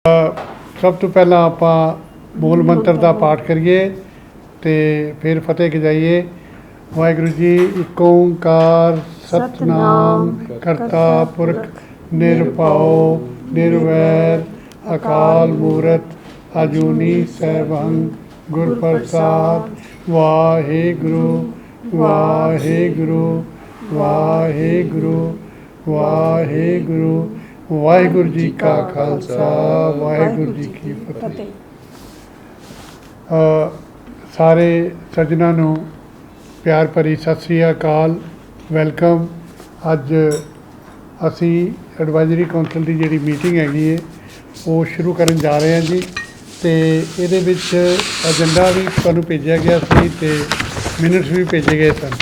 सब तो पहला आपां मूल मंत्र का पाठ करिए तो फिर फतेह गजाइए। वाहिगुरू जी एक ओंकार सतनाम करता पुरख निरभउ निर्वैर अकाल मूरत अजूनी सैभं गुर प्रसाद। वाहिगुरू वाहिगुरू वाहिगुरू वाहिगुरू। वाहिगुरू जी का खालसा वाहिगुरू जी की फतेह। सारे सज्जनों नूं प्यार भरी सत श्री अकाल, वैलकम। अज असी एडवाइजरी कौंसल की जिहड़ी मीटिंग हैगी है वो शुरू करन जा रहे हैं जी। तो ये एजेंडा भी तुहानूं भेजा गया सी ते मिनट्स भी भेजे गए सन।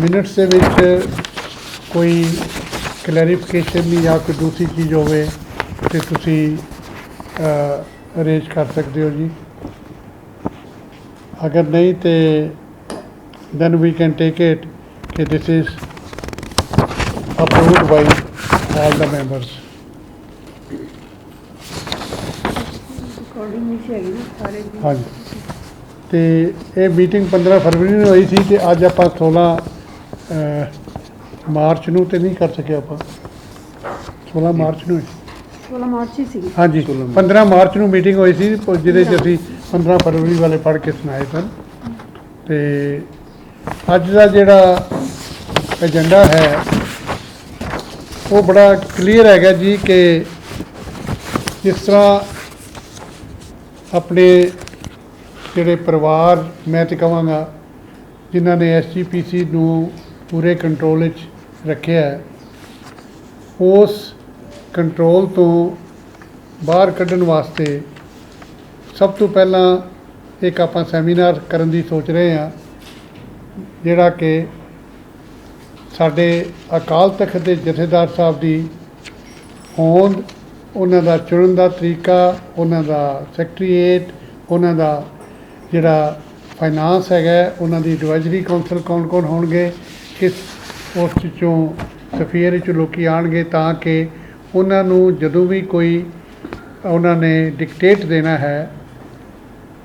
मिनट्स दे विच कोई क्लैरिफिकेशन नहीं या कोई दूसरी चीज़ होवे तो तुसी अरेंज कर सकते हो जी। अगर नहीं तो then we can take it कि this is approved by all the members. हाँ जी, तो ये मीटिंग 15 फरवरी में हुई सी तो अज आप 16 मार्च नूं तो नहीं कर सके। आप 16 मार्च नूं 16 मार्च ही सी। हाँ जी, 15 मार्च नूं मीटिंग हुई सी जिहदे च असीं 15 फरवरी वाले पढ़ के सुनाए सन। तो अज का जिहड़ा एजेंडा है वो बड़ा क्लीयर हैगा जी कि जिस तरह अपने जिहड़े परिवार मैं तो कहांगा जिन्हां ने SGPC नूं पूरे कंट्रोल विच रखिया है, उस कंट्रोल तो बाहर कढ़न वास्ते सब तो पहला एक आपां सैमीनार करन दी सोच रहे हैं, जिहड़ा कि साडे अकाल तख्त दे जथेदार साहब दी होंद, उन्हां दा चुनन दा तरीका, उन्हां दा सैकटरीएट, उन्हां दा जिहड़ा फाइनांस हैगा, उन्हां दी एडवाइजरी कौंसल कौन कौन होणगे, किस पोस्ट चों सफीयर चों लोग आउणगे, तां कि उन्हां नूं जदों भी कोई उन्होंने डिकटेट देना है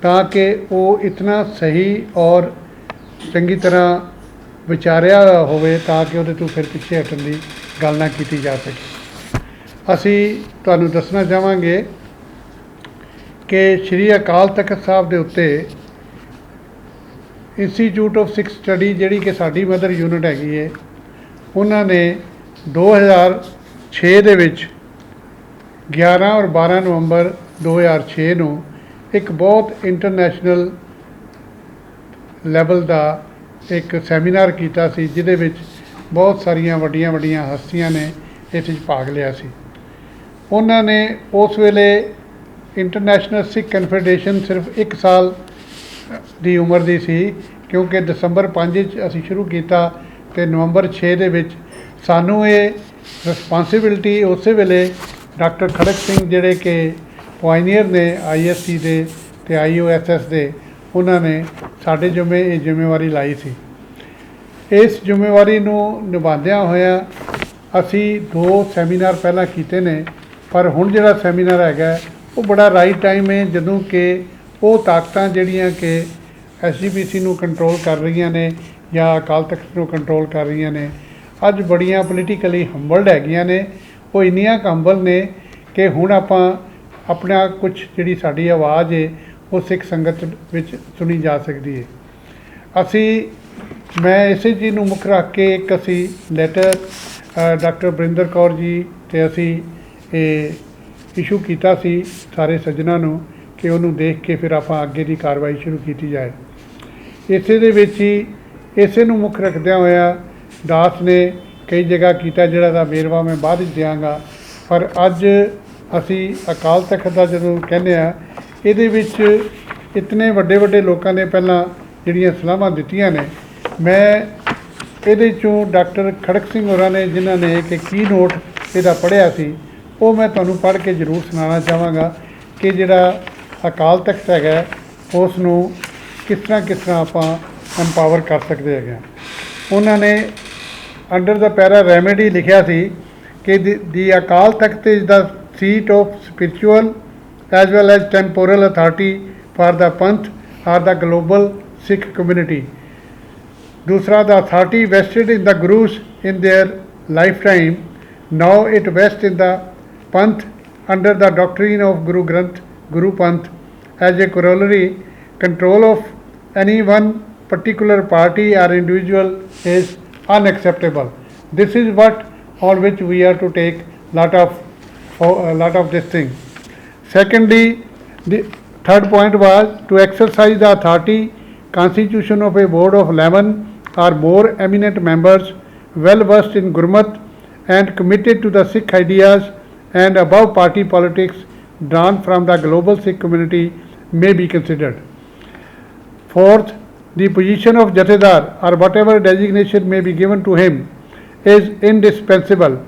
ताकि वो इतना सही और चंगी तरह विचारिया होवे ताकि उहदे तो फिर पिछे हटन की गल ना की जा सके। असी तुहानूं दसना चाहांगे कि श्री अकाल तख्त साहब के उत्ते इंस्टीट्यूट ऑफ सिख स्टडी जिहड़ी कि साडी मदर यूनिट हैगी है, उन्होंने 2006 दे विच 11 और 12 नवंबर 2006 नूं एक बहुत इंटरनेशनल लैवल का एक सैमीनार किया सी, जिहदे विच बहुत सारिया वड्डियां वड्डियां हस्तियां ने इस भाग लिया सी। उन्होंने उस वेले इंटरनेशनल सिख कन्फेडरेशन सिर्फ 1 साल की उम्र की सी, क्योंकि दसंबर 5 असी शुरू किया तो नवंबर 6 दे विच सानू ये रिस्पॉन्सिबिलिटी उस वेले डॉक्टर खड़क सिंह जिहड़े कि पायनीयर ने ISC दे ते IOSS दे, उन्होंने साडे जुम्मे ये जिम्मेवारी लाई सी। इस जिम्मेवारी नूं निभांदियां होया असी 2 सैमीनार पहला कीते ने, पर हुण जिहड़ा सैमीनार हैगा वो बड़ा राइट टाइम है जदों कि वो ताकतां जिहड़ियां कि SGPC नूं कंट्रोल कर रही ने या अकाल तख्त नूं कंट्रोल कर रही ने, अज बड़ियां पोलीटिकली हंबल्ड हैगियां ने। वो इन्नियां हंबल ने कि हुण आपां अपना कुछ जिहड़ी साडी आवाज़ है वो सिख संगत विच सुनी जा सकती है। असी मैं इसे चीज़ नूं मुख रख के एक असी लैटर डॉक्टर बरिंदर कौर जी ते असी इशू किया सी सारे सज्जनों नूं कि उन्होंने देख के फिर आपां अगे की कार्रवाई शुरू की जाए। इसे दे विच ही इसे नूं मुख रखदियां होया दास ने कई जगह किया जिहड़ा दा बेरवा मैं बाद विच देंगा, पर अज असी अकाल तख्त का जदों कहने इहदे विच इतने वड्डे वड्डे लोगों ने पहलां जिहड़ियां सलाहां दित्तियां ने, मैं इहदे चों डॉक्टर खड़क सिंह होरां ने जिन्हां ने एक की नोट इहदा पढ़िया सी, वो मैं तुहानूं पढ़ के जरूर सुनाना चाहांगा कि जिहड़ा अकाल तख्त हैगा उस नूं किस तरह आपां एम्पावर कर सकते हैं। उन्होंने अंडर द पैरा रेमेडी लिखिया सी कि the Akal Takht is the seat of spiritual as well as temporal authority for the Panth or the global Sikh community. दूसरा, the authority vested in the Gurus in their lifetime, now it vests in the Panth under the doctrine of Guru Granth, Guru Panth. As a corollary, control of any one particular party or individual is unacceptable. This is what on which we are to take lot of this thing. Secondly, the third point was to exercise the authority constitution of a board of 11 or more eminent members well versed in Gurmat and committed to the Sikh ideas and above party politics drawn from the global Sikh community may be considered. Fourth, the position of Jathedar or whatever designation may be given to him is indispensable.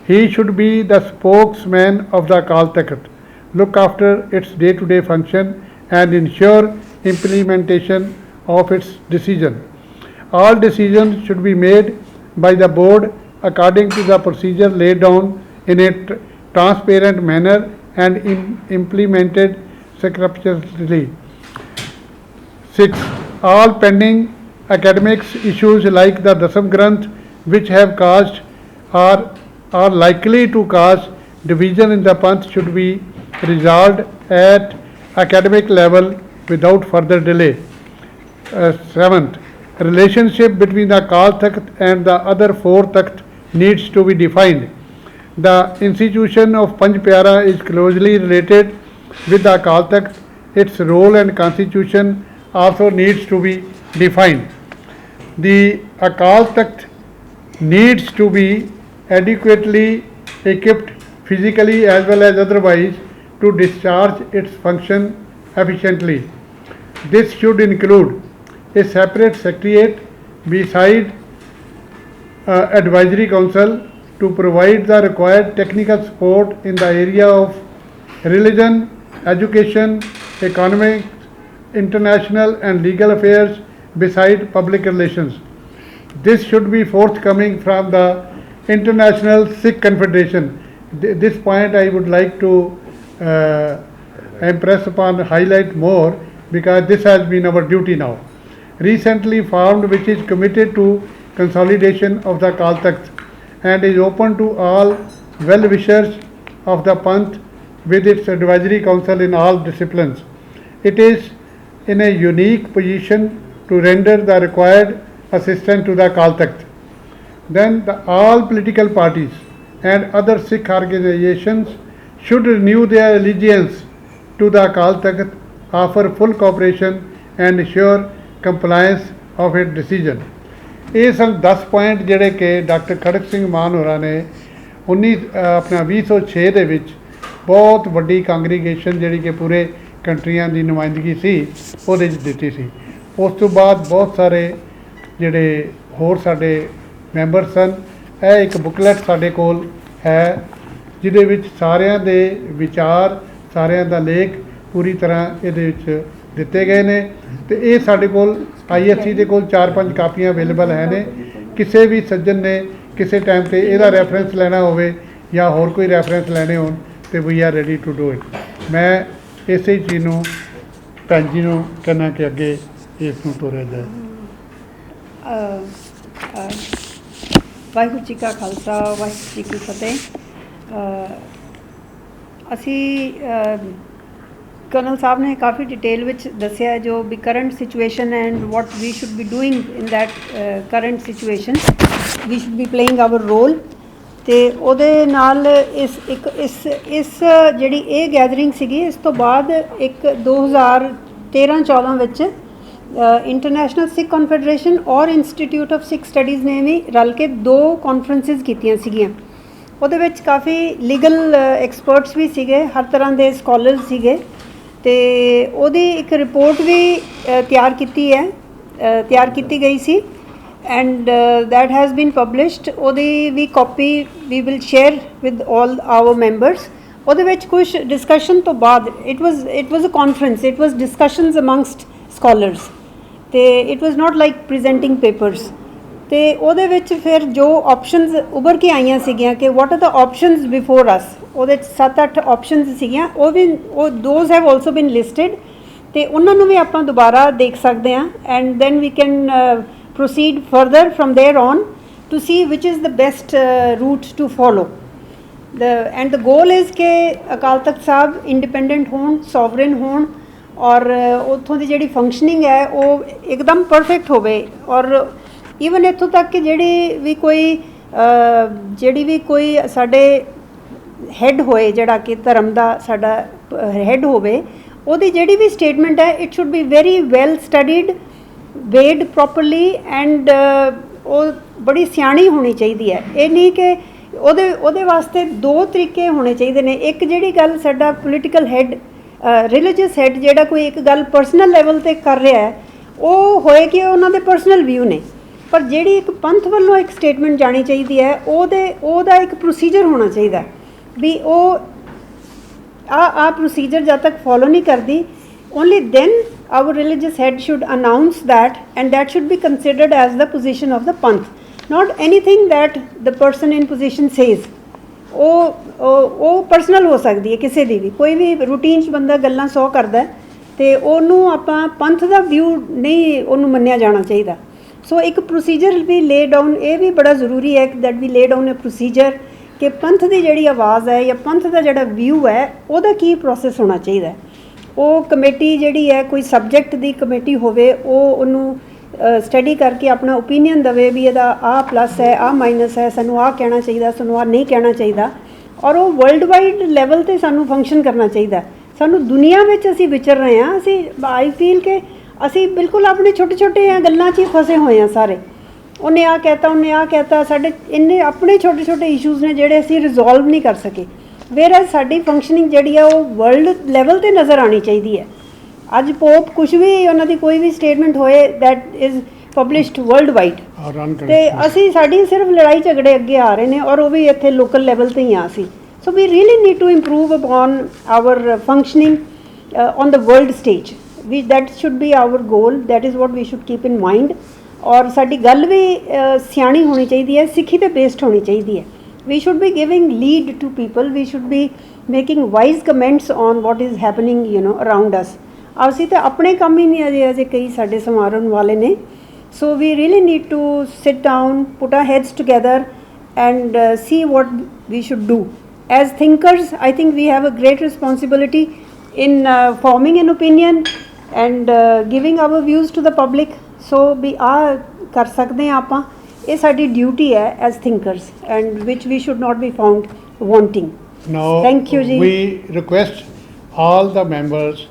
He should be the spokesman of the Akal Takht, look after its day-to-day function and ensure implementation of its decision. All decisions should be made by the board according to the procedure laid down in a transparent manner and implemented scrupulously. 6. All pending academics issues like the Dasam Granth which have caused or are likely to cause division in the Panth should be resolved at academic level without further delay. 7th, relationship between the Akal Takht and the other four Takht needs to be defined. The institution of Panch Pyara is closely related with the Akal Takht. Its role and constitution also needs to be defined. The Akal Takht needs to be adequately equipped physically as well as otherwise to discharge its function efficiently. This should include a separate secretariat beside advisory council to provide the required technical support in the area of religion, education, economics, international and legal affairs beside public relations. This should be forthcoming from the International Sikh Confederation. This point I would like to impress upon, highlight more, because this has been our duty now. Recently formed, which is committed to consolidation of the Akal Takht and is open to all well-wishers of the Panth with its advisory council in all disciplines. It is in a unique position to render the required assistance to the Akal Takht. Then all political parties and other Sikh organizations should renew their allegiance to the Akal Takht, offer full cooperation and ensure compliance of its decision. ਇਹ ਸਨ 10 point ਜਿਹੜੇ ਕਿ doctor Kharak Singh ਮਾਨ ਹੋਰਾਂ ਨੇ 2006 ਦੇ ਵਿੱਚ ਬਹੁਤ ਵੱਡੀ ਕਾਂਗਰੀਗੇਸ਼ਨ ਜਿਹੜੀ ਕਿ ਪੂਰੇ ਕੰਟਰੀਆਂ ਦੀ ਨੁਮਾਇੰਦਗੀ ਸੀ ਉਹਦੇ 'ਚ ਦਿੱਤੀ ਸੀ। ਉਸ ਤੋਂ ਬਾਅਦ ਬਹੁਤ ਸਾਰੇ ਜਿਹੜੇ ਹੋਰ ਸਾਡੇ ਮੈਂਬਰ ਸਨ। ਇਹ ਇੱਕ ਬੁਕਲੈਟ ਸਾਡੇ ਕੋਲ ਹੈ ਜਿਹਦੇ ਵਿੱਚ ਸਾਰਿਆਂ ਦੇ ਵਿਚਾਰ, ਸਾਰਿਆਂ ਦਾ ਲੇਖ ਪੂਰੀ ਤਰ੍ਹਾਂ ਇਹਦੇ ਵਿੱਚ ਦਿੱਤੇ ਗਏ ਨੇ ਤੇ ਇਹ ਸਾਡੇ ਕੋਲ ISC ਦੇ ਕੋਲ 4-5 ਕਾਪੀਆਂ ਅਵੇਲੇਬਲ ਹੈ ਨੇ। ਕਿਸੇ ਵੀ ਸੱਜਣ ਨੇ ਕਿਸੇ ਟਾਈਮ ਤੇ ਇਹਦਾ ਰੈਫਰੈਂਸ ਲੈਣਾ ਹੋਵੇ ਜਾਂ ਹੋਰ ਕੋਈ ਰੈਫਰੈਂਸ ਲੈਣੇ ਹੋਣ ਤੇ we are ready to do it. ਮੈਂ ਇਸੇ ਚੀਜ਼ ਨੂੰ ਭੈਣ ਜੀ ਨੂੰ ਕਹਿਣਾ ਕਿ ਅੱਗੇ ਇਸ ਨੂੰ ਤੋਰਿਆ ਜਾਏ। ਵਾਹਿਗੁਰੂ ਜੀ ਕਾ ਖਾਲਸਾ, ਵਾਹਿਗੁਰੂ ਜੀ ਕੀ ਫਤਿਹ। ਅਸੀਂ ਕਰਨਲ ਸਾਹਿਬ ਨੇ ਕਾਫੀ ਡਿਟੇਲ ਵਿੱਚ ਦੱਸਿਆ ਜੋ ਵੀ current situation and what we should be doing in that current situation, we should be playing our role. ਅਤੇ ਉਹਦੇ ਨਾਲ ਇਸ ਜਿਹੜੀ ਇਹ ਗੈਦਰਿੰਗ ਸੀਗੀ, ਇਸ ਤੋਂ ਬਾਅਦ ਇੱਕ 2013-14 ਵਿੱਚ ਇੰਟਰਨੈਸ਼ਨਲ ਸਿੱਖ ਕਨਫੈਡਰੇਸ਼ਨ ਔਰ ਇੰਸਟੀਟਿਊਟ ਆਫ ਸਿੱਖ ਸਟੱਡੀਜ਼ ਨੇ ਵੀ ਰਲ ਕੇ 2 ਕਾਨਫਰੰਸਿਸ ਕੀਤੀਆਂ ਸੀਗੀਆਂ। ਉਹਦੇ ਵਿੱਚ ਕਾਫੀ ਲੀਗਲ ਐਕਸਪਰਟਸ ਵੀ ਸੀਗੇ, ਹਰ ਤਰ੍ਹਾਂ ਦੇ ਸਕਾਲਰਸ ਸੀਗੇ ਅਤੇ ਉਹਦੀ ਇੱਕ ਰਿਪੋਰਟ ਵੀ ਤਿਆਰ ਕੀਤੀ ਗਈ ਸੀ and that has been published. ਉਹਦੀ ਵੀ copy we will share with all our members. ਉਹਦੇ ਵਿੱਚ ਕੁਛ ਡਿਸਕਸ਼ਨ ਤੋਂ ਬਾਅਦ it was a conference, it was discussions amongst scholars, ਤੇ it was not like presenting papers. ਤੇ ਉਹਦੇ ਵਿੱਚ ਫਿਰ ਜੋ ਆਪਸ਼ਨਸ ਉੱਭਰ ਕੇ ਆਈਆਂ ਸੀਗੀਆਂ ਕਿ what are the options before us, ਉਹਦੇ 'ਚ 7-8 ਆਪਸ਼ਨਸ ਸੀਗੀਆਂ, ਉਹ those have also been listed, ਤੇ ਉਹਨਾਂ ਨੂੰ ਵੀ ਆਪਾਂ ਦੁਬਾਰਾ ਦੇਖ ਸਕਦੇ ਹਾਂ and then we can proceed further from there on to see which is the best route to follow. And the goal is ਕਿ ਅਕਾਲ ਤਖਤ ਸਾਹਿਬ ਇੰਡੀਪੈਂਡੈਂਟ ਹੋਣ, ਸੋਵਰਨ ਹੋਣ, ਔਰ ਉੱਥੋਂ ਦੀ ਜਿਹੜੀ ਫੰਕਸ਼ਨਿੰਗ ਹੈ ਉਹ ਇੱਕਦਮ ਪਰਫੈਕਟ ਹੋਵੇ। ਔਰ ਈਵਨ ਇੱਥੋਂ ਤੱਕ ਕਿ ਜਿਹੜੀ ਵੀ ਕੋਈ ਸਾਡੇ ਹੈੱਡ ਹੋਏ, ਜਿਹੜਾ ਕਿ ਧਰਮ ਦਾ ਸਾਡਾ ਹੈੱਡ ਹੋਵੇ, ਉਹਦੀ ਜਿਹੜੀ ਵੀ ਸਟੇਟਮੈਂਟ ਹੈ it should be very well studied, weighed properly, and ਉਹ ਬੜੀ ਸਿਆਣੀ ਹੋਣੀ ਚਾਹੀਦੀ ਹੈ। ਇਹ ਨਹੀਂ ਕਿ ਉਹਦੇ ਵਾਸਤੇ ਦੋ ਤਰੀਕੇ ਹੋਣੇ ਚਾਹੀਦੇ ਨੇ। ਇੱਕ ਜਿਹੜੀ ਗੱਲ ਸਾਡਾ ਪੋਲੀਟੀਕਲ ਹੈੱਡ, ਰਿਲੀਜੀਅਸ ਹੈੱਡ ਜਿਹੜਾ ਕੋਈ ਇੱਕ ਗੱਲ ਪਰਸਨਲ ਲੈਵਲ 'ਤੇ ਕਰ ਰਿਹਾ ਹੈ, ਉਹ ਹੋਏ ਕਿ ਉਹਨਾਂ ਦੇ ਪਰਸਨਲ ਵਿਊ ਨੇ, ਪਰ ਜਿਹੜੀ ਇੱਕ ਪੰਥ ਵੱਲੋਂ ਇੱਕ ਸਟੇਟਮੈਂਟ ਜਾਣੀ ਚਾਹੀਦੀ ਹੈ ਉਹਦਾ ਇੱਕ ਪ੍ਰੋਸੀਜਰ ਹੋਣਾ ਚਾਹੀਦਾ ਵੀ ਉਹ ਆ ਪ੍ਰੋਸੀਜਰ ਜਦ ਤੱਕ ਫੋਲੋ ਨਹੀਂ ਕਰਦੀ, only then our religious head should announce that, and that should be considered as the position of the panth, not anything that the person in position says। ਉਹ ਪਰਸਨਲ ਹੋ ਸਕਦੀ ਹੈ ਕਿਸੇ ਦੀ ਵੀ, ਕੋਈ ਵੀ ਰੂਟੀਨ 'ਚ ਬੰਦਾ ਗੱਲਾਂ 100 ਕਰਦਾ ਅਤੇ ਉਹਨੂੰ ਆਪਾਂ ਪੰਥ ਦਾ ਵਿਊ ਨਹੀਂ ਉਹਨੂੰ ਮੰਨਿਆ ਜਾਣਾ ਚਾਹੀਦਾ। ਸੋ ਇੱਕ ਪ੍ਰੋਸੀਜਰ ਵੀ ਲੇ ਡਾਊਨ, ਇਹ ਵੀ ਬੜਾ ਜ਼ਰੂਰੀ ਹੈ ਦੈਟ ਵੀ ਲੇ ਡਾਊਨ ਅ ਪ੍ਰੋਸੀਜਰ ਕਿ ਪੰਥ ਦੀ ਜਿਹੜੀ ਆਵਾਜ਼ ਹੈ ਜਾਂ ਪੰਥ ਦਾ ਜਿਹੜਾ ਵਿਊ ਹੈ ਉਹਦਾ ਕੀ ਪ੍ਰੋਸੈਸ ਹੋਣਾ ਚਾਹੀਦਾ। ਉਹ ਕਮੇਟੀ ਜਿਹੜੀ ਹੈ ਕੋਈ ਸਬਜੈਕਟ ਦੀ ਕਮੇਟੀ ਹੋਵੇ, ਉਹ ਉਹਨੂੰ ਸਟੱਡੀ ਕਰਕੇ ਆਪਣਾ ਓਪੀਨੀਅਨ ਦੇਵੇ ਵੀ ਇਹਦਾ ਆਹ ਪਲੱਸ ਹੈ, ਆਹ ਮਾਈਨਸ ਹੈ, ਸਾਨੂੰ ਆਹ ਕਹਿਣਾ ਚਾਹੀਦਾ, ਸਾਨੂੰ ਆਹ ਨਹੀਂ ਕਹਿਣਾ ਚਾਹੀਦਾ। ਔਰ ਉਹ ਵਰਲਡ ਵਾਈਡ ਲੈਵਲ 'ਤੇ ਸਾਨੂੰ ਫੰਕਸ਼ਨ ਕਰਨਾ ਚਾਹੀਦਾ। ਸਾਨੂੰ ਦੁਨੀਆ ਵਿੱਚ ਅਸੀਂ ਵਿਚਰ ਰਹੇ ਹਾਂ, ਅਸੀਂ ਆਈ ਫੀਲ ਕਿ ਅਸੀਂ ਬਿਲਕੁਲ ਆਪਣੇ ਛੋਟੇ ਛੋਟੇ ਗੱਲਾਂ 'ਚ ਹੀ ਫਸੇ ਹੋਏ ਹਾਂ ਸਾਰੇ। ਉਹਨੇ ਆਹ ਕਹਿਤਾ, ਉਹਨੇ ਆਹ ਕਹਿਤਾ, ਸਾਡੇ ਇੰਨੇ ਆਪਣੇ ਛੋਟੇ ਛੋਟੇ ਇਸ਼ੂਜ਼ ਨੇ ਜਿਹੜੇ ਅਸੀਂ ਰਿਜ਼ੋਲਵ ਨਹੀਂ ਕਰ ਸਕੇ। ਵੇਅਰ ਸਾਡੀ ਫੰਕਸ਼ਨਿੰਗ ਜਿਹੜੀ ਆ ਉਹ ਵਰਲਡ ਲੈਵਲ 'ਤੇ ਨਜ਼ਰ ਆਉਣੀ ਚਾਹੀਦੀ ਹੈ। ਅੱਜ ਪੋਪ ਕੁਛ ਵੀ ਉਹਨਾਂ ਦੀ ਕੋਈ ਵੀ ਸਟੇਟਮੈਂਟ ਹੋਏ that is published world wide, ਅਤੇ ਅਸੀਂ ਸਾਡੀ ਸਿਰਫ ਲੜਾਈ ਝਗੜੇ ਅੱਗੇ ਆ ਰਹੇ ਨੇ, ਔਰ ਉਹ ਵੀ ਇੱਥੇ ਲੋਕਲ ਲੈਵਲ 'ਤੇ ਹੀ ਆ ਅਸੀਂ। So we really need to improve upon our functioning on the world stage, we that should be our goal, that is what we should keep in mind. ਔਰ ਸਾਡੀ ਗੱਲ ਵੀ ਸਿਆਣੀ ਹੋਣੀ ਚਾਹੀਦੀ ਹੈ, ਸਿੱਖੀ 'ਤੇ ਬੇਸਡ ਹੋਣੀ ਚਾਹੀਦੀ ਹੈ। We should be giving lead to people, we should be making wise comments on what is happening around us। ਅਸੀਂ ਤਾਂ ਆਪਣੇ ਕੰਮ ਹੀ ਨਹੀਂ ਅਜੇ ਕਈ ਸਾਡੇ ਸਮਾਰਨ ਵਾਲੇ ਨੇ। So we really need to sit down, put our heads together and see what we should do as thinkers। I think we have a great responsibility in forming an opinion and giving our views to the public। So ਵੀ ਆ ਕਰ ਸਕਦੇ ਹਾਂ ਆਪਾਂ, ਇਹ ਸਾਡੀ duty ਹੈ as thinkers, and which we should not be found wanting. Thank you ਜੀ। We request all the members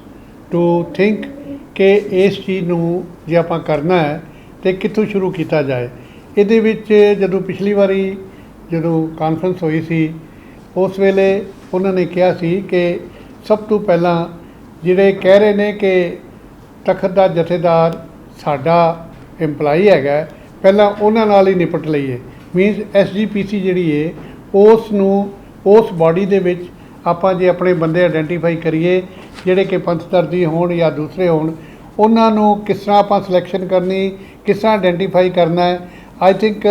to think ਕਿ ਇਸ ਚੀਜ਼ ਨੂੰ ਜੇ ਆਪਾਂ ਕਰਨਾ ਹੈ ਤਾਂ ਕਿੱਥੋਂ ਸ਼ੁਰੂ ਕੀਤਾ ਜਾਏ। ਇਹਦੇ ਵਿੱਚ ਜਦੋਂ ਪਿਛਲੀ ਵਾਰੀ ਜਦੋਂ ਕਾਨਫਰੰਸ ਹੋਈ ਸੀ, ਉਸ ਵੇਲੇ ਉਹਨਾਂ ਨੇ ਕਿਹਾ ਸੀ ਕਿ ਸਭ ਤੋਂ ਪਹਿਲਾਂ ਜਿਹੜੇ ਕਹਿ ਰਹੇ ਨੇ ਕਿ ਤਖਤ ਦਾ ਜਥੇਦਾਰ ਸਾਡਾ ਇੰਪਲਾਈ ਹੈਗਾ, ਪਹਿਲਾਂ ਉਹਨਾਂ ਨਾਲ ਹੀ ਨਿਪਟ ਲਈਏ। ਮੀਨਸ SGPC ਜਿਹੜੀ ਹੈ ਉਸ ਨੂੰ, ਉਸ ਬਾਡੀ ਦੇ ਵਿੱਚ ਆਪਾਂ ਜੇ ਆਪਣੇ ਬੰਦੇ ਆਈਡੈਂਟੀਫਾਈ ਕਰੀਏ ਜਿਹੜੇ ਕਿ ਪੰਥਦਰਦੀ ਹੋਣ ਜਾਂ ਦੂਸਰੇ ਹੋਣ, ਉਹਨਾਂ ਨੂੰ ਕਿਸ ਤਰ੍ਹਾਂ ਆਪਾਂ ਸਿਲੈਕਸ਼ਨ ਕਰਨੀ, ਕਿਸ ਤਰ੍ਹਾਂ ਆਈਡੈਂਟੀਫਾਈ ਕਰਨਾ ਹੈ। ਆਈ ਥਿੰਕ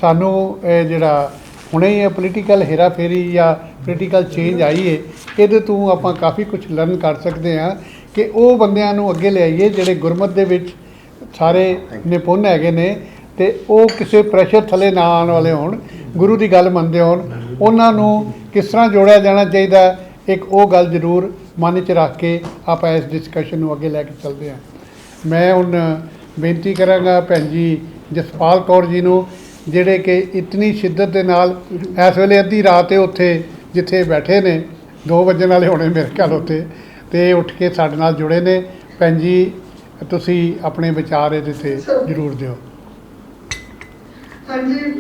ਸਾਨੂੰ ਜਿਹੜਾ ਹੁਣੇ ਹੀ ਪੋਲੀਟੀਕਲ ਹੇਰਾਫੇਰੀ ਜਾਂ ਪੋਲੀਟੀਕਲ ਚੇਂਜ ਆਈ ਹੈ, ਇਹਦੇ ਤੋਂ ਆਪਾਂ ਕਾਫੀ ਕੁਝ ਲਰਨ ਕਰ ਸਕਦੇ ਹਾਂ ਕਿ ਉਹ ਬੰਦਿਆਂ ਨੂੰ ਅੱਗੇ ਲਿਆਈਏ ਜਿਹੜੇ ਗੁਰਮਤ ਦੇ ਵਿੱਚ ਸਾਰੇ ਨਿਪੁੰਨ ਹੈਗੇ ਨੇ, ਅਤੇ ਉਹ ਕਿਸੇ ਪ੍ਰੈਸ਼ਰ ਥੱਲੇ ਨਾ ਆਉਣ ਵਾਲੇ ਹੋਣ, ਗੁਰੂ ਦੀ ਗੱਲ ਮੰਨਦੇ ਹੋਣ। ਉਹਨਾਂ ਨੂੰ ਕਿਸ ਤਰ੍ਹਾਂ ਜੋੜਿਆ ਜਾਣਾ ਚਾਹੀਦਾ, ਇੱਕ ਉਹ ਗੱਲ ਜ਼ਰੂਰ ਮਨ 'ਚ ਰੱਖ ਕੇ ਆਪਾਂ ਇਸ ਡਿਸਕਸ਼ਨ ਨੂੰ ਅੱਗੇ ਲੈ ਕੇ ਚੱਲਦੇ ਹਾਂ। ਮੈਂ ਹੁਣ ਬੇਨਤੀ ਕਰਾਂਗਾ ਭੈਣ ਜੀ ਜਸਪਾਲ ਕੌਰ ਜੀ ਨੂੰ, ਜਿਹੜੇ ਕਿ ਇਤਨੀ ਸ਼ਿੱਦਤ ਦੇ ਨਾਲ ਇਸ ਵੇਲੇ ਅੱਧੀ ਰਾਤ ਹੈ ਉੱਥੇ ਜਿੱਥੇ ਬੈਠੇ ਨੇ, 2 ਵਜਣ ਵਾਲੇ ਹੋਣੇ ਮੇਰੇ ਖਿਆਲ ਉੱਥੇ, ਅਤੇ ਉੱਠ ਕੇ ਸਾਡੇ ਨਾਲ ਜੁੜੇ ਨੇ। ਭੈਣ ਜੀ ਤੁਸੀਂ ਆਪਣੇ ਵਿਚਾਰ ਇਹਦੇ 'ਤੇ ਜ਼ਰੂਰ ਦਿਓ। ਹਾਂਜੀ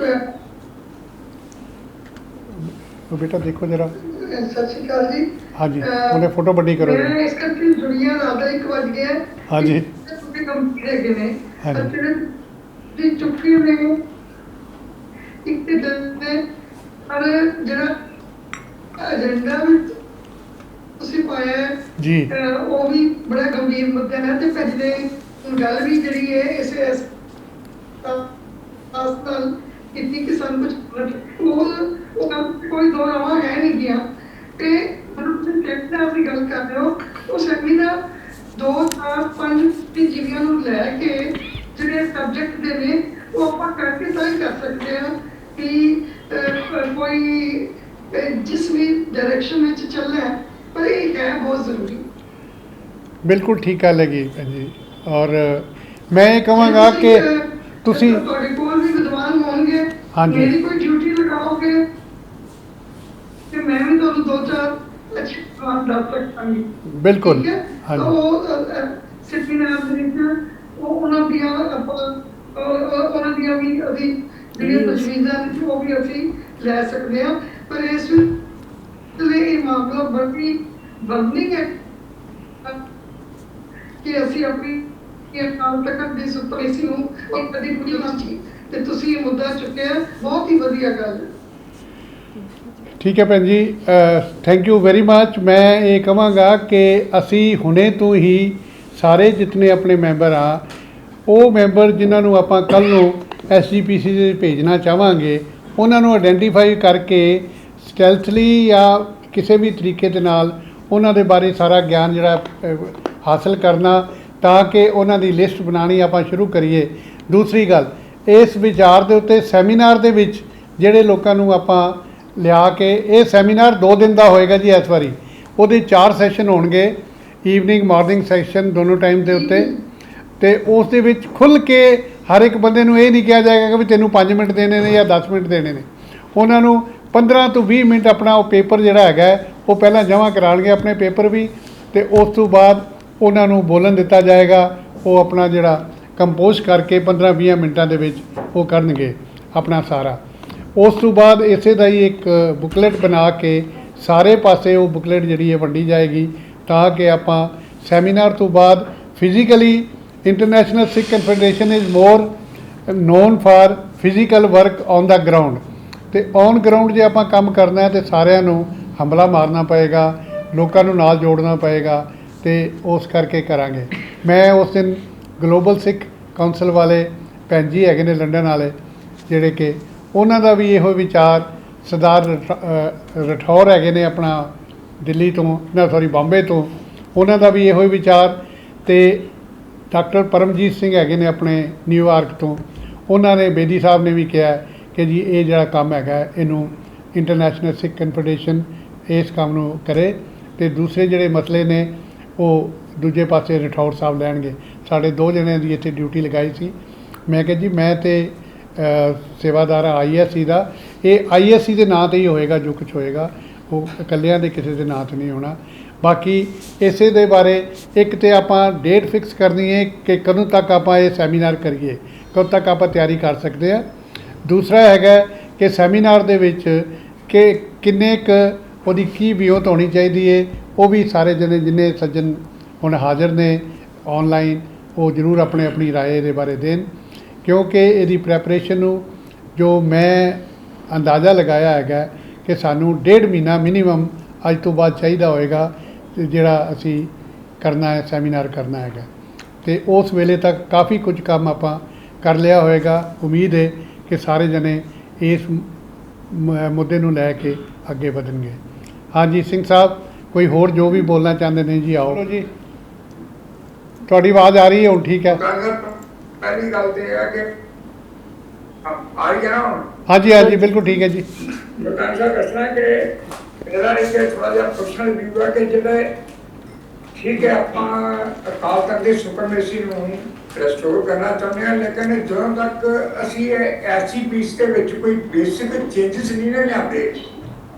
ਬੇਟਾ ਦੇਖੋ ਜਰਾ। ਸਤਿ ਸ਼੍ਰੀ ਅਕਾਲ ਜੀ। ਹਾਂਜੀ ਉਹਨੇ ਫੋਟੋ ਵੱਡੀ ਕਰੋ। ਮੈਂ ਇਸ ਕਰਕੇ ਦੁਨੀਆ ਨਾਲ 1 ਵੱਜ ਗਿਆ। ਹਾਂਜੀ ਤੁਸੀਂ ਕੰਪਨੀ ਹੈਗੇ ਨੇ, ਹਾਂਜੀ ਜੀ ਚੁੱਕੀ ਨੇ ਇੱਕ ਤੇ ਦੇ ਪਰ ਜਿਹੜਾ ਏਜੰਡਾ ਵਿੱਚ ਤੁਸੀਂ ਪਾਇਆ ਜੀ ਉਹ ਵੀ ਬੜਾ ਗੰਭੀਰ ਮੁੱਦਾ ਹੈ। ਤੇ ਪਹਿਲੇ ਗੱਲ ਵੀ ਜਿਹੜੀ ਹੈ ਇਸ ਵਿਸ਼ਵਾਸ ਨਾਲ ਕੀਤੀ ਕਿ ਸਾਨੂੰ ਕੁਝ ਉਹ ਕੰਮ ਕੋਈ ਦੋ ਰਾਵਾਂ ਹੈ ਨਹੀਂ ਗਿਆ। ਤੇ ਮੈਨੂੰ ਤੁਸੀਂ ਸੈਮੀਨਾਰ ਦੀ ਗੱਲ ਕਰ ਰਹੇ ਹੋ, ਉਹ ਸੈਮੀਨਾਰ 2 4 5 ਜ਼ਿਲ੍ਹਿਆਂ ਨੂੰ ਲੈ ਕੇ ਜਿਹੜੇ ਸਬਜੈਕਟ ਦੇ ਨੇ ਉਹ ਆਪਾਂ ਕਰਕੇ ਤਾਂ ਹੀ ਕਰ ਸਕਦੇ ਹਾਂ ਕਿ ਕੋਈ ਜਿਸ ਵੀ ਡਾਇਰੈਕਸ਼ਨ ਵਿੱਚ ਚੱਲਣਾ ਹੈ, ਪਰ ਇਹ ਹੈ ਬਹੁਤ ਜ਼ਰੂਰੀ। ਬਿਲਕੁਲ ਠੀਕ ਗੱਲ ਹੈਗੀ ਭੈਣ ਜੀ। ਔਰ ਮੈਂ ਇਹ ਕਹਾਂਗਾ ਕਿ ਤੁਸੀਂ ਤੁਹਾਡੇ ਕੋਲ ਵੀ ਵਿਦਵਾਨ ਹੋਣਗੇ, ਹਾਂਜੀ। ਮੇਰੀ ਕੋਈ ਡਿਊਟੀ ਲਗਾਓਗੇ ਤੇ ਮੈਂ ਵੀ ਤੁਹਾਨੂੰ 2-4 ਅੱਛੇ ਵਿਦਵਾਨ ਦੱਸ ਸਕਾਂਗੀ। ਬਿਲਕੁਲ, ਠੀਕ ਹੈ? ਹਾਂਜੀ। ਤਾਂ ਉਹ ਸੈਮੀਨਾਰ ਦੇ ਵਿੱਚ ਉਹਨਾਂ ਦੀਆਂ ਉਹਨਾਂ ਦੀਆਂ ਵੀ ਅਸੀਂ ਜਿਹੜੀਆਂ ਤਜਵੀਜ਼ਾਂ ਨੇ ਉਹ ਵੀ ਅਸੀਂ ਲੈ ਸਕਦੇ ਹਾਂ। ਪਰ ਇਸ ਲਈ ਇਹ ਮਾਮਲਾ ਬੜੀ ਬਰਨਿੰਗ ਹੈ ਕਿ ਅਸੀਂ ਆਪਣੀ ਅਕਾਲ ਤਖਤ ਦੀ ਸੁਪਰੀਮੇਸੀ ਨੂੰ ਉਹ ਕਦੀ ਭੁੱਲਣਾ ਚਾਹੀਏ। ਤੇ ਤੁਸੀਂ ਇਹ ਮੁੱਦਾ ਚੁੱਕਿਆ, ਬਹੁਤ ਹੀ ਵਧੀਆ ਗੱਲ ਹੈ। ਠੀਕ ਹੈ ਭੈਣ ਜੀ, ਥੈਂਕ ਯੂ ਵੈਰੀ ਮੱਚ। ਮੈਂ ਇਹ ਕਹਾਂਗਾ ਕਿ ਅਸੀਂ ਹੁਣੇ ਤੋਂ ਹੀ ਸਾਰੇ ਜਿਤਨੇ ਆਪਣੇ ਮੈਂਬਰ ਆ, ਉਹ ਮੈਂਬਰ ਜਿਨ੍ਹਾਂ ਨੂੰ ਆਪਾਂ ਕੱਲ੍ਹ ਨੂੰ SGPC ਦੇ ਭੇਜਣਾ ਚਾਹਾਂਗੇ, ਉਹਨਾਂ ਨੂੰ ਆਇਡੈਂਟੀਫਾਈ ਕਰਕੇ ਸਟੈਲਥਲੀ ਜਾਂ ਕਿਸੇ ਵੀ ਤਰੀਕੇ ਦੇ ਨਾਲ ਉਹਨਾਂ ਦੇ ਬਾਰੇ ਸਾਰਾ ਗਿਆਨ ਜਿਹੜਾ ਹਾਸਲ ਕਰਨਾ, ਤਾਂ ਕਿ ਉਹਨਾਂ ਦੀ ਲਿਸਟ ਬਣਾਉਣੀ ਆਪਾਂ ਸ਼ੁਰੂ ਕਰੀਏ। ਦੂਸਰੀ ਗੱਲ, ਇਸ ਵਿਚਾਰ ਦੇ ਉੱਤੇ ਸੈਮੀਨਾਰ ਦੇ ਵਿੱਚ ਜਿਹੜੇ ਲੋਕਾਂ ਨੂੰ ਆਪਾਂ ਲਿਆ ਕੇ, ਇਹ ਸੈਮੀਨਾਰ 2 ਦਿਨ ਦਾ ਹੋਏਗਾ ਜੀ ਇਸ ਵਾਰੀ। ਉਹਦੇ 4 ਸੈਸ਼ਨ ਹੋਣਗੇ, ਈਵਨਿੰਗ ਮਾਰਨਿੰਗ ਸੈਸ਼ਨ ਦੋਨੋਂ ਟਾਈਮ ਦੇ ਉੱਤੇ। ਅਤੇ ਉਸ ਦੇ ਵਿੱਚ ਖੁੱਲ੍ਹ ਕੇ ਹਰ ਇੱਕ ਬੰਦੇ ਨੂੰ ਇਹ ਨਹੀਂ ਕਿਹਾ ਜਾਏਗਾ ਕਿ ਵੀ ਤੈਨੂੰ 5 ਮਿੰਟ ਦੇਣੇ ਨੇ ਜਾਂ 10 ਮਿੰਟ ਦੇਣੇ ਨੇ। ਉਹਨਾਂ ਨੂੰ 15 ਤੋਂ 20 ਮਿੰਟ ਆਪਣਾ ਉਹ ਪੇਪਰ ਜਿਹੜਾ ਹੈਗਾ ਉਹ ਪਹਿਲਾਂ ਜਮ੍ਹਾਂ ਕਰਾਉਣਗੇ, ਆਪਣੇ ਪੇਪਰ ਵੀ, ਅਤੇ ਉਸ ਤੋਂ ਬਾਅਦ ਉਹਨਾਂ ਨੂੰ ਬੋਲਣ ਦਿੱਤਾ ਜਾਏਗਾ। ਉਹ ਆਪਣਾ ਜਿਹੜਾ ਕੰਪੋਜ਼ ਕਰਕੇ 15-20 ਮਿੰਟਾਂ ਦੇ ਵਿੱਚ ਉਹ ਕਰਨਗੇ ਆਪਣਾ ਸਾਰਾ। ਉਸ ਤੋਂ ਬਾਅਦ ਇਸੇ ਦਾ ਹੀ ਇੱਕ ਬੁਕਲੇਟ ਬਣਾ ਕੇ ਸਾਰੇ ਪਾਸੇ ਉਹ ਬੁਕਲੇਟ ਜਿਹੜੀ ਹੈ ਵੰਡੀ ਜਾਏਗੀ, ਤਾਂ ਕਿ ਆਪਾਂ ਸੈਮੀਨਾਰ ਤੋਂ ਬਾਅਦ physically international Sikh confederation is more non for physical work on the ground. ਅਤੇ ਔਨ ਗਰਾਊਂਡ ਜੇ ਆਪਾਂ ਕੰਮ ਕਰਨਾ ਹੈ ਤਾਂ ਸਾਰਿਆਂ ਨੂੰ ਹੰਬਲਾ ਮਾਰਨਾ ਪਏਗਾ, ਲੋਕਾਂ ਨੂੰ ਨਾਲ ਜੋੜਨਾ ਪਏਗਾ, ਅਤੇ ਉਸ ਕਰਕੇ ਕਰਾਂਗੇ। ਮੈਂ ਉਸ ਦਿਨ ਗਲੋਬਲ ਸਿੱਖ ਕਾਉਂਸਲ ਵਾਲੇ ਭੈਣ ਜੀ ਹੈਗੇ ਨੇ ਲੰਡਨ ਵਾਲੇ, ਜਿਹੜੇ ਕਿ ਉਹਨਾਂ ਦਾ ਵੀ ਇਹੋ ਵਿਚਾਰ, ਸਰਦਾਰ ਰਠੌਰ ਹੈਗੇ ਨੇ ਆਪਣਾ ਦਿੱਲੀ ਤੋਂ, ਬੰਬੇ ਤੋਂ, ਉਹਨਾਂ ਦਾ ਵੀ ਇਹੋ ਹੀ ਵਿਚਾਰ। ਅਤੇ ਡਾਕਟਰ ਪਰਮਜੀਤ ਸਿੰਘ ਹੈਗੇ ਨੇ ਆਪਣੇ ਨਿਊਯਾਰਕ ਤੋਂ, ਉਹਨਾਂ ਨੇ, ਬੇਦੀ ਸਾਹਿਬ ਨੇ ਵੀ ਕਿਹਾ ਕਿ ਜੀ ਇਹ ਜਿਹੜਾ ਕੰਮ ਹੈਗਾ ਇਹਨੂੰ ਇੰਟਰਨੈਸ਼ਨਲ ਸਿੱਖ ਕਨਫੈਡਰੇਸ਼ਨ ਇਸ ਕੰਮ ਨੂੰ ਕਰੇ, ਅਤੇ ਦੂਸਰੇ ਜਿਹੜੇ ਮਸਲੇ ਨੇ ਉਹ ਦੂਜੇ ਪਾਸੇ ਰਠੌਰ ਸਾਹਿਬ ਲੈਣਗੇ। ਸਾਡੇ 2 ਜਣਿਆਂ ਦੀ ਇੱਥੇ ਡਿਊਟੀ ਲਗਾਈ ਸੀ। ਮੈਂ ਕਿਹਾ ਜੀ ਮੈਂ ਤਾਂ ਸੇਵਾਦਾਰ ਹਾਂ ISC ਦਾ, ਇਹ ISC ਦੇ ਨਾਂ 'ਤੇ ਹੀ ਹੋਏਗਾ ਜੋ ਕੁਛ ਹੋਏਗਾ, ਉਹ ਇਕੱਲਿਆਂ ਦੇ ਕਿਸੇ ਦੇ ਨਾਂ 'ਤੇ ਨਹੀਂ ਹੋਣਾ। ਬਾਕੀ ਇਸੇ ਦੇ ਬਾਰੇ ਇੱਕ ਤਾਂ ਆਪਾਂ ਡੇਟ ਫਿਕਸ ਕਰਨੀ ਹੈ ਕਿ ਕਦੋਂ ਤੱਕ ਆਪਾਂ ਇਹ ਸੈਮੀਨਾਰ ਕਰੀਏ, ਕਦੋਂ ਤੱਕ ਆਪਾਂ ਤਿਆਰੀ ਕਰ ਸਕਦੇ ਹਾਂ। ਦੂਸਰਾ ਹੈਗਾ ਕਿ ਸੈਮੀਨਾਰ ਦੇ ਵਿੱਚ ਕਿ ਕਿੰਨੇ ਕੁ ਉਹਦੀ ਕੀ ਵਿਉਂਤ ਹੋਣੀ ਚਾਹੀਦੀ ਹੈ, ਉਹ ਵੀ ਸਾਰੇ ਜਣੇ ਜਿੰਨੇ ਸੱਜਣ ਹੁਣ ਹਾਜ਼ਰ ਨੇ ਔਨਲਾਈਨ, ਉਹ ਜ਼ਰੂਰ ਆਪਣੀ ਰਾਏ ਦੇ ਬਾਰੇ ਦੇਣ, ਕਿਉਂਕਿ ਇਹਦੀ ਪ੍ਰੈਪਰੇਸ਼ਨ ਨੂੰ ਜੋ ਮੈਂ ਅੰਦਾਜ਼ਾ ਲਗਾਇਆ ਹੈਗਾ ਕਿ ਸਾਨੂੰ 1.5 ਮਹੀਨਾ ਮਿਨੀਮਮ ਅੱਜ ਤੋਂ ਬਾਅਦ ਚਾਹੀਦਾ ਹੋਏਗਾ, ਜਿਹੜਾ ਅਸੀਂ ਕਰਨਾ ਹੈ, ਸੈਮੀਨਾਰ ਕਰਨਾ ਹੈਗਾ। ਅਤੇ ਉਸ ਵੇਲੇ ਤੱਕ ਕਾਫੀ ਕੁਝ ਕੰਮ ਆਪਾਂ ਕਰ ਲਿਆ ਹੋਏਗਾ। ਉਮੀਦ ਹੈ ਕਿ ਸਾਰੇ ਜਣੇ ਇਸ ਮੁੱਦੇ ਨੂੰ ਲੈ ਕੇ ਅੱਗੇ ਵਧਣਗੇ। ਹਾਂਜੀ ਸਿੰਘ ਸਾਹਿਬ, ਕੋਈ ਹੋਰ ਜੋ ਵੀ ਬੋਲਣਾ ਚਾਹੁੰਦੇ ਨੇ ਜੀ, ਆਓ ਜੀ। ਤੁਹਾਡੀ ਆਵਾਜ਼ ਆ ਰਹੀ ਹੈ ਹੁਣ? ਠੀਕ ਹੈ। ਪਹਿਲੀ ਗੱਲ ਤੇ ਇਹ ਹੈ ਕਿ ਆ ਰਹੀ ਹੈ ਹੁਣ? ਹਾਂਜੀ ਹਾਂਜੀ ਬਿਲਕੁਲ ਠੀਕ ਹੈ ਜੀ। ਡਾਕਟਰ ਸਾਹਿਬ ਦੱਸਣਾ ਕਿ ਮੇਰਾ ਇੱਕ ਥੋੜਾ ਜਿਹਾ ਪਰਸਨਲ ਵਿਊ ਹੈ ਕਿ ਜਿਹੜੇ ਠੀਕ ਹੈ ਆਪਾਂ ਅਕਾਲ ਤਖਤ ਦੀ ਸੁਪਰਮੇਸੀ ਨੂੰ ਰੈਸਟੋਰ ਕਰਨਾ ਚਾਹੁੰਦੇ ਹਾਂ, ਲੇਕਿਨ ਜਦੋਂ ਤੱਕ ਅਸੀਂ ਇਹ SGPC ਦੇ ਵਿੱਚ ਕੋਈ ਬੇਸਿਕ ਚੇਂਜਸ ਨਹੀਂ ਨਾ ਲਿਆਉਂਦੇ,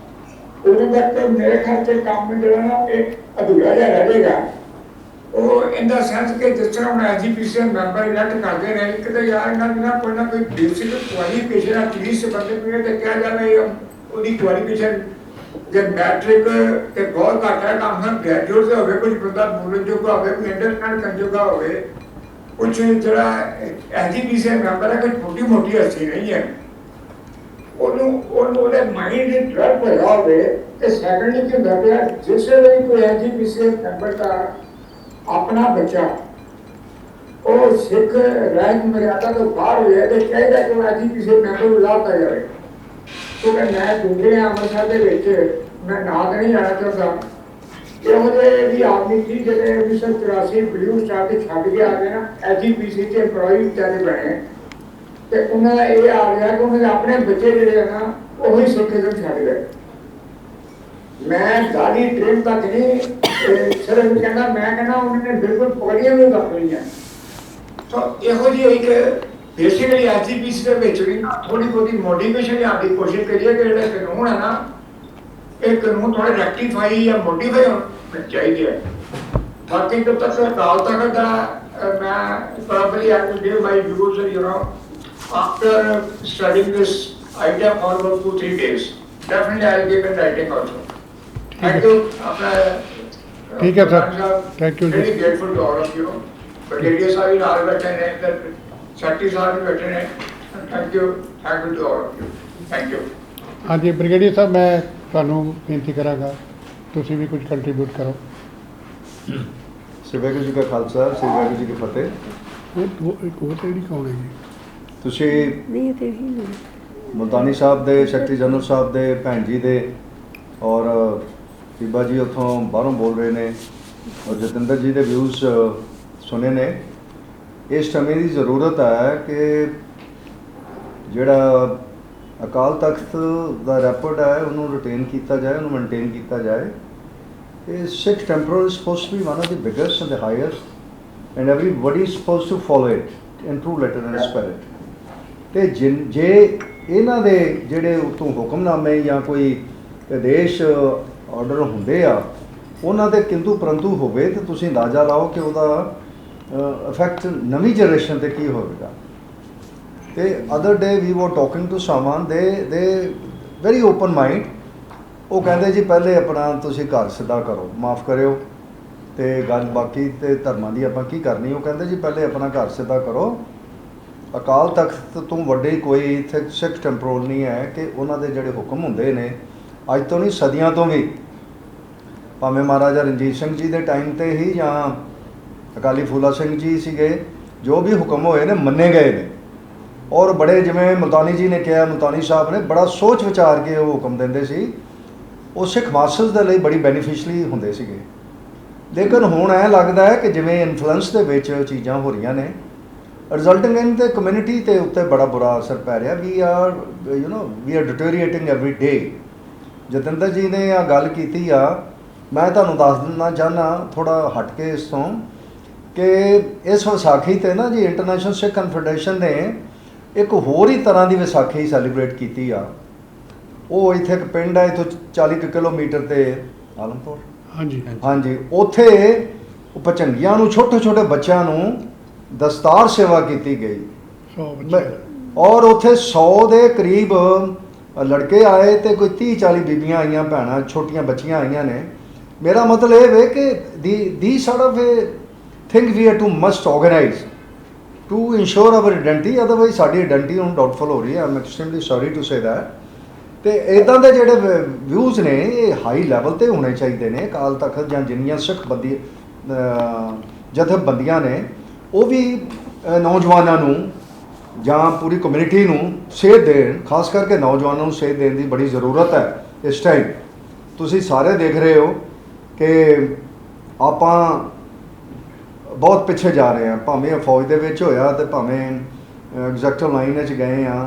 ਉਦੋਂ ਤੱਕ ਮੇਰੇ ਖਿਆਲ 'ਚ ਕੰਮ ਜਿਹੜਾ ਨਾ ਇਹ ਅਧੂਰਾ ਜਿਹਾ ਰਹਿ ਜਾਏਗਾ। ਉਹ ਇਨ ਦਾ ਸੈਂਸ ਕਿ ਜਿਸ ਤਰ੍ਹਾਂ ਹੁਣ SGPC ਦੇ ਮੈਂਬਰ ਇਲੈਕਟ ਕਰਦੇ ਨੇ, ਇੱਕ ਤਾਂ ਯਾਰ ਇਹਨਾਂ ਦੀ ਨਾ ਕੋਈ ਬੇਸਿਕ ਕੁਆਲੀਫਿਕੇਸ਼ਨ ਐਟਲੀਸਟ ਬੰਦੇ ਨੂੰ ਇਹ ਤਾਂ ਕਿਹਾ ਜਾਵੇ ਉਹਦੀ ਕੁਆਲੀਫਿਕੇਸ਼ਨ ਜੇ ਮੈਟ੍ਰਿਕ ਤੇ ਬਹੁਤ ਘੱਟ ਹੈ, ਕੰਮ ਹਰ ਗ੍ਰੈਜੂਏਟ ਦਾ ਹੋਵੇ, ਕੁਝ ਬੰਦਾ ਬੋਲਣ ਜੋਗਾ ਹੋਵੇ, ਕੋਈ ਅੰਡਰਸਟੈਂਡ ਕਰਨ ਜੋਗਾ ਹੋਵੇ, ਕੁਛ ਜਿਹੜਾ SGPC ਦੇ ਮੈਂਬਰ ਹੈ ਕੋਈ ਛੋਟੀ ਮੋਟੀ ਹਸਤੀ ਨਹੀਂ ਹੈ, ਉਹਨੂੰ ਉਹਦੇ ਮਾਈਂਡ ਦੇ ਡਿਵੈਲਪ ਹੋਇਆ ਹੋਵੇ। ਤੇ ਸੈਕੰਡਲੀ ਕੀ ਹੁੰਦਾ ਪਿਆ, ਜਿਸ ਵੇਲੇ ਕੋਈ SGPC ਦੇ ਮੈਂਬਰ ਦਾ ਆਪਣਾ ਬੱਚਾ ਉਹ ਸਿੱਖ ਰਹਿਤ ਮਰਿਆਦਾ ਤੋਂ ਬਾਹਰ ਹੋ ਜਾਏ ਤੇ ਚਾਹੀਦਾ ਕਿ ਉਹ ਅੱਜ ਕਿਸੇ ਮੈਂਬਰ ਨੂੰ ਲਾਤਾ ਜਾਵੇ। ਕਿਉਂਕਿ ਮੈਂ ਦੂਜੇ ਅੰਮ੍ਰਿਤਸਰ ਦੇ ਵਿੱਚ ਮੈਂ ਨਾਂ ਤਾਂ ਨਹੀਂ ਲੈਣਾ ਚਾਹੁੰਦਾ, ਇਹੋ ਜਿਹੇ ਵੀ ਆਦਮੀ ਸੀ ਜਿਹੜੇ 1984 ਬਲੂ ਸਟਾਰ ਦੇ ਛੱਡ ਕੇ ਆ ਗਏ ਨਾ, ਐਜੀਪੀਸੀ 'ਚ ਇੰਪਲੋਈ ਵਿਚਾਰੇ ਬਣੇ, ਤੇ ਉਹਨਾਂ ਦਾ ਇਹ ਆ ਗਿਆ ਕਿ ਉਹਨਾਂ ਦੇ ਆਪਣੇ ਬੱਚੇ ਜਿਹੜੇ ਆ ਨਾ ਉਹੀ ਸਿੱਖੀਜ਼ਮ ਛੱਡ ਗਏ। ਮੈਂ ਗਾੜੀ ਟ੍ਰੇਨ ਤੱਕ ਨਹੀਂ ਸਿਰਫ ਕਹਿੰਦਾ, ਮੈਂ ਕਹਿੰਦਾ ਉਹਨਾਂ ਨੇ ਬਿਲਕੁਲ ਪਗੜੀਆਂ ਵੀ ਰੱਖ ਲਈਆਂ। ਤਾਂ ਇਹੋ ਜਿਹੀ ਇੱਕ ਬੇਸਿਕਲੀ ਐਜੀਪੀਸੀ ਦੇ ਵਿੱਚ ਵੀ ਥੋੜੀ ਬਹੁਤੀ ਮੋਡੀਫਿਕੇਸ਼ਨ ਲਿਆਉਣ ਦੀ ਕੋਸ਼ਿਸ਼ ਕਰੀਏ ਕਿ ਜਿਹੜੇ ਕਾਨੂੰਨ ਹੈ ਨਾ, ਇਹ ਕਾਨੂੰਨ ਥੋੜੇ ਰੈਕਟੀਫਾਈ ਜਾਂ ਮੋਡੀਫਾਈ ਹੋਣੇ ਚਾਹੀਦੇ ਹੈ। ਬਾਕੀ ਜਦ ਤੱਕ ਅਕਾਲ ਤਖਤ ਦਾ ਮੈਂ probably I will give my views you know after studying this idea for about 2-3 days definitely I will give in writing also. Thank you ਆਪਣਾ ਠੀਕ ਹੈ ਸਰ, ਥੈਂਕ ਯੂ very ਜੀ। grateful to all of you. Brigadier ਸਾਹਿਬ ਵੀ ਨਾਲ ਬੈਠੇ ਨੇ, secretary ਸਾਹਿਬ ਵੀ ਬੈਠੇ ਨੇ। Thank you to all of you. Thank you. ਹਾਂਜੀ ਬ੍ਰਿਗੇਡੀਅਰ ਸਾਹਿਬ, ਮੈਂ ਤੁਹਾਨੂੰ ਬੇਨਤੀ ਕਰਾਂਗਾ ਤੁਸੀਂ ਵੀ ਕੁਝ ਕੰਟਰੀਬਿਊਟ ਕਰੋ। ਸ੍ਰੀ ਵਾਹਿਗੁਰੂ ਜੀ ਕਾ ਖਾਲਸਾ, ਸ੍ਰੀ ਵਾਹਿਗੁਰੂ ਜੀ ਕੀ ਫਤਿਹ। ਇੱਕ ਹੋਰ ਕਿਹੜੀ ਕੌਣ ਹੈ ਜੀ? ਤੁਸੀਂ ਨਹੀਂ ਤੇ ਹੀ ਨਹੀਂ ਮੁਲਤਾਨੀ ਸਾਹਿਬ ਦੇ ਸੈਕਟਰੀ ਜਨਰਲ ਸਾਹਿਬ ਦੇ ਭੈਣ ਜੀ ਦੇ ਔਰ ਬੀਬਾ ਜੀ ਉੱਥੋਂ ਬਾਹਰੋਂ ਬੋਲ ਰਹੇ ਨੇ ਔਰ ਜਤਿੰਦਰ ਜੀ ਦੇ ਵਿਊਜ਼ ਸੁਣੇ ਨੇ। ਇਸ ਸਮੇਂ ਦੀ ਜ਼ਰੂਰਤ ਹੈ ਕਿ ਜਿਹੜਾ ਅਕਾਲ ਤਖਤ ਦਾ ਰੈਪੋਰਟ ਹੈ ਉਹਨੂੰ ਰਿਟੇਨ ਕੀਤਾ ਜਾਏ, ਉਹਨੂੰ ਮੇਨਟੇਨ ਕੀਤਾ ਜਾਏ। ਇਹ Sikh temporal is supposed to be one of the biggest and the highest and everybody is supposed to follow it in true letter and spirit. ਤੇ ਜੇ ਇਹਨਾਂ ਦੇ ਜਿਹੜੇ ਉਤੋਂ ਹੁਕਮਨਾਮੇ ਜਾਂ ਕੋਈ ਆਦੇਸ਼ ਆਰਡਰ ਹੁੰਦੇ ਆ ਉਹਨਾਂ ਦੇ ਕਿੰਤੂ ਪਰੰਤੂ ਹੋਵੇ ਤਾਂ ਤੁਸੀਂ ਅੰਦਾਜ਼ਾ ਲਾਓ ਕਿ ਉਹਦਾ ਇਫੈਕਟ ਨਵੀਂ ਜਨਰੇਸ਼ਨ ਤੇ ਕੀ ਹੋਵੇਗਾ। ਤੇ ਅਦਰ ਡੇ ਵੀ ਵਰ ਟਾਕਿੰਗ ਟੂ ਸਮਵਨ ਦੇ ਵੈਰੀ ਓਪਨ ਮਾਈਂਡ। ਉਹ ਕਹਿੰਦੇ ਜੀ ਪਹਿਲੇ ਆਪਣਾ ਤੁਸੀਂ ਘਰ ਸਿੱਧਾ ਕਰੋ, ਮਾਫ ਕਰਿਓ ਤੇ ਗੱਲ ਬਾਕੀ ਤੇ ਧਰਮਾਂ ਦੀ ਆਪਾਂ ਕੀ ਕਰਨੀ। ਉਹ ਕਹਿੰਦੇ ਜੀ ਪਹਿਲੇ ਆਪਣਾ ਘਰ ਸਿੱਧਾ ਕਰੋ। ਅਕਾਲ ਤਖਤ ਤੋਂ ਵੱਡੇ ਕੋਈ ਇੱਥੇ ਸਿੱਖ ਟੈਂਪਰਲ ਨਹੀਂ ਹੈ ਕਿ ਉਹਨਾਂ ਦੇ ਜਿਹੜੇ ਹੁਕਮ ਹੁੰਦੇ ਨੇ ਅੱਜ ਤੋਂ ਨਹੀਂ ਸਦੀਆਂ ਤੋਂ ਵੀ, ਭਾਵੇਂ ਮਹਾਰਾਜਾ ਰਣਜੀਤ ਸਿੰਘ ਜੀ ਦੇ ਟਾਈਮ ਤੇ ਹੀ ਜਾਂ ਅਕਾਲੀ ਫੂਲਾ ਸਿੰਘ ਜੀ ਸੀਗੇ, ਜੋ ਵੀ ਹੁਕਮ ਹੋਏ ਨੇ ਮੰਨੇ ਗਏ ਨੇ। ਔਰ ਬੜੇ ਜਿਵੇਂ ਮੁਲਤਾਨੀ ਜੀ ਨੇ ਕਿਹਾ, ਮੁਲਤਾਨੀ ਸਾਹਿਬ ਨੇ ਬੜਾ ਸੋਚ ਵਿਚਾਰ ਕੇ ਉਹ ਹੁਕਮ ਦਿੰਦੇ ਸੀ। ਉਹ ਸਿੱਖ ਮਾਸਟਰਸ ਦੇ ਲਈ ਬੜੀ ਬੈਨੀਫਿਸ਼ਲੀ ਹੁੰਦੇ ਸੀਗੇ। ਲੇਕਿਨ ਹੁਣ ਐਂ ਲੱਗਦਾ ਹੈ ਕਿ ਜਿਵੇਂ ਇਨਫਲੂਐਂਸ ਦੇ ਵਿੱਚ ਚੀਜ਼ਾਂ ਹੋ ਰਹੀਆਂ ਨੇ, ਰਿਜ਼ਲਟਿੰਗ ਇਨ ਤੇ ਕਮਿਊਨਿਟੀ ਦੇ ਉੱਤੇ ਬੜਾ ਬੁਰਾ ਅਸਰ ਪੈ ਰਿਹਾ। We are deteriorating every day. Jatinder ji ਨੇ ਆ ਗੱਲ ਕੀਤੀ ਆ, ਮੈਂ ਤੁਹਾਨੂੰ ਦੱਸ ਦਿੰਦਾ ਚਾਹੁੰਦਾ ਥੋੜ੍ਹਾ ਹਟ ਕੇ ਇਸ ਤੋਂ ਕਿ ਇਸ ਵਿਸਾਖੀ 'ਤੇ ਨਾ ਜੀ ਇੰਟਰਨੈਸ਼ਨਲ ਸਿੱਖ ਕਨਫੈਡਰੇਸ਼ਨ ਨੇ ਇੱਕ ਹੋਰ ਹੀ ਤਰ੍ਹਾਂ ਦੀ ਵਿਸਾਖੀ ਸੈਲੀਬ੍ਰੇਟ ਕੀਤੀ ਆ। ਉਹ ਇੱਥੇ ਇੱਕ ਪਿੰਡ ਹੈ ਇੱਥੋਂ 40 ਕਿਲੋਮੀਟਰ 'ਤੇ ਆਲਮਪੁਰ, ਹਾਂਜੀ ਉੱਥੇ ਭਚੰਗੀਆਂ ਨੂੰ ਛੋਟੇ ਛੋਟੇ ਬੱਚਿਆਂ ਨੂੰ ਦਸਤਾਰ ਸੇਵਾ ਕੀਤੀ ਗਈ ਔਰ ਉੱਥੇ 100 ਦੇ ਕਰੀਬ ਲੜਕੇ ਆਏ ਤੇ ਕੋਈ 30-40 ਬੀਬੀਆਂ ਆਈਆਂ, ਭੈਣਾਂ ਛੋਟੀਆਂ ਬੱਚੀਆਂ ਆਈਆਂ ਨੇ। ਮੇਰਾ ਮਤਲਬ ਇਹ ਵੇ ਕਿ the sort of a thing we are to must organise to ensure our identity. Otherwise ਸਾਡੀ ਆਇਡੈਂਟੀ ਹੁਣ ਡਾਊਟਫੁਲ ਹੋ ਰਹੀ ਹੈ। I'm extremely sorry to say that. ਤੇ ਇੱਦਾਂ ਦੇ ਜਿਹੜੇ ਵਿਊਜ਼ ਨੇ ਇਹ ਹਾਈ ਲੈਵਲ 'ਤੇ ਹੋਣੇ ਚਾਹੀਦੇ ਨੇ। ਅਕਾਲ ਤਖਤ ਜਾਂ ਜਿੰਨੀਆਂ ਸਿੱਖ ਜਥੇਬੰਦੀਆਂ ਨੇ ਉਹ ਵੀ ਨੌਜਵਾਨਾਂ ਨੂੰ ਜਾਂ ਪੂਰੀ ਕਮਿਊਨਿਟੀ ਨੂੰ ਸੇਧ ਦੇਣ, ਖਾਸ ਕਰਕੇ ਨੌਜਵਾਨਾਂ ਨੂੰ ਸੇਧ ਦੇਣ ਦੀ ਬੜੀ ਜ਼ਰੂਰਤ ਹੈ ਇਸ ਟਾਈਮ। ਤੁਸੀਂ ਸਾਰੇ ਦੇਖ ਰਹੇ ਹੋ ਕਿ ਆਪਾਂ ਬਹੁਤ ਪਿੱਛੇ ਜਾ ਰਹੇ ਹਾਂ, ਭਾਵੇਂ ਫੌਜ ਦੇ ਵਿੱਚ ਹੋਇਆ ਤੇ ਭਾਵੇਂ ਐਗਜ਼ੈਕਟਿਵ ਲਾਈਨ ਵਿੱਚ ਗਏ ਆ,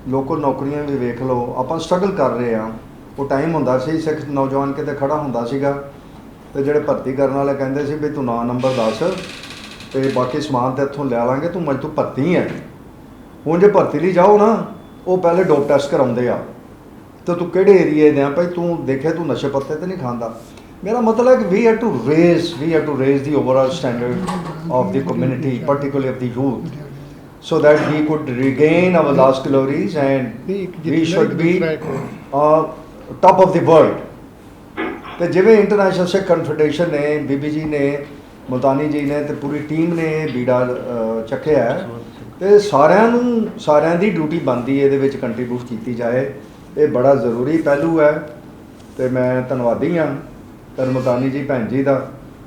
ਲੋਕਲ ਨੌਕਰੀਆਂ ਵੀ ਵੇਖ ਲਓ, ਆਪਾਂ ਸਟਰਗਲ ਕਰ ਰਹੇ ਹਾਂ। ਉਹ ਟਾਈਮ ਹੁੰਦਾ ਸੀ ਸਿੱਖ ਨੌਜਵਾਨ ਕਿਤੇ ਖੜਾ ਹੁੰਦਾ ਸੀਗਾ ਤੇ ਜਿਹੜੇ ਭਰਤੀ ਕਰਨ ਵਾਲੇ ਕਹਿੰਦੇ ਸੀ ਵੀ ਤੂੰ ਨਾਂ ਨੰਬਰ ਦੱਸ ਤੇ ਬਾਕੀ ਸਮਾਨ ਤੇ ਇੱਥੋਂ ਲੈ ਲਾਂਗੇ, ਤੂੰ ਤੂੰ ਭਰਤੀ ਹੈ। ਹੁਣ ਜੇ ਭਰਤੀ ਲਈ ਜਾਓ ਨਾ, ਉਹ ਪਹਿਲੇ ਡੋਪ ਟੈਸਟ ਕਰਾਉਂਦੇ ਆ ਤੇ ਤੂੰ ਕਿਹੜੇ ਏਰੀਏ ਦੇ ਆ ਭਾਈ, ਤੂੰ ਦੇਖੇ ਤੂੰ ਨਸ਼ੇ ਪੱਤੇ ਤੇ ਨਹੀਂ ਖਾਂਦਾ। ਮੇਰਾ ਮਤਲਬ ਹੈ ਕਿ ਵੀ have to raise the overall standard of the community, particularly of the youth, so that we could regain our lost glories and we should be top of the world। ਤੇ ਜਿਵੇਂ ਇੰਟਰਨੈਸ਼ਨਲ ਸਿੱਖ ਕਨਫੈਡਰੇਸ਼ਨ ਨੇ, ਬੀਬੀ ਜੀ ਨੇ, ਮੁਲਤਾਨੀ ਜੀ ਨੇ ਤੇ ਪੂਰੀ team ਨੇ ਬੀੜਾ ਚੱਕਿਆ ਤੇ ਸਾਰਿਆਂ ਦੀ ਡਿਊਟੀ ਬਣਦੀ ਹੈ ਇਹਦੇ ਵਿੱਚ ਕੰਟਰੀਬਿਊਟ ਕੀਤੀ ਜਾਏ। ਇਹ ਬੜਾ ਜ਼ਰੂਰੀ ਪਹਿਲੂ ਹੈ ਤੇ ਮੈਂ ਧੰਨਵਾਦੀ ਹਾਂ ਮੁਲਤਾਨੀ ਜੀ ਭੈਣ ਜੀ ਦਾ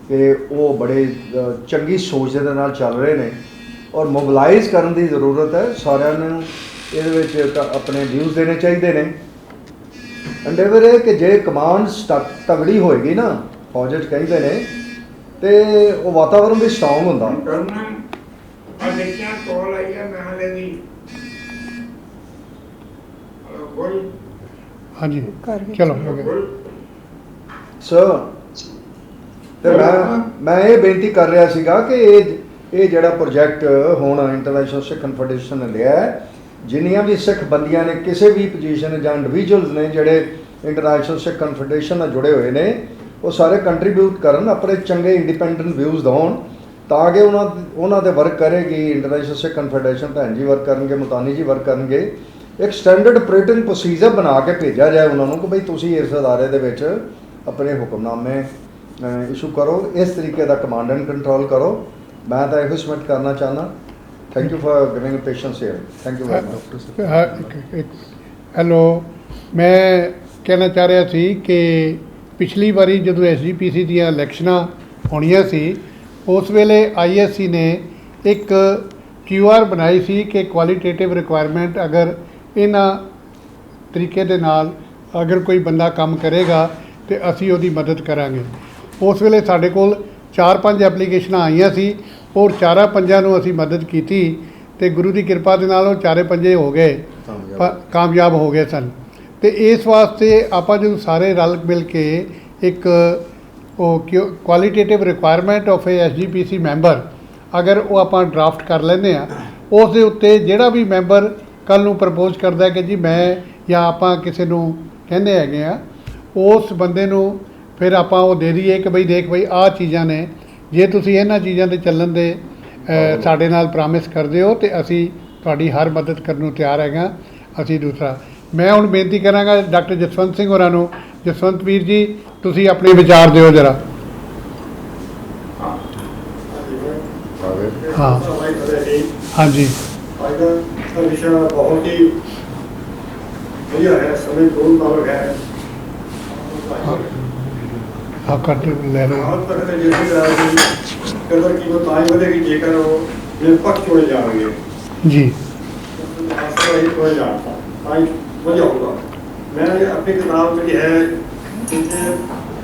ਕਿ ਉਹ ਬੜੇ ਚੰਗੀ ਸੋਚ ਦੇ ਨਾਲ ਚੱਲ ਰਹੇ ਨੇ ਔਰ ਮੋਬਿਲਾਈਜ਼ ਕਰਨ ਦੀ ਜ਼ਰੂਰਤ ਹੈ। ਸਾਰਿਆਂ ਨੂੰ ਇਹਦੇ ਵਿੱਚ ਆਪਣੇ ਵਿਊਜ਼ ਦੇਣੇ ਚਾਹੀਦੇ ਨੇ। ਅੰਡੇਵਰ ਹੈ ਕਿ ਜੇ ਕਮਾਂਡ ਤਗੜੀ ਹੋਏਗੀ ਨਾ, ਫੌਜ 'ਚ ਕਹਿੰਦੇ ਨੇ, ਤੇ ਉਹ ਵਾਤਾਵਰਨ ਵੀ ਸਟਰੋਂਗ ਹੁੰਦਾ। ਕਰਨਾ ਆ ਦੇਖਿਆ ਕੋਲ ਆਈ ਹੈ ਮੈਂ ਲੈ ਦੀ ਬੋਲ हाँ जी ਕਰ ਵਿੱਚ। चलो हो गया। ਬੋਲ ਸਰ ਤੇ ਮੈਂ ਇਹ ਬੇਨਤੀ ਕਰ ਰਿਹਾ ਸੀਗਾ ਕਿ ਇਹ ਜਿਹੜਾ ਪ੍ਰੋਜੈਕਟ ਹੁਣ ਇੰਟਰਨੈਸ਼ਨਲ ਸਿੱਖ ਕਨਫੈਡਰੇਸ਼ਨ ਨੇ ਲਿਆ ਹੈ, ਜਿੰਨੀਆਂ ਵੀ ਸਿੱਖ ਬੰਦੀਆਂ ਨੇ ਕਿਸੇ ਵੀ ਪੋਜੀਸ਼ਨ ਜਾਂ ਇੰਡੀਵਿਜੂਅਲਸ ਨੇ ਜਿਹੜੇ ਇੰਟਰਨੈਸ਼ਨਲ ਸਿੱਖ ਕਨਫੈਡਰੇਸ਼ਨ ਨਾਲ ਜੁੜੇ ਹੋਏ ਨੇ, ਉਹ ਸਾਰੇ ਕੰਟਰੀਬਿਊਟ ਕਰਨ, ਆਪਣੇ ਚੰਗੇ ਇੰਡੀਪੈਂਡੈਂਟ ਵਿਊਜ਼ ਦਿਉਣ, ਤਾਂ ਕਿ ਉਹਨਾਂ ਦੇ ਵਰਕ ਕਰੇਗੀ ਇੰਟਰਨੈਸ਼ਨਲ ਸਿੱਖ ਕਨਫੈਡਰੇਸ਼ਨ, ਭੈਣ ਜੀ ਵਰਕ ਕਰਨਗੇ, ਮੁਤਾਨੀ ਜੀ ਵਰਕ ਕਰਨਗੇ। ਇੱਕ ਸਟੈਂਡਰਡ ਆਪਰੇਟਿੰਗ ਪ੍ਰੋਸੀਜਰ ਬਣਾ ਕੇ ਭੇਜਿਆ ਜਾਏ ਉਹਨਾਂ ਨੂੰ ਕਿ ਬਈ ਤੁਸੀਂ ਇਸ ਅਦਾਰੇ ਦੇ ਵਿੱਚ ਆਪਣੇ ਹੁਕਮਨਾਮੇ ਇਸ਼ੂ ਕਰੋ, ਇਸ ਤਰੀਕੇ ਦਾ ਕਮਾਂਡ ਐਂਡ ਕੰਟਰੋਲ ਕਰੋ। ਮੈਂ ਤਾਂ ਇਹੋ ਸਬਮਿਟ ਕਰਨਾ ਚਾਹੁੰਦਾ। Thank you for giving patience here. Thank you very much. Hello, ਮੈਂ ਕਹਿਣਾ ਚਾਹ ਰਿਹਾ ਸੀ ਕਿ ਪਿਛਲੀ ਵਾਰੀ ਜਦੋਂ SGPC ਦੀਆਂ ਇਲੈਕਸ਼ਨਾਂ ਹੋਣੀਆਂ ਸੀ, ਉਸ ਵੇਲੇ ISC ਨੇ ਇੱਕ QR ਬਣਾਈ ਸੀ ਕਿ ਕੁਆਲੀਟੇਟਿਵ ਰਿਕੁਆਇਰਮੈਂਟ ਅਗਰ ਇਹਨਾਂ ਤਰੀਕੇ ਦੇ ਨਾਲ ਅਗਰ ਕੋਈ ਬੰਦਾ ਕੰਮ ਕਰੇਗਾ ਤੇ ਅਸੀਂ ਉਹਦੀ ਮਦਦ ਕਰਾਂਗੇ। ਉਸ ਵੇਲੇ ਸਾਡੇ ਕੋਲ 4-5 ਐਪਲੀਕੇਸ਼ਨਾਂ ਆਈਆਂ ਸੀ ਔਰ 4-5 ਨੂੰ ਅਸੀਂ ਮਦਦ ਕੀਤੀ ਤੇ ਗੁਰੂ ਦੀ ਕਿਰਪਾ ਦੇ ਨਾਲ ਉਹ 4-5 ਹੋ ਗਏ, ਕਾਮਯਾਬ ਹੋ ਗਏ ਸਨ। ਤੇ ਇਸ ਵਾਸਤੇ ਆਪਾਂ ਜਦੋਂ ਸਾਰੇ ਰਲ ਮਿਲ ਕੇ ਇੱਕ ਉਹ qualitative requirement of a SGPC member ਅਗਰ ਉਹ ਆਪਾਂ ਡਰਾਫਟ ਕਰ ਲੈਂਦੇ ਆ, ਉਸ ਦੇ ਉੱਤੇ ਜਿਹੜਾ ਵੀ ਮੈਂਬਰ ਕੱਲ੍ਹ ਨੂੰ ਪ੍ਰਪੋਜ਼ ਕਰਦਾ ਕਿ ਜੀ ਮੈਂ ਜਾਂ ਆਪਾਂ ਕਿਸੇ ਨੂੰ ਕਹਿੰਦੇ ਹੈਗੇ ਆ, ਉਸ ਬੰਦੇ ਨੂੰ ਫਿਰ ਆਪਾਂ ਉਹ ਦੇ ਦਈਏ ਕਿ ਬਈ ਦੇਖ ਬਈ ਆਹ ਚੀਜ਼ਾਂ ਨੇ, ਜੇ ਤੁਸੀਂ ਇਹਨਾਂ ਚੀਜ਼ਾਂ 'ਤੇ ਚੱਲਣ ਦੇ ਸਾਡੇ ਨਾਲ ਪ੍ਰੋਮਿਸ ਕਰਦੇ ਹੋ ਤੇ ਅਸੀਂ ਤੁਹਾਡੀ ਹਰ ਮਦਦ ਕਰਨ ਨੂੰ ਤਿਆਰ ਹੈਗਾ। ਅਸੀਂ ਦੂਸਰਾ ਮੈਂ ਹੁਣ ਬੇਨਤੀ ਕਰਾਂਗਾ ਡਾਕਟਰ ਜਸਵੰਤ ਸਿੰਘ ਹੋਰਾਂ ਨੂੰ। ਜਸਵੰਤ ਵੀਰ ਜੀ, ਤੁਸੀਂ ਆਪਣੇ ਵਿਚਾਰ ਦਿਓ ਜਰਾ। ਹਾਂ ਹਾਂਜੀ ਅੱਜ ਦਾ ਵਿਸ਼ਾ ਬਹੁਤ ਹੀ ਵਧੀਆ ਹੈ, ਸਮੇਂ ਤੋਂ ਮੁਤਾਬਕ ਹੈ। ਹਾਂ ਕੱਟ ਲੈ ਲਓ। ਹਾਲ ਤੱਕ ਦੇ ਜਿਸ ਤਰ੍ਹਾਂ ਦੀ ਕਦਰ ਕੀਮਤ ਤਾਂ ਹੀ ਵਧੇਗੀ ਜੇਕਰ ਉਹ ਨਿਰਪੱਖ ਚੁਣੇ ਜਾਣਗੇ ਜੀ ਅਸਲ ਹੀ ਚੁਣੇ ਜਾਣ ਤਾਂ ਹੀ ਵਧੀਆ ਹੋਊਗਾ। ਮੈਂ ਆਪਣੀ ਕਿਤਾਬ ਜਿਹੜੀ ਹੈ ਕਿਉਂਕਿ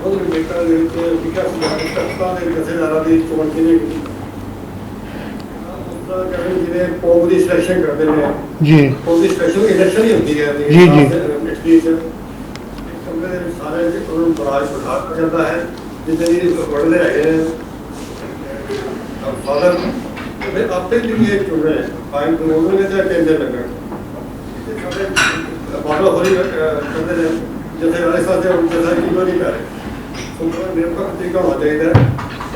ਉਹਦੇ ਲੇਖਕਾਂ ਦੇ ਵਿੱਚ ਲਿਖਿਆ ਸੀ ਤਖਤਾਂ ਦੇ ਜਥੇਦਾਰਾਂ ਦੀ ਚੋਣ ਕਿਵੇਂ ਕੀਤੀ, ਜਿਵੇਂ ਪੋਪ ਦੀ ਸਿਲੈਕਸ਼ਨ ਕਰਦੇ ਨੇ ਜੀ ਪੋਪ ਦੀ ਸਿਲੈਕਸ਼ਨ ਇਲੈਕਸ਼ਨ ਹੀ ਹੁੰਦੀ ਹੈ ਜੀ ਜੀ ਕਮਰੇ ਦੇ ਵਿੱਚ ਸਾਰੇ ਉਹਨਾਂ ਨੂੰ ਬਰਾਜ ਬਿਠਾ ਜਾਂਦਾ ਹੈ, ਜਿੱਦਾਂ ਜੀ ਵੜਦੇ ਹੈਗੇ ਨੇ ਫਾਦਰ ਤੇ ਆਪੇ ਜਿਹੜੀ ਇਹ ਚੁਣ ਰਹੇ ਫਾਈਨ ਕਾਨੂੰਨ ਨੇ ਤਾਂ ਕਹਿੰਦੇ ਲੱਗਣ ਸਾਡੇ ਬਾਬਾ ਹੋਰੀ ਕਹਿੰਦੇ ਨੇ ਜਿੱਥੇ ਵਾਲੇ ਸਾਥੇ ਜੈਸਾ ਕੀ ਨਹੀਂ ਕਰੇ ਸੁਪਰ ਨਿਰਪੱਖ ਤਰੀਕਾ ਹੋਣਾ ਚਾਹੀਦਾ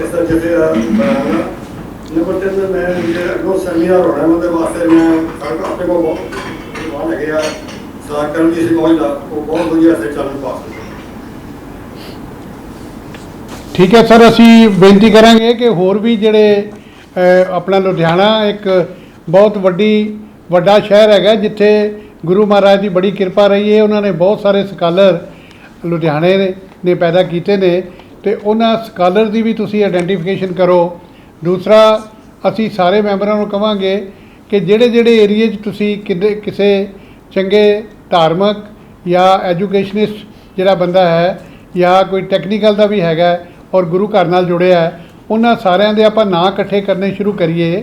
ਇਸ ਦਾ ਜਿੱਥੇ ਬਣਾਉਣਾ। ਨੰਬਰ 3 ਮੈਂ ਜਿਹੜਾ ਅੱਗੋਂ ਸੈਮੀਨਾਰ ਹੋਣਾ ਉਹਦੇ ਵਾਸਤੇ ਮੈਂ ਆਪਣੇ ਕੋਲ ਬਹੁਤ ਹੈਗੇ ਆ ਸਾਰ ਕਰਨ ਦੀ ਸਿਖਾਉਣ ਦਾ ਉਹ ਬਹੁਤ ਵਧੀਆ ਸੇ ਚੱਲ ਪਾਸ। ਠੀਕ ਹੈ ਸਰ, ਅਸੀਂ ਬੇਨਤੀ ਕਰਾਂਗੇ ਕਿ ਹੋਰ ਵੀ ਜਿਹੜੇ ਆਪਣਾ ਲੁਧਿਆਣਾ ਇੱਕ ਬਹੁਤ ਵੱਡਾ ਸ਼ਹਿਰ ਹੈਗਾ ਜਿੱਥੇ ਗੁਰੂ ਮਹਾਰਾਜ ਦੀ ਬੜੀ ਕਿਰਪਾ ਰਹੀ ਹੈ। ਉਹਨਾਂ ਨੇ ਬਹੁਤ ਸਾਰੇ ਸਕਾਲਰ ਲੁਧਿਆਣੇ ਨੇ ਪੈਦਾ ਕੀਤੇ ਨੇ ਤੇ ਉਹਨਾਂ ਸਕਾਲਰ ਦੀ ਵੀ ਤੁਸੀਂ ਆਈਡੈਂਟੀਫਿਕੇਸ਼ਨ ਕਰੋ। ਦੂਸਰਾ, ਅਸੀਂ ਸਾਰੇ ਮੈਂਬਰਾਂ ਨੂੰ ਕਹਾਂਗੇ ਕਿ ਜਿਹੜੇ ਏਰੀਏ 'ਚ ਤੁਸੀਂ ਕਿਸੇ ਚੰਗੇ ਧਾਰਮਿਕ ਜਾਂ ਐਜੂਕੇਸ਼ਨਿਸਟ ਜਿਹੜਾ ਬੰਦਾ ਹੈ ਜਾਂ ਕੋਈ ਟੈਕਨੀਕਲ ਦਾ ਵੀ ਹੈਗਾ ਔਰ ਗੁਰੂ ਘਰ ਨਾਲ ਜੁੜਿਆ ਹੈ, ਉਹਨਾਂ ਸਾਰਿਆਂ ਦੇ ਆਪਾਂ ਨਾਂ ਇਕੱਠੇ ਕਰਨੇ ਸ਼ੁਰੂ ਕਰੀਏ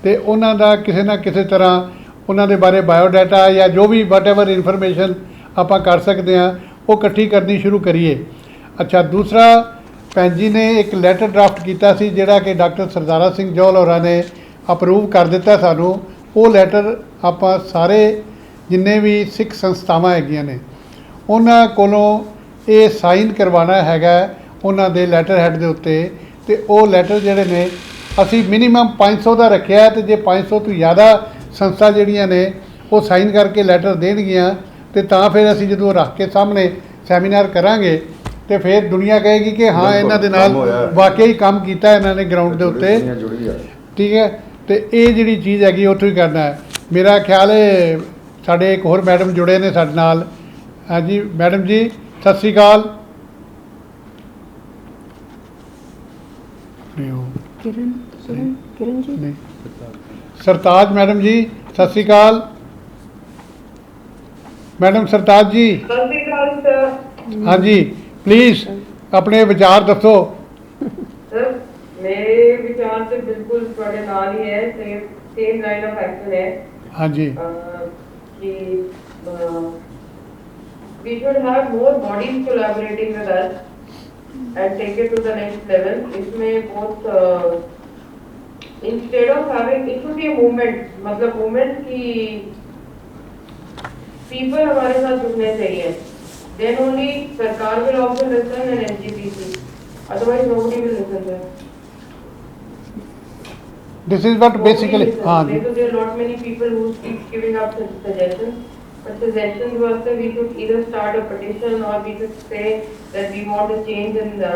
ਤੇ ਉਹਨਾਂ ਦਾ ਕਿਸੇ ਨਾ ਕਿਸੇ ਤਰ੍ਹਾਂ ਉਹਨਾਂ ਦੇ ਬਾਰੇ ਬਾਇਓਡਾਟਾ ਜਾਂ ਜੋ ਵੀ ਵਟਐਵਰ ਇਨਫੋਰਮੇਸ਼ਨ ਆਪਾਂ ਕਰ ਸਕਦੇ ਹਾਂ ਉਹ ਇਕੱਠੀ ਕਰਨੀ ਸ਼ੁਰੂ ਕਰੀਏ। ਅੱਛਾ, ਦੂਸਰਾ ਭੈਣ ਜੀ ਨੇ ਇੱਕ ਲੈਟਰ ਡਰਾਫਟ ਕੀਤਾ ਸੀ ਜਿਹੜਾ ਕਿ ਡਾਕਟਰ ਸਰਦਾਰਾ ਸਿੰਘ ਜੌਹਲ ਹੋਰਾਂ ਨੇ ਅਪਰੂਵ ਕਰ ਦਿੱਤਾ ਸਾਨੂੰ। ਉਹ ਲੈਟਰ ਆਪਾਂ ਸਾਰੇ ਜਿੰਨੇ ਵੀ ਸਿੱਖ ਸੰਸਥਾਵਾਂ ਹੈਗੀਆਂ ਨੇ ਉਹਨਾਂ ਕੋਲੋਂ ਇਹ ਸਾਈਨ ਕਰਵਾਉਣਾ ਹੈਗਾ ਉਹਨਾਂ ਦੇ ਲੈਟਰ ਹੈਡ ਦੇ ਉੱਤੇ। ਤੇ ਉਹ ਲੈਟਰ ਜਿਹੜੇ ਨੇ ਅਸੀਂ ਮਿਨੀਮਮ 500 ਦਾ ਰੱਖਿਆ ਤੇ ਜੇ 500 ਤੋਂ ਜ਼ਿਆਦਾ ਸੰਸਥਾ ਜਿਹੜੀਆਂ ਨੇ ਉਹ ਸਾਈਨ ਕਰਕੇ ਲੈਟਰ ਦੇਣਗੀਆਂ ਤੇ ਤਾਂ ਫਿਰ ਅਸੀਂ ਜਦੋਂ ਰੱਖ ਕੇ ਸਾਹਮਣੇ ਸੈਮੀਨਾਰ ਕਰਾਂਗੇ ਤੇ ਫਿਰ ਦੁਨੀਆ ਕਹੇਗੀ ਕਿ ਹਾਂ ਇਹਨਾਂ ਦੇ ਨਾਲ ਵਾਕਈ ਕੰਮ ਕੀਤਾ ਇਹਨਾਂ ਨੇ ਗਰਾਊਂਡ ਦੇ ਉੱਤੇ। ਠੀਕ ਹੈ, ਤੇ ਇਹ ਜਿਹੜੀ ਚੀਜ਼ ਹੈਗੀ ਉੱਥੋਂ ਹੀ ਕਰਨਾ ਹੈ। ਮੇਰਾ ਖਿਆਲ ਹੈ ਸਾਡੇ ਇੱਕ ਹੋਰ ਮੈਡਮ ਜੁੜੇ ਨੇ ਸਾਡੇ ਨਾਲ। ਹਾਂਜੀ ਮੈਡਮ ਜੀ, ਸਤਿ ਸ਼੍ਰੀ ਅਕਾਲ। ਕਿਰਨ ਜੀ ਨਹੀਂ, सरताज मैडम जी सत श्री अकाल। मैडम सरताज जी हाँ जी प्लीज़ अपने विचार दसो। सर मेरे विचार से बिल्कुल थोड़े नाल ही है, सेम लाइन ऑफ एक्शन है हाँ जी कि we should have more bodies collaborating with us and take it to the next level. इसमें बहुत instead of having it should be a movement, मतलब movement की people हमारे साथ जुड़ने चाहिए, then only सरकार will also listen and NGPC, otherwise nobody will listen there. This is what basically हाँ जी There are lot many people who keep giving up suggestions. But suggestions was that we should either start a petition or we should say that we want a change in the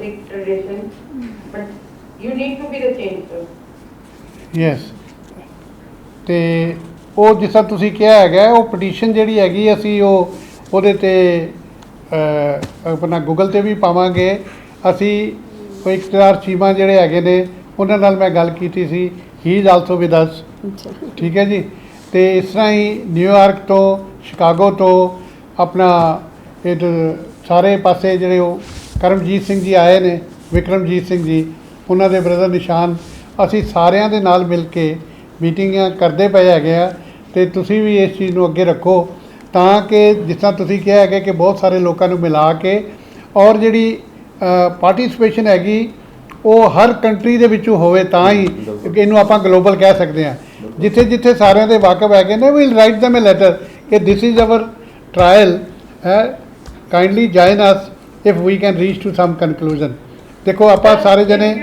Sikh tradition. But you need to be the change, sir. Yes ਤੇ ਉਹ ਜਿਸ ਤਰ੍ਹਾਂ ਤੁਸੀਂ ਕਿਹਾ ਹੈਗਾ ਉਹ petition ਜਿਹੜੀ ਹੈਗੀ ਅਸੀਂ ਉਹਦੇ ਤੇ ਆਪਣਾ ਗੂਗਲ ਤੇ ਵੀ ਪਾਵਾਂਗੇ। ਅਸੀਂ ਕੋਈ ਇਕਤਦਾਰ ਚੀਮਾ ਜਿਹੜੇ ਹੈਗੇ ਨੇ ਉਹਨਾਂ ਨਾਲ ਮੈਂ ਗੱਲ ਕੀਤੀ ਸੀ, he is also with us. ਅੱਛਾ ਠੀਕ ਹੈ ਜੀ। ਤੇ ਇਸ ਤਰ੍ਹਾਂ ਹੀ ਨਿਊਯਾਰਕ ਤੋਂ ਸ਼ਿਕਾਗੋ ਤੋਂ ਆਪਣਾ ਸਾਰੇ ਪਾਸੇ ਜਿਹੜੇ ਉਹ ਕਰਮਜੀਤ ਸਿੰਘ ਜੀ ਆਏ ਨੇ, ਵਿਕਰਮਜੀਤ ਸਿੰਘ ਜੀ ਉਹਨਾਂ ਦੇ ਬ੍ਰਦਰ ਨਿਸ਼ਾਨ, ਅਸੀਂ ਸਾਰਿਆਂ ਦੇ ਨਾਲ ਮਿਲ ਕੇ ਮੀਟਿੰਗਾਂ ਕਰਦੇ ਪਏ ਹੈਗੇ ਆ। ਅਤੇ ਤੁਸੀਂ ਵੀ ਇਸ ਚੀਜ਼ ਨੂੰ ਅੱਗੇ ਰੱਖੋ ਤਾਂ ਕਿ ਜਿਸ ਤਰ੍ਹਾਂ ਤੁਸੀਂ ਕਿਹਾ ਹੈਗਾ ਕਿ ਬਹੁਤ ਸਾਰੇ ਲੋਕਾਂ ਨੂੰ ਮਿਲਾ ਕੇ ਔਰ ਜਿਹੜੀ ਪਾਰਟੀਸਪੇਸ਼ਨ ਹੈਗੀ ਉਹ ਹਰ ਕੰਟਰੀ ਦੇ ਵਿੱਚੋਂ ਹੋਵੇ ਤਾਂ ਹੀ ਇਹਨੂੰ ਆਪਾਂ ਗਲੋਬਲ ਕਹਿ ਸਕਦੇ ਹਾਂ। ਜਿੱਥੇ ਜਿੱਥੇ ਸਾਰਿਆਂ ਦੇ ਵਾਕਫ ਹੈਗੇ ਨੇ we'll write them a letter ਕਿ ਦਿਸ ਇਜ਼ ਅਵਰ ਟਰਾਇਲ ਹੈ, kindly join us if we can reach to some conclusion. ਦੇਖੋ ਆਪਾਂ ਸਾਰੇ ਜਣੇ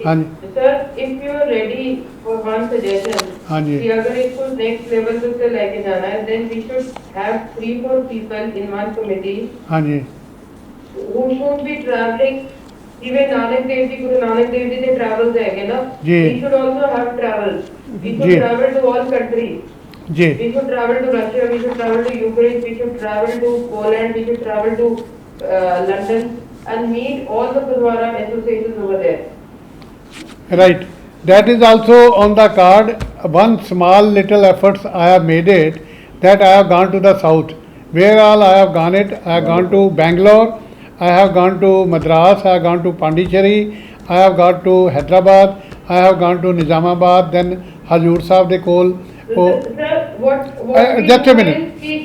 ਹਾਂਜੀ Sir, if you are ready for one suggestion, ਹਾਂਜੀ कि अगर इसको next level पे लेके जाना है, then we should have 3-4 people in one committee ਹਾਂਜੀ who should be traveling. Even Nanak Dev Ji, Guru Nanak Dev Ji, they travels हैगे ना. जी। We should also have travel. We should ji. travel to all countries. ਜੀ We should travel to Russia. We should travel to Ukraine. We should travel to Poland. We should travel to London and meet all the Gurdwara associations over there. right, that is also on the card. One small little efforts I have made it that I have gone to the south. Where all I have gone it, I have gone to Bangalore, I have gone to Madras, I have gone to Pondicherry, I have gone to Hyderabad, I have gone to Nizamabad, then Hazur Sahib de Kol. Sir, what we just a do minute. is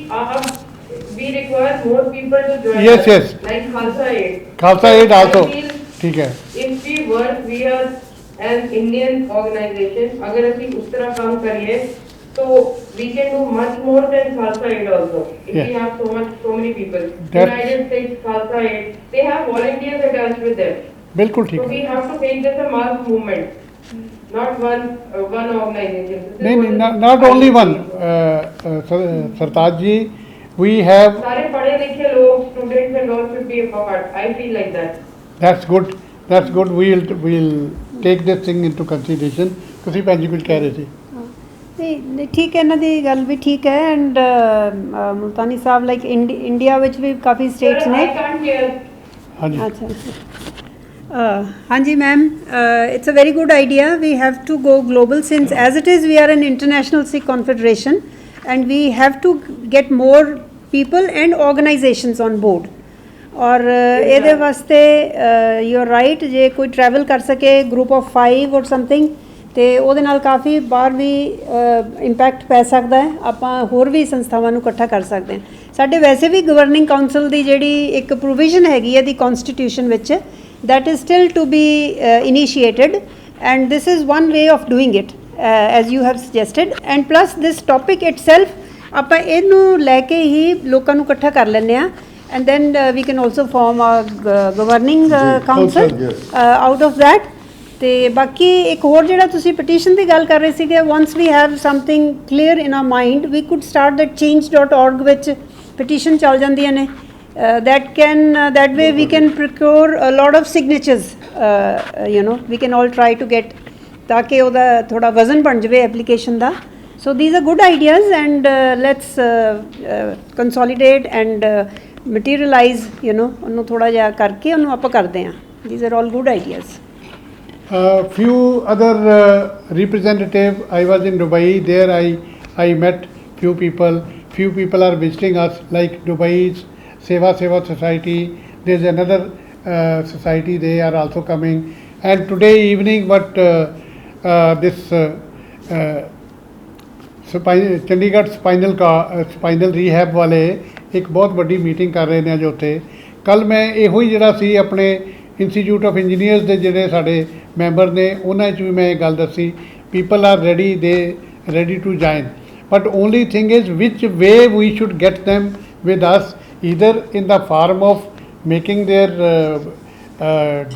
we require more people to join Yes, us, yes. like Khalsa Aid. Khalsa Aid also. I feel ठीक है if we work, we are an Indian organization. अगर ਅਸੀਂ उस तरह काम करिए तो we can do much more than Khalsa Aid also. If Yeah. we have so many people. That's- United States Khalsa Aid, they have volunteers attached with them. बिल्कुल ठीक So we है। have to make this a mass movement, not one organization. This is नहीं what नहीं is- not only one Sartaj ji, we have सारे पढ़े लिखे लोग, students and all should be a part. I feel like that. that's good we'll take this thing into consideration। ਤੁਸੀਂ ਭੈਣ ਜੀ ਕੁਝ ਕਹਿ ਰਹੇ ਸੀ। ਨਹੀਂ ਨਹੀਂ ਠੀਕ ਹੈ, ਇਹਨਾਂ ਦੀ ਗੱਲ ਵੀ ਠੀਕ ਹੈ। And Multani Sahib like India ਵਿੱਚ ਵੀ ਕਾਫੀ ਸਟੇਟਸ Sir, ਨੇ। I can't hear. ਹਾਂਜੀ ਅੱਛਾ ਹਾਂਜੀ ma'am, it's a very good idea. We have to go global since as it is we are an International Sikh Confederation and we have to get more people and organisations on board. ਔਰ ਇਹਦੇ ਵਾਸਤੇ you are right, ਜੇ ਕੋਈ travel ਕਰ ਸਕੇ group of 5 ਔਰ something, ਅਤੇ ਉਹਦੇ ਨਾਲ ਕਾਫੀ ਬਾਹਰ ਵੀ ਇੰਪੈਕਟ ਪੈ ਸਕਦਾ ਹੈ। ਆਪਾਂ ਹੋਰ ਵੀ ਸੰਸਥਾਵਾਂ ਨੂੰ ਇਕੱਠਾ ਕਰ ਸਕਦੇ ਹਾਂ। ਸਾਡੇ ਵੈਸੇ ਵੀ ਗਵਰਨਿੰਗ ਕਾਊਂਸਲ ਦੀ ਜਿਹੜੀ ਇੱਕ ਪ੍ਰੋਵੀਜ਼ਨ ਹੈਗੀ ਹੈ ਦੀ ਕੌਨਸਟੀਟਿਊਸ਼ਨ ਵਿੱਚ, that is still to be initiated, and this is one way of doing it as you have suggested, and plus this topic itself ਆਪਾਂ ਇਹਨੂੰ ਲੈ ਕੇ ਹੀ ਲੋਕਾਂ ਨੂੰ ਇਕੱਠਾ ਕਰ ਲੈਂਦੇ ਹਾਂ, and then we can also form a governing council out of that। ਤੇ ਬਾਕੀ ਇੱਕ ਹੋਰ ਜਿਹੜਾ ਤੁਸੀਂ ਪਟੀਸ਼ਨ ਦੀ ਗੱਲ ਕਰ ਰਹੇ ਸੀਗੇ, once we have something clear in our mind, we could start that change.org ਵਿੱਚ ਪਟੀਸ਼ਨ ਚੱਲ ਜਾਂਦੀਆਂ ਨੇ। that way we can procure a lot of signatures, we can all try to get, ਤਾਂ ਕਿ ਉਹਦਾ ਥੋੜਾ ਵਜ਼ਨ ਬਣ ਜਾਵੇ application the. so these are good ideas, and let's consolidate and materialize, ਉਹਨੂੰ ਥੋੜਾ ਜਿਹਾ ਕਰਕੇ ਉਹਨੂੰ ਆਪਾਂ ਕਰਦੇ ਹਾਂ। these are all good ideas। Few other representative. I was in Dubai. There I met few people. Few people are visiting us, like Dubai's Seva Society. There's another society. They are also coming. And today evening, what this Chandigarh spinal rehab ਵਾਲੇ ਇੱਕ ਬਹੁਤ ਵੱਡੀ meeting ਕਰ ਰਹੇ ਨੇ ਅੱਜ ਉੱਥੇ। ਕੱਲ੍ਹ ਮੈਂ ਇਹੋ ਹੀ ਜਿਹੜਾ ਸੀ ਆਪਣੇ ਇੰਸਟੀਚਿਊਟ ਆਫ ਇੰਜੀਨੀਅਰਸ ਦੇ ਜਿਹੜੇ ਸਾਡੇ ਮੈਂਬਰ ਨੇ ਉਹਨਾਂ 'ਚ ਵੀ ਮੈਂ ਇਹ ਗੱਲ ਦੱਸੀ, people are ready, they ready to join, but only thing is which way we should get them with us, either in the form of making their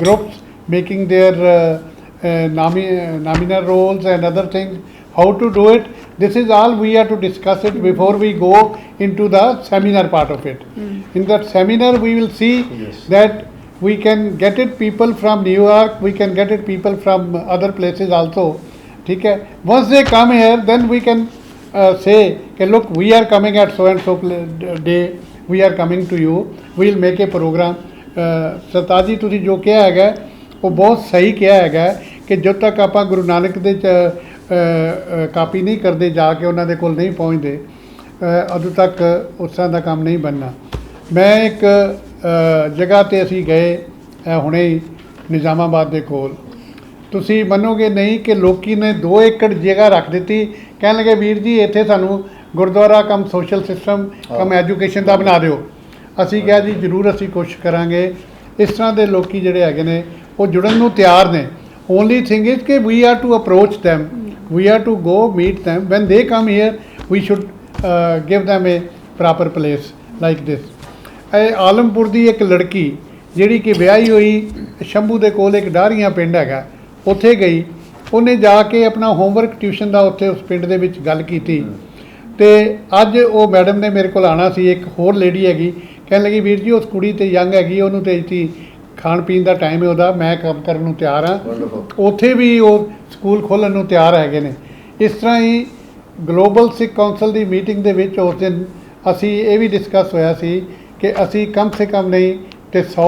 groups, making their nominal roles and other things. How to do it, this is all we are to discuss it before we go into the seminar part of it. In that seminar we will see that we can get it people from New York, we can get it people from other places also. ठीक है, once they come here then we can say okay, look, we are coming at so and so day, we are coming to you, we will make a program. Sartaj ਜੀ ਤੁਸੀਂ ਜੋ ਕਿਹਾ ਹੈਗਾ ਉਹ ਬਹੁਤ ਸਹੀ ਕਿਹਾ ਹੈਗਾ ਕਿ ਜਦੋਂ ਤੱਕ ਆਪਾਂ ਗੁਰੂ ਨਾਨਕ ਦੇ ਕਾਪੀ ਨਹੀਂ ਕਰਦੇ, ਜਾ ਕੇ ਉਹਨਾਂ ਦੇ ਕੋਲ ਨਹੀਂ ਪਹੁੰਚਦੇ, ਉਦੋਂ ਤੱਕ ਉਸ ਤਰ੍ਹਾਂ ਦਾ ਕੰਮ ਨਹੀਂ ਬਣਨਾ। ਮੈਂ ਇੱਕ ਜਗ੍ਹਾ 'ਤੇ ਅਸੀਂ ਗਏ ਹੁਣੇ ਹੀ ਨਿਜ਼ਾਮਾਬਾਦ ਦੇ ਕੋਲ, ਤੁਸੀਂ ਮੰਨੋਗੇ ਨਹੀਂ ਕਿ ਲੋਕੀ ਨੇ 2 ਏਕੜ ਜਗ੍ਹਾ ਰੱਖ ਦਿੱਤੀ, ਕਹਿਣ ਲੱਗੇ ਵੀਰ ਜੀ ਇੱਥੇ ਸਾਨੂੰ ਗੁਰਦੁਆਰਾ ਕਮ ਸੋਸ਼ਲ ਸਿਸਟਮ ਕਮ ਐਜੂਕੇਸ਼ਨ ਦਾ ਬਣਾ ਦਿਓ। ਅਸੀਂ ਕਿਹਾ ਜੀ ਜ਼ਰੂਰ ਅਸੀਂ ਕੋਸ਼ਿਸ਼ ਕਰਾਂਗੇ। ਇਸ ਤਰ੍ਹਾਂ ਦੇ ਲੋਕੀ ਜਿਹੜੇ ਹੈਗੇ ਨੇ ਉਹ ਜੁੜਨ ਨੂੰ ਤਿਆਰ ਨੇ। ਓਨਲੀ ਥਿੰਗ ਇਜ਼ ਕਿ we are to approach them, we are to go meet them. When they come here we should give them a proper place like this. ਇਹ ਆਲਮਪੁਰ ਦੀ ਇੱਕ ਲੜਕੀ ਜਿਹੜੀ ਕਿ ਵਿਆਹੀ ਹੋਈ ਸ਼ੰਭੂ ਦੇ ਕੋਲ ਇੱਕ ਡਾਰੀਆਂ ਪਿੰਡ ਹੈਗਾ, ਉੱਥੇ ਗਈ, ਉਹਨੇ ਜਾ ਕੇ ਆਪਣਾ ਹੋਮਵਰਕ ਟਿਊਸ਼ਨ ਦਾ ਉੱਥੇ ਉਸ ਪਿੰਡ ਦੇ ਵਿੱਚ ਗੱਲ ਕੀਤੀ। ਅਤੇ ਅੱਜ ਉਹ ਮੈਡਮ ਨੇ ਮੇਰੇ ਕੋਲ ਆਉਣਾ ਸੀ, ਇੱਕ ਹੋਰ ਲੇਡੀ ਹੈਗੀ, ਕਹਿਣ ਲੱਗੀ ਵੀਰ ਜੀ ਉਸ ਕੁੜੀ ਤੇ ਯੰਗ ਹੈਗੀ, ਉਹਨੂੰ ਤੇ ਇੱਥੇ ਖਾਣ ਪੀਣ ਦਾ ਟਾਈਮ ਹੈ ਉਹਦਾ, ਮੈਂ ਕੰਮ ਕਰਨ ਨੂੰ ਤਿਆਰ ਹਾਂ। ਉੱਥੇ ਵੀ ਉਹ ਸਕੂਲ ਖੋਲ੍ਹਣ ਨੂੰ ਤਿਆਰ ਹੈਗੇ ਨੇ। ਇਸ ਤਰ੍ਹਾਂ ਹੀ ਗਲੋਬਲ ਸਿੱਖ ਕੌਂਸਲ ਦੀ ਮੀਟਿੰਗ ਦੇ ਵਿੱਚ ਉਸ ਦਿਨ ਅਸੀਂ ਇਹ ਵੀ ਡਿਸਕਸ ਹੋਇਆ ਸੀ ਕਿ ਅਸੀਂ ਕਮ ਸੇ ਕਮ ਨਹੀਂ ਤੇ 100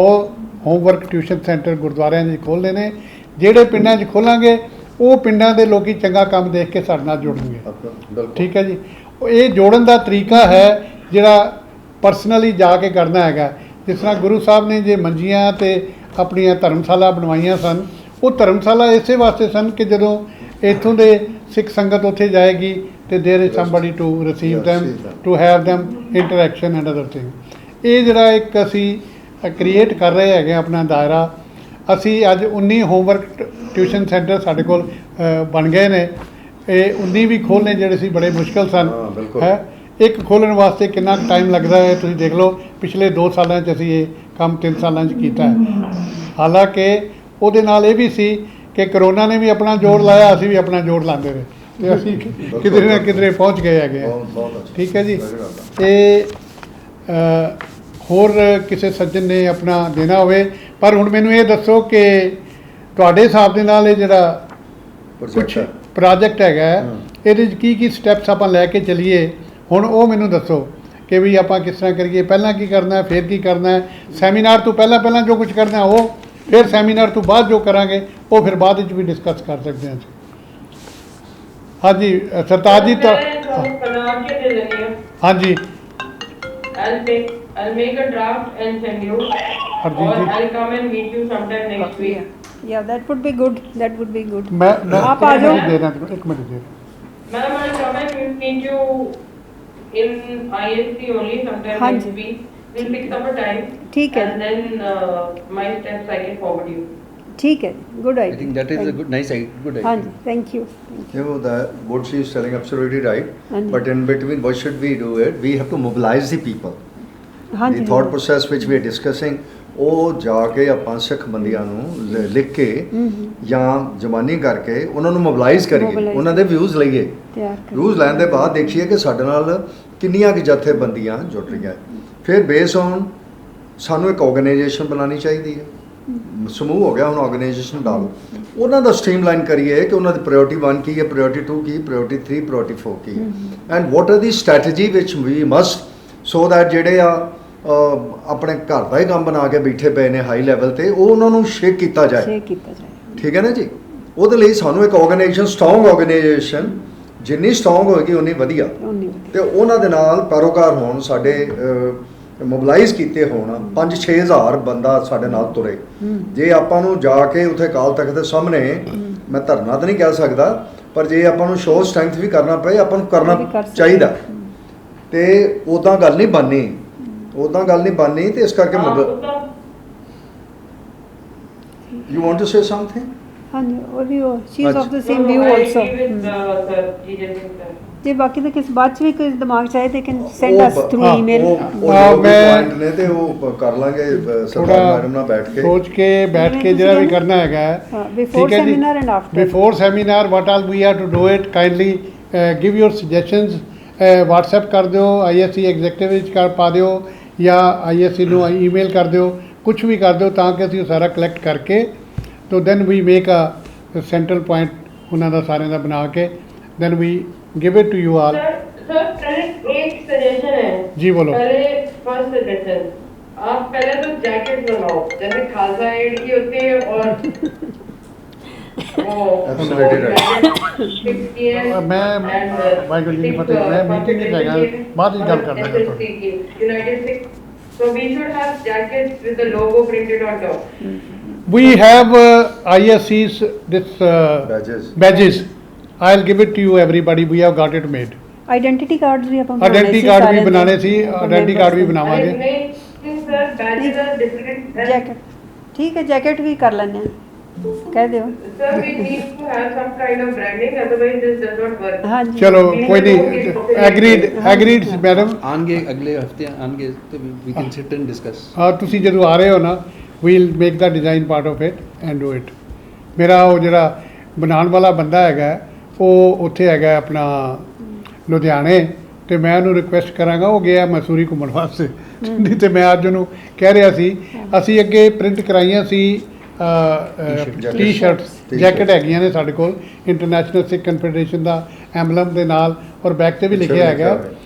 ਹੋਮਵਰਕ ਟਿਊਸ਼ਨ ਸੈਂਟਰ ਗੁਰਦੁਆਰਿਆਂ 'ਚ ਖੋਲ੍ਹਣੇ ਨੇ। ਜਿਹੜੇ ਪਿੰਡਾਂ 'ਚ ਖੋਲ੍ਹਾਂਗੇ ਉਹ ਪਿੰਡਾਂ ਦੇ ਲੋਕੀ ਚੰਗਾ ਕੰਮ ਦੇਖ ਕੇ ਸਾਡੇ ਨਾਲ ਜੁੜਨਗੇ। ਠੀਕ ਹੈ ਜੀ, ਇਹ ਜੋੜਨ ਦਾ ਤਰੀਕਾ ਹੈ ਜਿਹੜਾ ਪਰਸਨਲੀ ਜਾ ਕੇ ਕਰਨਾ ਹੈਗਾ। ਜਿਸ ਤਰ੍ਹਾਂ ਗੁਰੂ ਸਾਹਿਬ ਨੇ ਜੇ ਮੰਜੀਆਂ ਅਤੇ ਆਪਣੀਆਂ ਧਰਮਸ਼ਾਲਾ ਬਣਵਾਈਆਂ ਸਨ, ਉਹ ਧਰਮਸ਼ਾਲਾ ਇਸੇ ਵਾਸਤੇ ਸਨ ਕਿ ਜਦੋਂ ਇੱਥੋਂ ਦੇ ਸਿੱਖ ਸੰਗਤ ਉੱਥੇ ਜਾਏਗੀ ਅਤੇ there is somebody to receive them, to have them interaction and other thing. ਇਹ ਜਿਹੜਾ ਇੱਕ ਅਸੀਂ ਕ੍ਰੀਏਟ ਕਰ ਰਹੇ ਹੈਗੇ ਆਪਣਾ ਦਾਇਰਾ। ਅਸੀਂ ਅੱਜ 19 ਹੋਮਵਰਕ ਟਿਊਸ਼ਨ ਸੈਂਟਰ ਸਾਡੇ ਕੋਲ ਬਣ ਗਏ ਨੇ। ਇਹ 19 ਵੀ ਖੋਲ੍ਹਣੇ ਜਿਹੜੇ ਸੀ ਬੜੇ ਮੁਸ਼ਕਿਲ ਸਨ ਹੈ। ਇੱਕ ਖੋਲ੍ਹਣ ਵਾਸਤੇ ਕਿੰਨਾ ਟਾਈਮ ਲੱਗਦਾ ਹੈ ਤੁਸੀਂ ਦੇਖ ਲਓ। ਪਿਛਲੇ 2 ਸਾਲਾਂ 'ਚ ਅਸੀਂ ਇਹ ਕੰਮ 3 ਸਾਲਾਂ 'ਚ ਕੀਤਾ ਹੈ। ਹਾਲਾਂਕਿ ਉਹਦੇ ਨਾਲ ਇਹ ਵੀ ਸੀ ਕਿ ਕਰੋਨਾ ਨੇ ਵੀ ਆਪਣਾ ਜੋਰ ਲਾਇਆ, ਅਸੀਂ ਵੀ ਆਪਣਾ ਜੋਰ ਲਾਉਂਦੇ ਰਹੇ ਅਤੇ ਅਸੀਂ ਕਿਧਰੇ ਨਾ ਕਿਧਰੇ ਪਹੁੰਚ ਗਏ ਹੈਗੇ ਹਾਂ। ਠੀਕ ਹੈ ਜੀ। ਅਤੇ ਹੋਰ ਕਿਸੇ ਸੱਜਣ ਨੇ ਆਪਣਾ ਦੇਣਾ ਹੋਵੇ, ਪਰ ਹੁਣ ਮੈਨੂੰ ਇਹ ਦੱਸੋ ਕਿ ਤੁਹਾਡੇ ਹਿਸਾਬ ਦੇ ਨਾਲ ਇਹ ਜਿਹੜਾ ਕੁਛ ਪ੍ਰੋਜੈਕਟ ਹੈਗਾ ਇਹਦੇ 'ਚ ਕੀ ਸਟੈਪਸ ਆਪਾਂ ਲੈ ਕੇ ਚੱਲੀਏ, ਹੁਣ ਉਹ ਮੈਨੂੰ ਦੱਸੋ ਕਿ ਵੀ ਆਪਾਂ ਕਿਸ ਤਰ੍ਹਾਂ ਕਰੀਏ, ਪਹਿਲਾਂ ਕੀ ਕਰਨਾ ਹੈ, ਫਿਰ ਕੀ ਕਰਨਾ ਹੈ, ਸੈਮੀਨਾਰ ਤੋਂ ਪਹਿਲਾਂ ਜੋ ਕੁਝ ਕਰਨਾ ਉਹ, ਫਿਰ ਸੈਮੀਨਾਰ ਤੋਂ ਬਾਅਦ ਜੋ ਕਰਾਂਗੇ ਉਹ ਫਿਰ ਬਾਅਦ ਵਿੱਚ ਵੀ ਡਿਸਕਸ ਕਰ ਸਕਦੇ ਹਾਂ। ਹਾਂਜੀ ਸਰਤਾਜ ਜੀ ਹਾਂਜੀ I'll make a draft and send you, or I'll come and meet you sometime next week. Yeah, that would be good. That would be good. मैं आप आ जाओ। एक minute they. Ma'am, I'll come and meet you in ISC only sometime next week. We'll fix up a time. ठीक है। And then my steps I can forward you. ठीक है, good idea. I think that is a good, nice idea. Good idea. हाँ जी, thank you. You know that what she is telling absolutely right. ਹਾਂਜੀ। But in between, what should we do it? We have to mobilize the people. हाँ The ji. thought process which we are discussing, ਉਹ ਜਾ ਕੇ ਆਪਾਂ ਸਿੱਖ ਬੰਦਿਆਂ ਨੂੰ ਲਿਖ ਕੇ ਜਾਂ ਜ਼ਬਾਨੀ ਕਰਕੇ ਉਹਨਾਂ ਨੂੰ ਮੋਬਿਲਾਈਜ਼ ਕਰੀਏ, ਉਹਨਾਂ ਦੇ ਵਿਊਜ਼ ਲਈਏ। ਵਿਊਜ਼ ਲੈਣ ਦੇ ਬਾਅਦ ਦੇਖੀਏ ਕਿ ਸਾਡੇ ਨਾਲ ਕਿੰਨੀਆਂ ਕੁ ਜਥੇਬੰਦੀਆਂ ਜੁੜ ਰਹੀਆਂ। ਫਿਰ ਬੇਸ ਔਨ ਸਾਨੂੰ ਇੱਕ ਆਰਗੇਨਾਈਜੇਸ਼ਨ ਬਣਾਉਣੀ ਚਾਹੀਦੀ ਹੈ। ਸਮੂਹ ਹੋ ਗਿਆ, ਹੁਣ ਆਰਗੇਨਾਈਜੇਸ਼ਨ ਡਾਲੋ, ਉਹਨਾਂ ਦਾ ਸਟ੍ਰੀਮਲਾਈਨ ਕਰੀਏ ਕਿ ਉਹਨਾਂ ਦੀ ਪ੍ਰਾਇਓਰਟੀ 1 ਕੀ ਹੈ, ਪ੍ਰਾਇਓਰਟੀ 2 ਕੀ, ਪ੍ਰਾਇਓਰਟੀ 3, ਪ੍ਰਾਇਓਰਟੀ 4 ਕੀ ਹੈ, and what are the strategy which we must so that ਜਿਹੜੇ ਆ ਆਪਣੇ ਘਰ ਦਾ ਹੀ ਕੰਮ ਬਣਾ ਕੇ ਬੈਠੇ ਪਏ ਨੇ ਹਾਈ ਲੈਵਲ ਤੇ, ਉਹ ਉਹਨਾਂ ਨੂੰ ਸ਼ੇਕ ਕੀਤਾ ਜਾਏ। ਠੀਕ ਹੈ ਨਾ ਜੀ। ਉਹਦੇ ਲਈ ਸਾਨੂੰ ਇੱਕ ਆਰਗੇਨਾਈਜੇਸ਼ਨ, ਸਟਰੋਂਗ ਆਰਗੇਨਾਈਜੇਸ਼ਨ ਜਿੰਨੀ ਸਟਰੋਂਗ ਹੋਏਗੀ ਉਨੀ ਵਧੀਆ, ਉਨੀ ਵਧੀਆ। ਤੇ ਉਹਨਾਂ ਦੇ ਨਾਲ ਪੈਰੋਕਾਰ ਹੋਣ, ਸਾਡੇ ਮੋਬਿਲਾਈਜ਼ ਕੀਤੇ ਹੋਣ 5-6 ਹਜ਼ਾਰ ਬੰਦਾ ਸਾਡੇ ਨਾਲ ਤੁਰੇ। ਜੇ ਆਪਾਂ ਨੂੰ ਜਾ ਕੇ ਉੱਥੇ ਅਕਾਲ ਤਖਤ ਦੇ ਸਾਹਮਣੇ, ਮੈਂ ਧਰਨਾ ਤਾਂ ਨਹੀਂ ਕਹਿ ਸਕਦਾ, ਪਰ ਜੇ ਆਪਾਂ ਨੂੰ ਸ਼ੋਅ ਸਟਰੈਂਥ ਵੀ ਕਰਨਾ ਪਏ, ਆਪਾਂ ਨੂੰ ਕਰਨਾ ਚਾਹੀਦਾ। ਤੇ ਉੱਦਾਂ ਗੱਲ ਨਹੀਂ ਬਣਨੀ, ਉੱਦਾਂ ਗੱਲ ਨਹੀਂ ਬਣਨੀ। ਤੇ ਇਸ ਕਰਕੇ you want to say something? ਹਾਂਜੀ, ਉਹ ਵੀ ਉਹ she is of the same view also. ਜੇ ਬਾਕੀ ਤਾਂ ਕਿਸ ਬਾਅਦ ਚ ਵੀ ਕੋਈ ਦਿਮਾਗ ਚਾਹੇ ਤੇ can send us through email. ਮੈਂ ਪੁਆਇੰਟ ਨੇ ਤੇ ਉਹ ਕਰ ਲਾਂਗੇ ਸਰਦਾਰ ਮੈਡਮ ਨਾਲ ਬੈਠ ਕੇ, ਸੋਚ ਕੇ ਬੈਠ ਕੇ ਜਿਹੜਾ ਵੀ ਕਰਨਾ ਹੈਗਾ। Before seminar and after. Before seminar what all we have to do it, kindly give your suggestions, WhatsApp ਕਰ ਦਿਓ, ISC ਐਗਜ਼ੈਕਟਿਵ ਵਿੱਚ ਕਰ ਪਾ ਦਿਓ, ਜਾਂ ISC ਨੂੰ ਈਮੇਲ ਕਰ ਦਿਓ, ਕੁਝ ਵੀ ਕਰ ਦਿਓ, ਤਾਂ ਕਿ ਅਸੀਂ ਉਹ ਸਾਰਾ ਕਲੈਕਟ ਕਰਕੇ ਤੋ then we make a central point ਉਹਨਾਂ ਦਾ ਸਾਰਿਆਂ ਦਾ ਬਣਾ ਕੇ then we give it to you all. Sir पहले एक सजेशन है जी बोलो। पहले फर्स्ट सजेशन, आप पहले तो जैकेट बनाओ जैसे खालसा एड की होती है, और मैं वाहिगुरू जी की फतेह, मैं मीटिंग में जाएगा, बाद में गल करना है United Sikh, so we should have jackets with the logo printed on top. We have ISC's this badges. I'll give it to you everybody, we have got it made. Identity cards ਵੀ ਆਪਾਂ identity card ਵੀ ਬਣਾਣੇ ਸੀ, identity card ਵੀ ਬਣਾਵਾਂਗੇ। Sir badges are different. Jacket ਠੀਕ ਹੈ, jacket ਵੀ ਕਰ ਲੈਂਦੇ ਆ, ਕਹਿ ਦਿਓ। Sir, we need to have some kind of branding, otherwise this does not work. ਹਾਂਜੀ चलो कोई नहीं, एग्रीड मैडम। आएंगे अगले हफ्ते आएंगे तो we can sit and discuss. हाँ, ਤੁਸੀਂ ਜਦੋਂ ਆ ਰਹੇ ਹੋ ਨਾ, we'll make the design part of it and do it. ਮੇਰਾ ਉਹ ਜਿਹੜਾ ਬਣਾਉਣ ਵਾਲਾ ਬੰਦਾ ਹੈਗਾ, ਉਹ ਉੱਥੇ ਹੈਗਾ ਆਪਣਾ ਲੁਧਿਆਣੇ, ਤੇ ਮੈਂ ਉਹਨੂੰ ਰਿਕੁਐਸਟ ਕਰਾਂਗਾ, ਉਹ ਗਿਆ ਮਸੂਰੀ ਘੁੰਮਣ ਵਾਸਤੇ। ਨਹੀਂ ਤੇ ਮੈਂ ਅੱਜ ਉਹਨੂੰ ਕਹਿ ਰਿਹਾ ਸੀ, ਅਸੀਂ ਅੱਗੇ ਪ੍ਰਿੰਟ ਕਰਾਈਆਂ ਸੀ ਟੀ-ਸ਼ਰਟਸ, ਜੈਕਟ ਹੈਗੀਆਂ ਨੇ ਸਾਡੇ ਕੋਲ, ਇੰਟਰਨੈਸ਼ਨਲ ਸਿੱਖ ਕਨਫੈਡਰੇਸ਼ਨ ਦਾ ਐਮਬਲਮ ਦੇ ਨਾਲ, ਔਰ ਬੈਕ ਤੇ ਵੀ ਲਿਖਿਆ ਹੈਗਾ।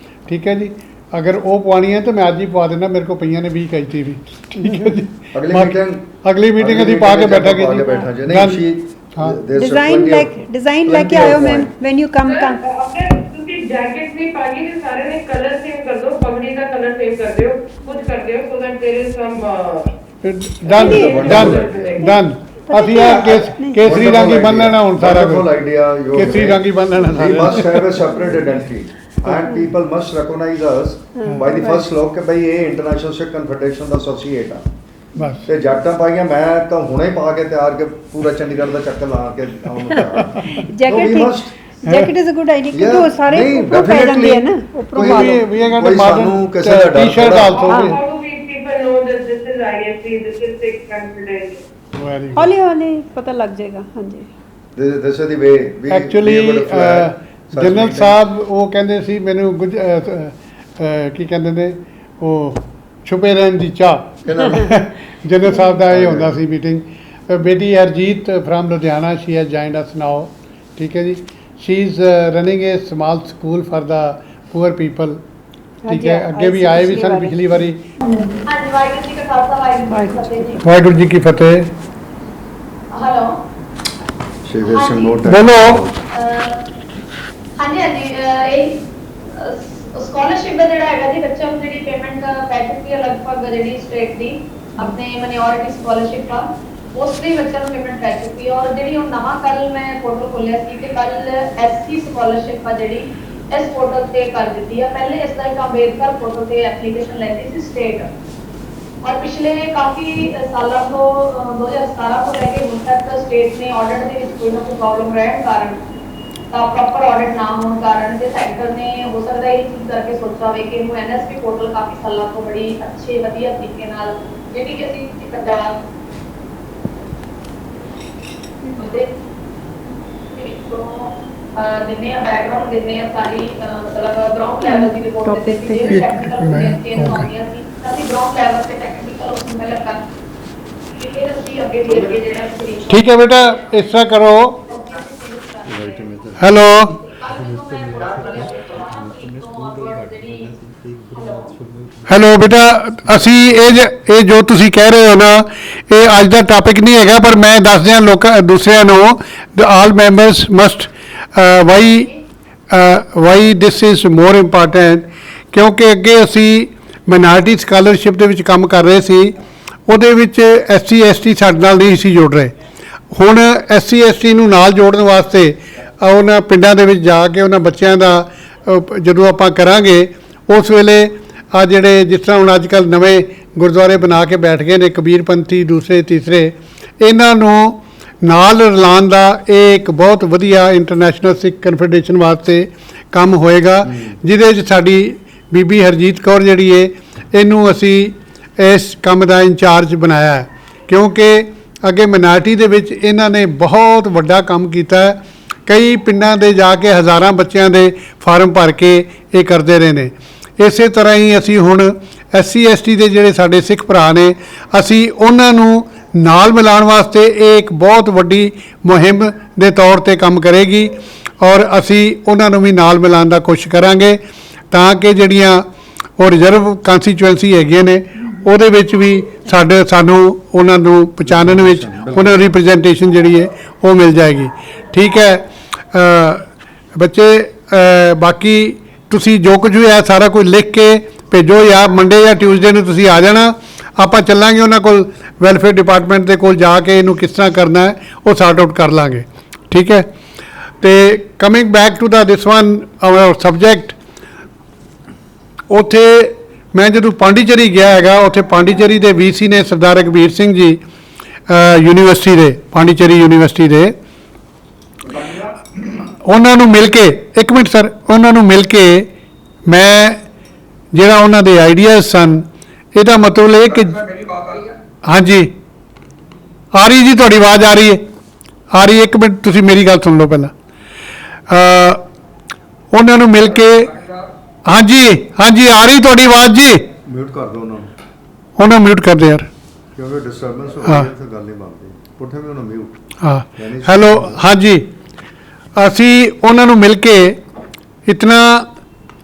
ਠੀਕ ਹੈ ਜੀ, ਅਗਰ ਉਹ ਪਵਾਉਣੀਆਂ ਤਾਂ ਮੈਂ ਅੱਜ ਹੀ ਪਵਾ ਦੇਣਾ, ਮੇਰੇ ਕੋਲ ਪਈਆਂ ਨੇ 20 ਕੈਂਚੀ ਵੀ। ਠੀਕ ਹੈ ਜੀ, ਅਗਲੀ ਮੀਟਿੰਗ ਅਸੀਂ ਪਾ ਕੇ ਬੈਠਾਂਗੇ ਜੀ। डिजाइन लेके आयो ma'am, when you come jacket नहीं पागी तो सारे ने कलर सेम कर दो, पगड़ी का कलर सेम कर दो, कुछ कर दो, so that there is some done. ਅਸੀਂ ਆ ਕੇਸਰੀ ਰੰਗ ਹੀ ਬੰਨ ਲੈਣਾ ਹੁਣ ਸਾਰਾ ਕੁਝ, ਕੇਸਰੀ ਰੰਗ ਹੀ ਬੰਨ ਲੈਣਾ ਸਾਰਾ। We must have a separate identity and people must recognize us by the first look ਕਿ ਭਈ ਇਹ ਇੰਟਰਨੈਸ਼ਨਲ ਸਿੱਖ ਕਨਫੈਡਰੇਸ਼ਨ ਦਾ ਐਸੋਸੀਏਟ ਆ। ਬਸ ਤੇ ਜੱਟਾਂ ਪਾਈਆਂ, ਮੈਂ ਤਾਂ ਹੁਣੇ ਪਾ ਕੇ ਤਿਆਰ ਕੇ ਪੂਰਾ ਚੰਡੀਗੜ੍ਹ ਦਾ ਚੱਕਰ ਲਾ ਕੇ ਆਉਂ। Jacket is a good idea, ਕਿਉਂਕਿ ਉਹ ਸਾਰੇ ਉੱਪਰ ਪੈ ਜਾਂਦੇ ਆ ਨਾ, ਉੱਪਰੋਂ ਪਾ ਲਓ। ਵੀ ਇਹ ਕਹਿੰਦੇ ਮਾਡਰਨ ਕਿਸੇ ਦਾ ਟੀ-ਸ਼ਰਟ ਆਲਸੋ ਵੀ। how do we people know that this is ISC, this is Sikh Confederation? ਹੌਲੀ ਹੌਲੀ ਪਤਾ ਲੱਗ ਜਾਏਗਾ। ਹਾਂਜੀ, this is the way we actually general ਸਾਹਿਬ ਉਹ ਕਹਿੰਦੇ ਸੀ ਮੈਨੂੰ ਕੀ ਕਹਿੰਦੇ ਨੇ, ਉਹ ਛੁਪੇ ਰਹਿਣ ਦੀ ਚਾਹ। ਜਨਰਲ ਸਾਹਿਬ ਦਾ ਇਹ ਹੁੰਦਾ ਸੀ ਮੀਟਿੰਗ। ਬੇਟੀ Harjeet from Ludhiana, she has joined us now. ਠੀਕ ਹੈ ਜੀ, she is running a small school for the poor people. ਠੀਕ ਹੈ, ਅੱਗੇ ਵੀ ਆਏ ਵੀ ਸਨ ਪਿਛਲੀ ਵਾਰੀ। ਵਾਹਿਗੁਰੂ ਜੀ ਕਾ ਖਾਲਸਾ, ਵਾਹਿਗੁਰੂ ਜੀ ਕੀ ਫਤਿਹ ਜੀ। ਵਾਹਿਗੁਰੂ ਜੀ ਕੀ ਫਤਿਹ। ਹੈਲੋ, ਬੋਲੋ। ਹਾਂਜੀ ਹਾਂਜੀ, ਇਹ ਸਕਾਲਰਸ਼ਿਪ ਦਾ ਜਿਹੜਾ ਹੈਗਾ ਜੀ, ਬੱਚਿਆਂ ਨੂੰ ਜਿਹੜੀ ਪੇਮੈਂਟ ਪੈ ਚੁੱਕੀ ਹੈ ਲਗਭਗ, ਜਿਹੜੀ ਸਟੇਟ ਦੀ ਆਪਣੇ ਮਾਈਨੋਰਿਟੀ ਸਕਾਲਰਸ਼ਿਪ ਆ, ਉਸ ਲਈ ਬੱਚਿਆਂ ਨੂੰ ਪੇਮੈਂਟ ਪੈ ਚੁੱਕੀ ਹੈ। ਔਰ ਜਿਹੜੀ ਹੁਣ ਨਵਾਂ ਕੱਲ ਮੈਂ ਪੋਰਟਲ ਖੋਲਿਆ ਸੀ ਕਿ ਕੱਲ SC ਸਕਾਲਰਸ਼ਿਪ ਆ ਜਿਹੜੀ ਇਸ ਪੋਰਟਲ ਤੇ ਕਰ ਦਿੱਤੀ ਹੈ। ਪਹਿਲੇ ਇਸ ਦਾ ਇੱਕ ਅੰਬੇਦਕਰ ਪੋਰਟਲ ਤੇ ਐਪਲੀਕੇਸ਼ਨ ਲੈਂਦੀ ਸੀ ਸਟੇਟ, ਔਰ ਪਿਛਲੇ ਕਾਫੀ ਸਾਲਾਂ ਤੋਂ 2017 ਤੋਂ ਲੈ ਕੇ ਹੁਣ ਤੱਕ ਸਟੇਟ ਨੇ ਆਡਿਟ ਦੇ ਵਿੱਚ ਕੋਈ ਨਾ ਕੋਈ ਪ੍ਰੋਬਲਮ ਰਹਿਣ ਕਾਰਨ, ਤਾਂ ਪ੍ਰੋਪਰ ਆਡਿਟ ਨਾ ਹੋਣ ਕਾਰਨ ਤੇ ਸੈਕਟਰ ਨੇ ਹੋ ਸਕਦਾ ਇਹ ਚੀਜ਼ ਕਰਕੇ ਸੋਚਿਆ ਹੋਵੇ ਕਿ ਇਹਨੂੰ NSP ਪੋਰਟਲ ਕਾਫੀ ਸਾਲਾਂ ਤੋਂ ਬੜੀ ਅੱਛੇ ਵਧੀਆ ਤਰੀਕੇ ਨਾਲ, ਜਿਹੜੀ ਕਿ ਅਸੀਂ ਪੰਜਾਬ ਦਿੰਦੇ ਆ, ਬੈਕਗ੍ਰਾਉਂਡ ਦਿੰਦੇ ਆ ਸਾਰੀ, ਮਤਲਬ ਗਰਾਊਂਡ ਲੈਵਲ ਦੀ ਰਿਪੋਰਟ ਦੇ ਵਿੱਚ ਜਿਹੜੀ ਟੈਕਨੀਕਲ ਚੇਂਜ ਆਉਂਦੀਆਂ ਸੀ, ਅਸੀਂ ਗਰਾਊਂਡ ਲੈਵਲ ਤੇ ਟੈਕਨੀਕਲ ਉਸ ਨੂੰ ਮਿਲਕ ਕਰ ਕਿ ਫਿਰ ਅਸੀਂ ਅੱਗੇ ਦੀ ਅੱਗੇ ਜਿਹੜਾ। ਠੀਕ ਹੈ ਬੇਟਾ, ਇਸ ਤਰ੍ਹਾਂ ਕਰੋ। ਹੈਲੋ, ਹੈਲੋ ਬੇਟਾ, ਅਸੀਂ ਇਹ ਜੋ ਤੁਸੀਂ ਕਹਿ ਰਹੇ ਹੋ ਨਾ, ਇਹ ਅੱਜ ਦਾ ਟਾਪਿਕ ਨਹੀਂ ਹੈਗਾ, ਪਰ ਮੈਂ ਦੱਸ ਦਿਆਂ ਲੋਕਾਂ ਦੂਸਰਿਆਂ ਨੂੰ, all members must why this is more important, ਕਿਉਂਕਿ ਅੱਗੇ ਅਸੀਂ ਮਾਈਨॉरिटी ਸਕਾਲਰਸ਼ਿਪ ਦੇ ਵਿੱਚ ਕੰਮ ਕਰ ਰਹੇ ਸੀ, ਉਹਦੇ ਵਿੱਚ SC ST ਸਾਡੇ ਨਾਲ ਨਹੀਂ ਸੀ ਜੁੜ ਰਹੇ। ਹੁਣ SC ST ਨੂੰ ਨਾਲ ਜੋੜਨ ਵਾਸਤੇ ਉਹਨਾਂ ਪਿੰਡਾਂ ਦੇ ਵਿੱਚ ਜਾ ਕੇ ਉਹਨਾਂ ਬੱਚਿਆਂ ਦਾ ਜਦੋਂ ਆਪਾਂ ਕਰਾਂਗੇ, ਉਸ ਵੇਲੇ ਆ ਜਿਹੜੇ ਜਿਸ ਤਰ੍ਹਾਂ ਹੁਣ ਅੱਜ ਕੱਲ੍ਹ ਨਵੇਂ ਗੁਰਦੁਆਰੇ ਬਣਾ ਕੇ ਬੈਠ ਗਏ ਨੇ, ਕਬੀਰਪੰਥੀ ਦੂਸਰੇ ਤੀਸਰੇ, ਇਹਨਾਂ ਨੂੰ ਨਾਲ ਰਲਾਉਣ ਦਾ ਇਹ ਇੱਕ ਬਹੁਤ ਵਧੀਆ ਇੰਟਰਨੈਸ਼ਨਲ ਸਿੱਖ ਕਨਫੈਡਰੇਸ਼ਨ ਵਾਸਤੇ ਕੰਮ ਹੋਏਗਾ, ਜਿਹਦੇ 'ਚ ਸਾਡੀ ਬੀਬੀ ਹਰਜੀਤ ਕੌਰ ਜਿਹੜੀ ਹੈ, ਇਹਨੂੰ ਅਸੀਂ ਇਸ ਕੰਮ ਦਾ ਇੰਚਾਰਜ ਬਣਾਇਆ ਹੈ, ਕਿਉਂਕਿ ਅੱਗੇ ਮਾਈਨॉरिटी ਦੇ ਵਿੱਚ ਇਹਨਾਂ ਨੇ ਬਹੁਤ ਵੱਡਾ ਕੰਮ ਕੀਤਾ ਹੈ। ਕਈ ਪਿੰਡਾਂ ਦੇ ਜਾ ਕੇ ਹਜ਼ਾਰਾਂ ਬੱਚਿਆਂ ਦੇ ਫਾਰਮ ਭਰ ਕੇ ਇਹ ਕਰਦੇ ਰਹੇ ਨੇ। ਇਸੇ ਤਰ੍ਹਾਂ ਹੀ ਅਸੀਂ ਹੁਣ SC ST ਦੇ ਜਿਹੜੇ ਸਾਡੇ ਸਿੱਖ ਭਰਾ ਨੇ, ਅਸੀਂ ਉਹਨਾਂ ਨੂੰ ਨਾਲ ਮਿਲਾਉਣ ਵਾਸਤੇ ਇਹ ਇੱਕ ਬਹੁਤ ਵੱਡੀ ਮੁਹਿੰਮ ਦੇ ਤੌਰ 'ਤੇ ਕੰਮ ਕਰੇਗੀ, ਔਰ ਅਸੀਂ ਉਹਨਾਂ ਨੂੰ ਵੀ ਨਾਲ ਮਿਲਾਉਣ ਦਾ ਕੋਸ਼ਿਸ਼ ਕਰਾਂਗੇ, ਤਾਂ ਕਿ ਜਿਹੜੀਆਂ ਉਹ ਰਿਜ਼ਰਵ ਕਾਂਸਟੀਚੁਐਂਸੀ ਹੈਗੀਆਂ ਨੇ, ਉਹਦੇ ਵਿੱਚ ਵੀ ਸਾਨੂੰ ਉਹਨਾਂ ਨੂੰ ਪਛਾਣਨ ਵਿੱਚ ਉਹਨਾਂ ਦੀ ਰਿਪਰੈਜ਼ੈਂਟੇਸ਼ਨ ਜਿਹੜੀ ਹੈ ਉਹ ਮਿਲ ਜਾਏਗੀ। ਠੀਕ ਹੈ ਬੱਚੇ, ਬਾਕੀ ਤੁਸੀਂ ਜੋ ਕੁਝ ਵੀ ਹੈ ਸਾਰਾ ਕੁਝ ਲਿਖ ਕੇ ਭੇਜੋ, ਜਾਂ ਮੰਡੇ ਜਾਂ ਟਿਊਜ਼ਡੇ ਨੂੰ ਤੁਸੀਂ ਆ ਜਾਣਾ, ਆਪਾਂ ਚੱਲਾਂਗੇ ਉਹਨਾਂ ਕੋਲ, ਵੈਲਫੇਅਰ ਡਿਪਾਰਟਮੈਂਟ ਦੇ ਕੋਲ ਜਾ ਕੇ ਇਹਨੂੰ ਕਿਸ ਤਰ੍ਹਾਂ ਕਰਨਾ ਹੈ ਉਹ ਸਾਰਟ ਆਊਟ ਕਰ ਲਾਂਗੇ। ਠੀਕ ਹੈ, ਅਤੇ coming back to this one our subject, ਉੱਥੇ ਮੈਂ ਜਦੋਂ ਪਾਂਡੀਚੇਰੀ ਗਿਆ ਹੈਗਾ, ਉੱਥੇ ਪਾਂਡੀਚੇਰੀ ਦੇ VC ਨੇ ਸਰਦਾਰ ਰਘਬੀਰ ਸਿੰਘ ਜੀ, ਯੂਨੀਵਰਸਿਟੀ ਦੇ, ਪਾਂਡੀਚੇਰੀ ਯੂਨੀਵਰਸਿਟੀ ਦੇ, ਉਹਨਾਂ ਨੂੰ ਮਿਲ ਕੇ, ਇੱਕ ਮਿੰਟ ਸਰ, ਉਹਨਾਂ ਨੂੰ ਮਿਲ ਕੇ ਮੈਂ ਜਿਹੜਾ ਉਹਨਾਂ ਦੇ ਆਈਡੀਆਜ਼ ਸਨ, ਇਹਦਾ ਮਤਲਬ ਇਹ ਕਿ ਹਾਂਜੀ ਆ ਰਹੀ ਜੀ, ਤੁਹਾਡੀ ਆਵਾਜ਼ ਆ ਰਹੀ ਹੈ, ਆ ਰਹੀ, ਇੱਕ ਮਿੰਟ ਤੁਸੀਂ ਮੇਰੀ ਗੱਲ ਸੁਣ ਲਓ ਪਹਿਲਾਂ। ਉਹਨਾਂ ਨੂੰ ਮਿਲ ਕੇ, ਹਾਂਜੀ ਹਾਂਜੀ ਆ ਰਹੀ ਤੁਹਾਡੀ ਆਵਾਜ਼ ਜੀ, ਮਿਊਟ ਕਰ ਦਿਓ ਉਹਨਾਂ ਨੂੰ, ਉਹਨਾਂ ਮਿਊਟ ਕਰ ਦੇ ਯਾਰ, ਕਿਉਂਕਿ ਡਿਸਟਰਬੈਂਸ ਹੋ ਰਹੀ ਹੈ ਤਾਂ ਗੱਲ ਨਹੀਂ ਬਣਦੀ, ਪੁੱਠੇ ਵੀ ਉਹਨਾਂ ਮਿਊਟ। ਹਾਂ ਹੈਲੋ, ਹਾਂਜੀ, ਅਸੀਂ ਉਹਨਾਂ ਨੂੰ ਮਿਲ ਕੇ ਇਤਨਾ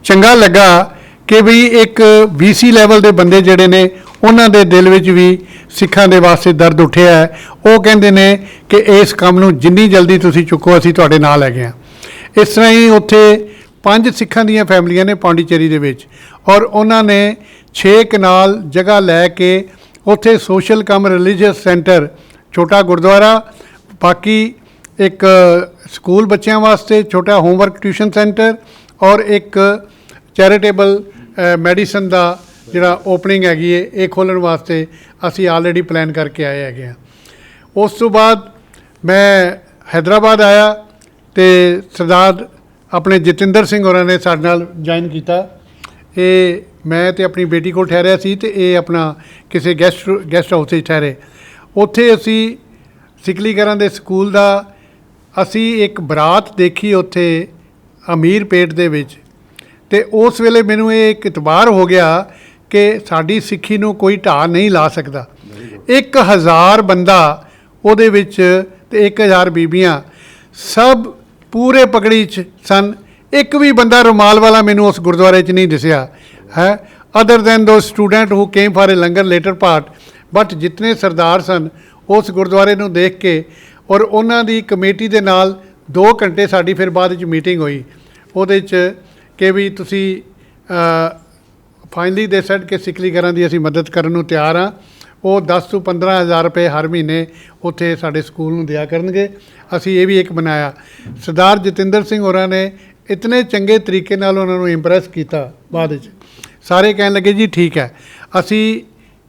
ਚੰਗਾ ਲੱਗਾ ਕਿ ਵੀ ਇੱਕ VC ਲੈਵਲ ਦੇ ਬੰਦੇ ਜਿਹੜੇ ਨੇ, ਉਹਨਾਂ ਦੇ ਦਿਲ ਵਿੱਚ ਵੀ ਸਿੱਖਾਂ ਦੇ ਵਾਸਤੇ ਦਰਦ ਉੱਠਿਆ ਹੈ। ਉਹ ਕਹਿੰਦੇ ਨੇ ਕਿ ਇਸ ਕੰਮ ਨੂੰ ਜਿੰਨੀ ਜਲਦੀ ਤੁਸੀਂ ਚੁੱਕੋ, ਅਸੀਂ ਤੁਹਾਡੇ ਨਾਲ ਹੈਗੇ ਹਾਂ। ਇਸ ਤਰ੍ਹਾਂ ਹੀ ਉੱਥੇ 5 ਸਿੱਖਾਂ ਦੀਆਂ ਫੈਮਲੀਆਂ ਨੇ ਪਾਂਡੀਚੇਰੀ ਦੇ ਵਿੱਚ, ਔਰ ਉਹਨਾਂ ਨੇ 6 ਕਨਾਲ ਜਗ੍ਹਾ ਲੈ ਕੇ ਉੱਥੇ ਸੋਸ਼ਲ ਕਮ ਰਿਲੀਜੀਅਸ ਸੈਂਟਰ, ਛੋਟਾ ਗੁਰਦੁਆਰਾ, ਬਾਕੀ ਇੱਕ ਸਕੂਲ ਬੱਚਿਆਂ ਵਾਸਤੇ ਛੋਟਾ ਹੋਮਵਰਕ ਟਿਊਸ਼ਨ ਸੈਂਟਰ, ਔਰ ਇੱਕ ਚੈਰੀਟੇਬਲ ਮੈਡੀਸਨ ਦਾ ਜਿਹੜਾ ਓਪਨਿੰਗ ਹੈਗੀ ਹੈ, ਇਹ ਖੋਲ੍ਹਣ ਵਾਸਤੇ ਅਸੀਂ ਆਲਰੇਡੀ ਪਲਾਨ ਕਰਕੇ ਆਏ ਹੈਗੇ ਹਾਂ। ਉਸ ਤੋਂ ਬਾਅਦ ਮੈਂ ਹੈਦਰਾਬਾਦ ਆਇਆ, ਅਤੇ ਸਰਦਾਰ ਆਪਣੇ ਜਤਿੰਦਰ ਸਿੰਘ ਹੋਰਾਂ ਨੇ ਸਾਡੇ ਨਾਲ ਜੁਆਇਨ ਕੀਤਾ। ਇਹ ਮੈਂ ਤੇ ਆਪਣੀ ਬੇਟੀ ਕੋਲ ਠਹਿਰਿਆ ਸੀ, ਅਤੇ ਇਹ ਆਪਣਾ ਕਿਸੇ ਗੈਸਟ ਹਾਊਸ 'ਚ ਠਹਿਰੇ। ਉੱਥੇ ਅਸੀਂ ਸਿਕਲੀਗਰਾਂ ਦੇ ਸਕੂਲ ਦਾ ਅਸੀਂ ਇੱਕ ਬਰਾਤ ਦੇਖੀ ਉੱਥੇ ਅਮੀਰ ਪੇਟ ਦੇ ਵਿੱਚ, ਅਤੇ ਉਸ ਵੇਲੇ ਮੈਨੂੰ ਇਹ ਇੱਕ ਇਤਬਾਰ ਹੋ ਗਿਆ ਕਿ ਸਾਡੀ ਸਿੱਖੀ ਨੂੰ ਕੋਈ ਢਾਹ ਨਹੀਂ ਲਾ ਸਕਦਾ। 1000 ਬੰਦਾ ਉਹਦੇ ਵਿੱਚ, ਅਤੇ 1000 ਬੀਬੀਆਂ, ਸਭ ਪੂਰੇ ਪਗੜੀ 'ਚ ਸਨ। ਇੱਕ ਵੀ ਬੰਦਾ ਰੁਮਾਲ ਵਾਲਾ ਮੈਨੂੰ ਉਸ ਗੁਰਦੁਆਰੇ 'ਚ ਨਹੀਂ ਦਿਸਿਆ ਹੈ, ਅਦਰ ਦੈਨ ਦੋ student who came for a langar later part. But ਜਿਤਨੇ ਸਰਦਾਰ ਸਨ ਉਸ ਗੁਰਦੁਆਰੇ ਨੂੰ ਦੇਖ ਕੇ, ਔਰ ਉਹਨਾਂ ਦੀ ਕਮੇਟੀ ਦੇ ਨਾਲ 2 ਘੰਟੇ ਸਾਡੀ ਫਿਰ ਬਾਅਦ ਵਿੱਚ ਮੀਟਿੰਗ ਹੋਈ, ਉਹਦੇ 'ਚ ਕਿ ਵੀ ਤੁਸੀਂ ਫਾਈਨਲੀ ਦੇ ਸੈਡ ਕਿ ਸਿੱਖਲੀਗਰਾਂ ਦੀ ਅਸੀਂ ਮਦਦ ਕਰਨ ਨੂੰ ਤਿਆਰ ਹਾਂ। ਉਹ 10 ਤੋਂ 15 ਹਜ਼ਾਰ ਰੁਪਏ ਹਰ ਮਹੀਨੇ ਉੱਥੇ ਸਾਡੇ ਸਕੂਲ ਨੂੰ ਦਿਆ ਕਰਨਗੇ। ਅਸੀਂ ਇਹ ਵੀ ਇੱਕ ਬਣਾਇਆ। ਸਰਦਾਰ ਜਤਿੰਦਰ ਸਿੰਘ ਹੋਰਾਂ ਨੇ ਇਤਨੇ ਚੰਗੇ ਤਰੀਕੇ ਨਾਲ ਉਹਨਾਂ ਨੂੰ ਇੰਪ੍ਰੈਸ ਕੀਤਾ, ਬਾਅਦ ਵਿੱਚ ਸਾਰੇ ਕਹਿਣ ਲੱਗੇ ਜੀ ਠੀਕ ਹੈ, ਅਸੀਂ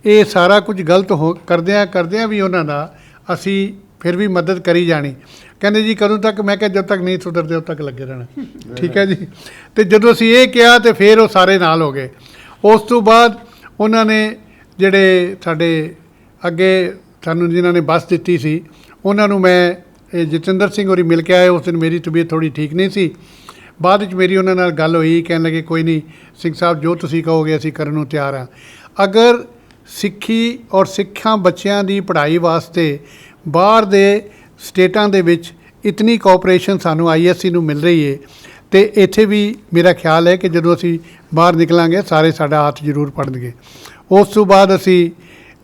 ਇਹ ਸਾਰਾ ਕੁਝ ਗਲਤ ਕਰਦਿਆਂ ਵੀ ਉਹਨਾਂ ਦਾ ਅਸੀਂ ਫਿਰ ਵੀ ਮਦਦ ਕਰੀ ਜਾਣੀ। ਕਹਿੰਦੇ ਜੀ ਕਦੋਂ ਤੱਕ? ਮੈਂ ਕਿਹਾ ਜਦ ਤੱਕ ਨਹੀਂ ਸੁਧਰਦੇ ਉਦੋਂ ਤੱਕ ਲੱਗੇ ਰਹਿਣਾ। ਠੀਕ ਹੈ ਜੀ। ਅਤੇ ਜਦੋਂ ਅਸੀਂ ਇਹ ਕਿਹਾ ਤਾਂ ਫਿਰ ਉਹ ਸਾਰੇ ਨਾਲ ਹੋ ਗਏ। ਉਸ ਤੋਂ ਬਾਅਦ ਉਹਨਾਂ ਨੇ ਜਿਹੜੇ ਸਾਡੇ ਅੱਗੇ ਸਾਨੂੰ ਜਿਨ੍ਹਾਂ ਨੇ ਬੱਸ ਦਿੱਤੀ ਸੀ, ਉਹਨਾਂ ਨੂੰ ਮੈਂ ਜਤਿੰਦਰ ਸਿੰਘ ਹੋਰੀ ਮਿਲ ਕੇ ਆਏ। ਉਸ ਦਿਨ ਮੇਰੀ ਤਬੀਅਤ ਥੋੜ੍ਹੀ ਠੀਕ ਨਹੀਂ ਸੀ। ਬਾਅਦ ਵਿੱਚ ਮੇਰੀ ਉਹਨਾਂ ਨਾਲ ਗੱਲ ਹੋਈ, ਕਹਿਣ ਲੱਗੇ ਕੋਈ ਨਹੀਂ ਸਿੰਘ ਸਾਹਿਬ, ਜੋ ਤੁਸੀਂ ਕਹੋਗੇ ਅਸੀਂ ਕਰਨ ਨੂੰ ਤਿਆਰ ਹਾਂ। ਅਗਰ ਸਿੱਖੀ ਔਰ ਸਿੱਖਾਂ ਬੱਚਿਆਂ ਦੀ ਪੜ੍ਹਾਈ ਵਾਸਤੇ ਬਾਹਰ ਦੇ ਸਟੇਟਾਂ ਦੇ ਵਿੱਚ ਇਤਨੀ ਕੋਆਪਰੇਸ਼ਨ ਸਾਨੂੰ ISC ਨੂੰ ਮਿਲ ਰਹੀ ਹੈ, ਤੇ ਇੱਥੇ ਵੀ ਮੇਰਾ ਖਿਆਲ ਹੈ ਕਿ ਜਦੋਂ ਅਸੀਂ ਬਾਹਰ ਨਿਕਲਾਂਗੇ ਸਾਰੇ ਸਾਡਾ ਹੱਥ ਜ਼ਰੂਰ ਫੜਨਗੇ। ਉਸ ਤੋਂ ਬਾਅਦ ਅਸੀਂ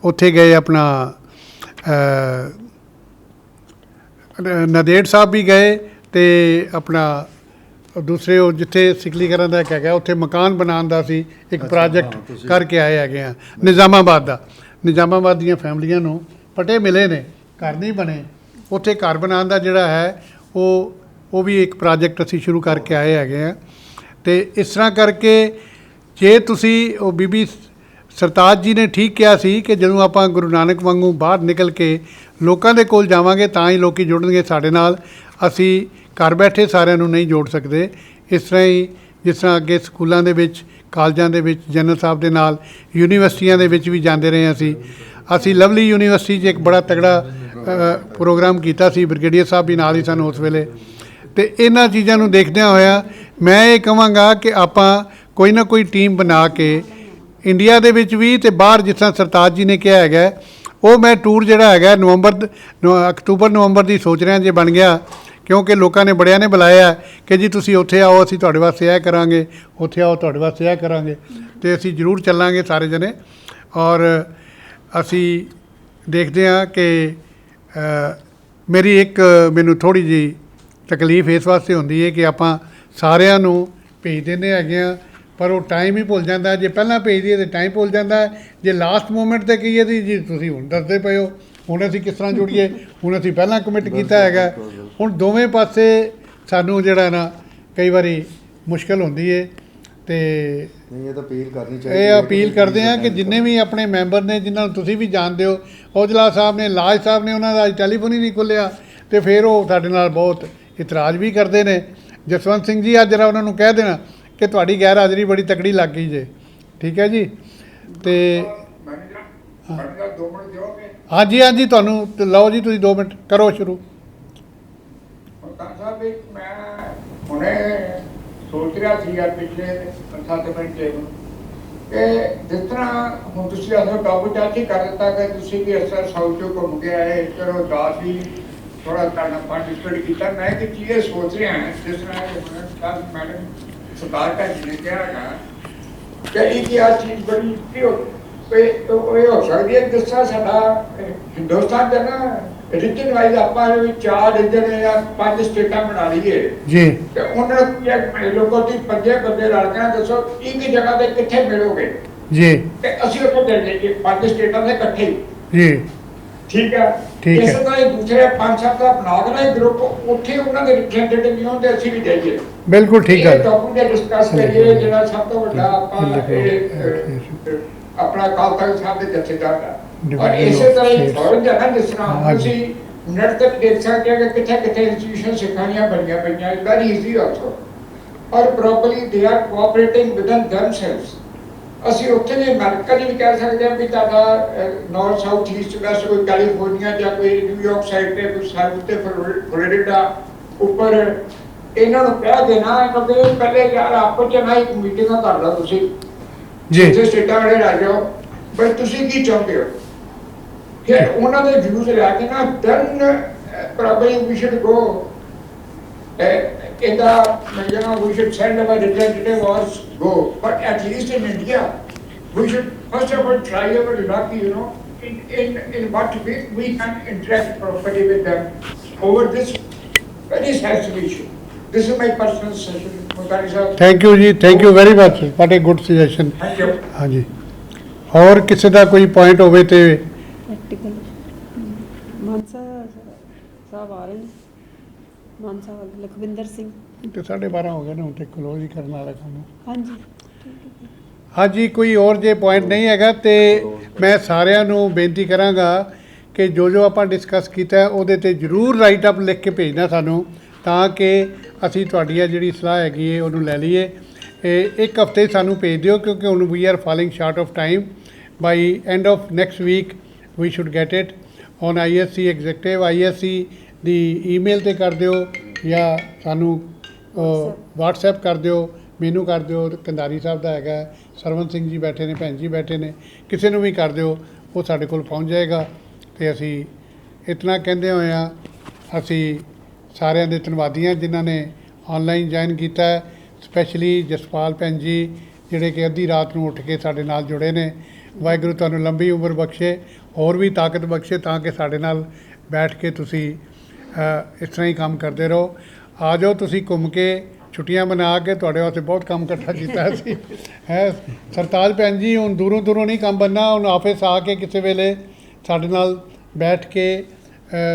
ਉੱਥੇ ਗਏ ਆਪਣਾ ਨੰਦੇੜ ਸਾਹਿਬ ਵੀ ਗਏ ਤੇ ਆਪਣਾ ਦੂਸਰੇ ਉਹ ਜਿੱਥੇ ਸਿਕਲੀਕਰਨ ਦਾ ਇੱਕ ਹੈਗਾ ਉੱਥੇ ਮਕਾਨ ਬਣਾਉਣ ਦਾ ਸੀ ਇੱਕ ਪ੍ਰੋਜੈਕਟ ਕਰਕੇ ਆਏ ਹੈਗੇ ਆ ਨਿਜ਼ਾਮਾਬਾਦ ਦਾ। ਨਿਜ਼ਾਮਾਬਾਦ ਦੀਆਂ ਫੈਮਲੀਆਂ ਨੂੰ ਪਟੇ ਮਿਲੇ ਨੇ, ਘਰ ਨਹੀਂ ਬਣੇ, ਉੱਥੇ ਘਰ ਬਣਾਉਣ ਦਾ ਜਿਹੜਾ ਹੈ ਉਹ ਵੀ ਇੱਕ ਪ੍ਰੋਜੈਕਟ ਅਸੀਂ ਸ਼ੁਰੂ ਕਰਕੇ ਆਏ ਹੈਗੇ ਆ। ਅਤੇ ਇਸ ਤਰ੍ਹਾਂ ਕਰਕੇ ਜੇ ਤੁਸੀਂ ਉਹ ਬੀਬੀ ਸਰਤਾਜ ਜੀ ਨੇ ਠੀਕ ਕਿਹਾ ਸੀ ਕਿ ਜਦੋਂ ਆਪਾਂ ਗੁਰੂ ਨਾਨਕ ਵਾਂਗੂ ਬਾਹਰ ਨਿਕਲ ਕੇ ਲੋਕਾਂ ਦੇ ਕੋਲ ਜਾਵਾਂਗੇ ਤਾਂ ਹੀ ਲੋਕ ਜੁੜਨਗੇ ਸਾਡੇ ਨਾਲ। ਅਸੀਂ ਘਰ ਬੈਠੇ ਸਾਰਿਆਂ ਨੂੰ ਨਹੀਂ ਜੋੜ ਸਕਦੇ। ਇਸ ਤਰ੍ਹਾਂ ਹੀ ਜਿਸ ਤਰ੍ਹਾਂ ਅੱਗੇ ਸਕੂਲਾਂ ਦੇ ਵਿੱਚ, ਕਾਲਜਾਂ ਦੇ ਵਿੱਚ ਜਨਰਲ ਸਾਹਿਬ ਦੇ ਨਾਲ, ਯੂਨੀਵਰਸਿਟੀਆਂ ਦੇ ਵਿੱਚ ਵੀ ਜਾਂਦੇ ਰਹੇ ਅਸੀਂ ਲਵਲੀ ਯੂਨੀਵਰਸਿਟੀ 'ਚ ਇੱਕ ਬੜਾ ਤਗੜਾ ਪ੍ਰੋਗਰਾਮ ਕੀਤਾ ਸੀ, ਬ੍ਰਿਗੇਡੀਅਰ ਸਾਹਿਬ ਵੀ ਨਾਲ ਹੀ ਸਨ ਉਸ ਵੇਲੇ। ਅਤੇ ਇਹਨਾਂ ਚੀਜ਼ਾਂ ਨੂੰ ਦੇਖਦਿਆਂ ਹੋਇਆ ਮੈਂ ਇਹ ਕਹਾਂਗਾ ਕਿ ਆਪਾਂ ਕੋਈ ਨਾ ਕੋਈ ਟੀਮ ਬਣਾ ਕੇ ਇੰਡੀਆ ਦੇ ਵਿੱਚ ਵੀ ਅਤੇ ਬਾਹਰ ਜਿਸ ਤਰ੍ਹਾਂ ਸਰਤਾਜ ਜੀ ਨੇ ਕਿਹਾ ਹੈਗਾ ਉਹ ਮੈਂ ਟੂਰ ਜਿਹੜਾ ਹੈਗਾ ਅਕਤੂਬਰ ਨਵੰਬਰ ਦੀ ਸੋਚ ਰਿਹਾ ਜੇ ਬਣ ਗਿਆ, ਕਿਉਂਕਿ ਲੋਕਾਂ ਨੇ ਬੜਿਆਂ ਨੇ ਬੁਲਾਇਆ ਕਿ ਜੀ ਤੁਸੀਂ ਉੱਥੇ ਆਓ, ਅਸੀਂ ਤੁਹਾਡੇ ਵਾਸਤੇ ਇਹ ਕਰਾਂਗੇ, ਉੱਥੇ ਆਓ ਤੁਹਾਡੇ ਵਾਸਤੇ ਇਹ ਕਰਾਂਗੇ, ਅਤੇ ਅਸੀਂ ਜ਼ਰੂਰ ਚੱਲਾਂਗੇ ਸਾਰੇ ਜਣੇ। ਔਰ ਅਸੀਂ ਦੇਖਦੇ ਹਾਂ ਕਿ ਮੈਨੂੰ ਥੋੜ੍ਹੀ ਜਿਹੀ ਤਕਲੀਫ ਇਸ ਵਾਸਤੇ ਹੁੰਦੀ ਹੈ ਕਿ ਆਪਾਂ ਸਾਰਿਆਂ ਨੂੰ ਭੇਜ ਦਿੰਦੇ ਹੈਗੇ ਹਾਂ ਪਰ ਉਹ ਟਾਈਮ ਹੀ ਭੁੱਲ ਜਾਂਦਾ। ਜੇ ਪਹਿਲਾਂ ਭੇਜ ਦਈਏ ਤਾਂ ਟਾਈਮ ਭੁੱਲ ਜਾਂਦਾ, ਜੇ ਲਾਸਟ ਮੂਮੈਂਟ 'ਤੇ ਕਹੀਏ ਤਾਂ ਜੀ ਤੁਸੀਂ ਹੁਣ ਦੱਸਦੇ ਪਏ ਹੋ ਹੁਣ ਅਸੀਂ ਕਿਸ ਤਰ੍ਹਾਂ ਜੁੜੀਏ, ਹੁਣ ਅਸੀਂ ਪਹਿਲਾਂ ਕਮਿਟ ਕੀਤਾ ਹੈਗਾ। ਹੁਣ ਦੋਵੇਂ ਪਾਸੇ ਸਾਨੂੰ ਜਿਹੜਾ ਨਾ ਕਈ ਵਾਰੀ ਮੁਸ਼ਕਿਲ ਹੁੰਦੀ ਹੈ ਅਤੇ ਇਹ ਤਾਂ ਅਪੀਲ ਕਰਨੀ ਚਾਹੀਦੀ। ਇਹ ਅਪੀਲ ਕਰਦੇ ਹਾਂ ਕਿ ਜਿੰਨੇ ਵੀ ਆਪਣੇ ਮੈਂਬਰ ਨੇ ਜਿਨ੍ਹਾਂ ਨੂੰ ਤੁਸੀਂ ਵੀ ਜਾਣਦੇ ਹੋ, ਔਜਲਾ ਸਾਹਿਬ ਨੇ, ਲਾਜ ਸਾਹਿਬ ਨੇ, ਉਹਨਾਂ ਦਾ ਅੱਜ ਟੈਲੀਫੋਨ ਹੀ ਨਹੀਂ ਖੁੱਲ੍ਹਿਆ ਅਤੇ ਫਿਰ ਉਹ ਸਾਡੇ ਨਾਲ ਬਹੁਤ ਇਤਰਾਜ਼ ਵੀ ਕਰਦੇ ਨੇ। ਜਸਵੰਤ ਸਿੰਘ ਜੀ ਅੱਜ ਜਰਾ ਉਹਨਾਂ ਨੂੰ ਕਹਿ ਦੇਣਾ ਕਿ ਤੁਹਾਡੀ ਗੈਰ ਹਾਜ਼ਰੀ ਬੜੀ ਤਕੜੀ ਲੱਗ ਗਈ ਜੇ, ਠੀਕ ਹੈ ਜੀ। ਅਤੇ ਹਾਂਜੀ ਤੁਹਾਨੂੰ ਲਓ ਜੀ, ਤੁਸੀਂ 2 ਮਿੰਟ ਕਰੋ ਸ਼ੁਰੂ। ਸਾਹਿਬ ਮੈਂ ਹੁਣੇ ਸੋਚ ਰਿਹਾ ਸੀ ਯਾਰ ਪਿਛਲੇ 7 ਮਿੰਟ ਕਿ ਜਿਸ ਤਰ੍ਹਾਂ ਹੁਣ ਤੁਸੀਂ ਅਸਲ ਟੋਪਿਕ ਚਾਚੀ ਕਰ ਦਿੱਤਾ ਕਿ ਤੁਸੀਂ ਵੀ ਇਸ ਤਰ੍ਹਾਂ ਸਾਊਥ ਚੋਂ ਘੁੰਮ ਕੇ ਆਏ, ਚਲੋ ਦਾਸ ਵੀ ਥੋੜ੍ਹਾ ਤੁਹਾਡਾ ਪਾਰਟੀਸਪੇਟ ਕੀਤਾ। ਮੈਂ ਇੱਕ ਚੀਜ਼ ਇਹ ਸੋਚ ਰਿਹਾ ਜਿਸ ਤਰ੍ਹਾਂ ਮੈਡਮ ਸਰਦਾਰ ਭੈਣ ਜੀ ਨੇ ਕਿਹਾ ਹੈਗਾ ਕਿ ਇਹ ਚੀਜ਼ ਬੜੀ ਇਹ ਹੋ ਸਕਦੀ ਹੈ ਜਿਸ ਤਰ੍ਹਾਂ ਸਾਡਾ ਹਿੰਦੁਸਤਾਨ ਦਾ ਨਾ ਰੀਜਨ ਵਾਈਜ਼ ਆਪਾਂ 4 ਰੀਜਨ ਜਾਂ 5 ਸਟੇਟਾਂ ਬਣਾ ਲਈਏ ਜੀ, ਤੇ ਉਹਨਾਂ ਨੂੰ ਲੋਕਾਂ ਦੀ 5 ਬੰਦੇ ਰਲ ਕੇ ਦੱਸੋ ਇੱਕ ਜਗ੍ਹਾ ਤੇ ਕਿੱਥੇ ਮਿਲੋਗੇ ਜੀ, ਤੇ ਅਸੀਂ ਉੱਥੇ ਚੱਲ ਜਾਈਏ 5 ਸਟੇਟਾਂ ਦੇ ਇਕੱਠੇ ਜੀ, ਠੀਕ ਹੈ। ਇਸ ਤਰ੍ਹਾਂ ਹੀ ਦੂਸਰੇ 5-7 ਦਾ ਬਣਾ ਕੇ ਨਾ ਗਰੁੱਪ ਉੱਥੇ ਉਹਨਾਂ ਦੇ ਰਿਪਰੈਜ਼ੈਂਟੇਟਿਵ ਨਹੀਂ ਹੁੰਦੇ, ਅਸੀਂ ਵੀ ਜਾਈਏ। ਬਿਲਕੁਲ ਠੀਕ ਹੈ। ਟੌਪਿਕ ਤੇ ਡਿਸਕਸ ਕਰੀਏ ਜਿਹੜਾ ਸਭ ਤੋਂ ਵੱਡਾ ਆਪਾਂ ਆਪਣਾ ਅਕਾਲ ਤਖਤ ਸਾਹਿਬ ਦੇ ਜਥੇਦਾਰ ਦਾ, ਔਰ ਇਸੇ ਤਰ੍ਹਾਂ ਹੀ ਫੌਰਨ ਜਗ੍ਹਾ ਜਿਸ ਤਰ੍ਹਾਂ ਤੁਸੀਂ ਨੈਟ ਤੱਕ ਦੇਖ ਸਕਦੇ ਹੋ ਕਿ ਕਿੱਥੇ ਕਿੱਥੇ ਇੰਸਟੀਟਿਊਸ਼ਨ ਸਿੱਖਾਈਆਂ ਬਣੀਆਂ ਪਈਆਂ, ਵੈਰੀ ਈਜ਼ੀ ਆਲਸੋ, ਔਰ ਪ੍ਰੋਪਰਲੀ ਦੇ ਆਰ ਕੋਆਪਰੇਟਿੰਗ ਵਿਦਨ ਦੈਮਸੈਲਵਸ। ਅਸੀਂ ਉੱਥੇ ਦੇ ਅਮਰੀਕਾ ਦੀ ਵੀ ਕਹਿ ਸਕਦੇ ਹਾਂ ਵੀ ਤੁਹਾਡਾ ਨਾਰਥ ਸਾਊਥ ਈਸਟ ਵੈਸਟ ਕੋਈ ਕੈਲੀਫੋਰਨੀਆ ਜਾਂ ਕੋਈ ਨਿਊਯਾਰਕ ਸਾਈਡ ਤੇ ਕੋਈ ਸਾਊਥ ਤੇ ਫਲੋਰੀਡਾ ਉੱਪਰ ਇਹਨਾਂ ਨੂੰ ਕਹਿ ਦੇਣਾ ਕਿ ਪਹਿਲੇ ਯਾਰ ਆਪੋ ਚ ਨਾ ਇੱਕ ਮੀਟਿੰਗ ਕਰ ਲਓ ਤੁਸੀਂ ਜੀ, ਇੱਥੇ ਸਟੇਟਾਂ ਵਾਲੇ ਰਾਜ ਹੋ ਬਈ ਤੁਸੀਂ ਕੀ ਚਾਹੁੰਦੇ ਹੋ, ਫਿਰ ਉਹਨਾਂ ਦੇ ਵਿਊਜ਼ ਲੈ ਕੇ ਨਾ then probably we should go in the we should send our representative or go, but at least in India we should first of all try our luck, in what way we can interact properly with them over this very sensitive issue. This is my personal suggestion. Mutari sir, thank you ji, thank you very much, what a good suggestion. Thank you. हाँ जी, और किसी का कोई point होवे ते practical मानसा साहब आ रहे हैं, मानसा लखविंदर सिंह तो 12:30 हो गए ना, ਹੁਣ ਤੇ ਕਲੋਜ਼ ਹੀ ਕਰਨ ਵਾਲਾ ਕੰਮ। ਹਾਂਜੀ ਹਾਂਜੀ, ਕੋਈ ਹੋਰ ਜੇ ਪੁਆਇੰਟ ਨਹੀਂ ਹੈਗਾ ਤੇ ਮੈਂ ਸਾਰਿਆਂ ਨੂੰ ਬੇਨਤੀ ਕਰਾਂਗਾ ਕਿ ਜੋ ਆਪਾਂ ਡਿਸਕਸ ਕੀਤਾ ਉਹਦੇ ਤੇ ਜ਼ਰੂਰ ਰਾਈਟ ਅਪ ਲਿਖ ਕੇ ਭੇਜਣਾ ਸਾਨੂੰ, ਤਾਂ ਕਿ ਅਸੀਂ ਤੁਹਾਡੀ ਜਿਹੜੀ ਸਲਾਹ ਹੈਗੀ ਹੈ ਉਹਨੂੰ ਲੈ ਲਈਏ। ਇੱਕ ਹਫ਼ਤੇ ਸਾਨੂੰ ਭੇਜ ਦਿਓ ਕਿਉਂਕਿ ਹੁਣ we are falling short of time. By end of next week we should get it on ISC executive. ISC ਦੀ ਈਮੇਲ 'ਤੇ ਕਰ ਦਿਓ ਜਾਂ ਸਾਨੂੰ WhatsApp ਕਰ ਦਿਓ, ਮੈਨੂੰ ਕਰ ਦਿਓ, ਕੰਧਾਰੀ ਸਾਹਿਬ ਦਾ ਹੈਗਾ, ਸਰਵਨ ਸਿੰਘ ਜੀ ਬੈਠੇ ਨੇ, ਭੈਣ ਜੀ ਬੈਠੇ ਨੇ, ਕਿਸੇ ਨੂੰ ਵੀ ਕਰ ਦਿਓ, ਉਹ ਸਾਡੇ ਕੋਲ ਪਹੁੰਚ ਜਾਏਗਾ। ਅਤੇ ਅਸੀਂ ਇਤਨਾ ਕਹਿੰਦੇ ਹੋਏ ਹਾਂ, ਅਸੀਂ ਸਾਰਿਆਂ ਦੇ ਧੰਨਵਾਦੀ ਹਾਂ ਜਿਨ੍ਹਾਂ ਨੇ ਆਨਲਾਈਨ ਜੁਆਇਨ ਕੀਤਾ ਹੈ। ਸਪੈਸ਼ਲੀ ਜਸਪਾਲ ਭੈਣ ਜੀ ਜਿਹੜੇ ਕਿ ਅੱਧੀ ਰਾਤ ਨੂੰ ਉੱਠ ਕੇ ਸਾਡੇ ਨਾਲ ਜੁੜੇ ਨੇ। ਵਾਹਿਗੁਰੂ ਤੁਹਾਨੂੰ ਲੰਬੀ ਉਮਰ ਬਖਸ਼ੇ, ਹੋਰ ਵੀ ਤਾਕਤ ਬਖਸ਼ੇ ਤਾਂ ਕਿ ਸਾਡੇ ਨਾਲ ਬੈਠ ਕੇ ਤੁਸੀਂ ਇਸ ਤਰ੍ਹਾਂ ਹੀ ਕੰਮ ਕਰਦੇ ਰਹੋ। ਆ ਜਾਓ ਤੁਸੀਂ ਘੁੰਮ ਕੇ ਛੁੱਟੀਆਂ ਮਨਾ ਕੇ, ਤੁਹਾਡੇ ਵਾਸਤੇ ਬਹੁਤ ਕੰਮ ਇਕੱਠਾ ਕੀਤਾ ਅਸੀਂ ਹੈ। ਸਰਤਾਜ ਭੈਣ ਜੀ ਹੁਣ ਦੂਰੋਂ ਨਹੀਂ ਕੰਮ ਬਣਨਾ, ਹੁਣ ਆਫਿਸ ਆ ਕੇ ਕਿਸੇ ਵੇਲੇ ਸਾਡੇ ਨਾਲ ਬੈਠ ਕੇ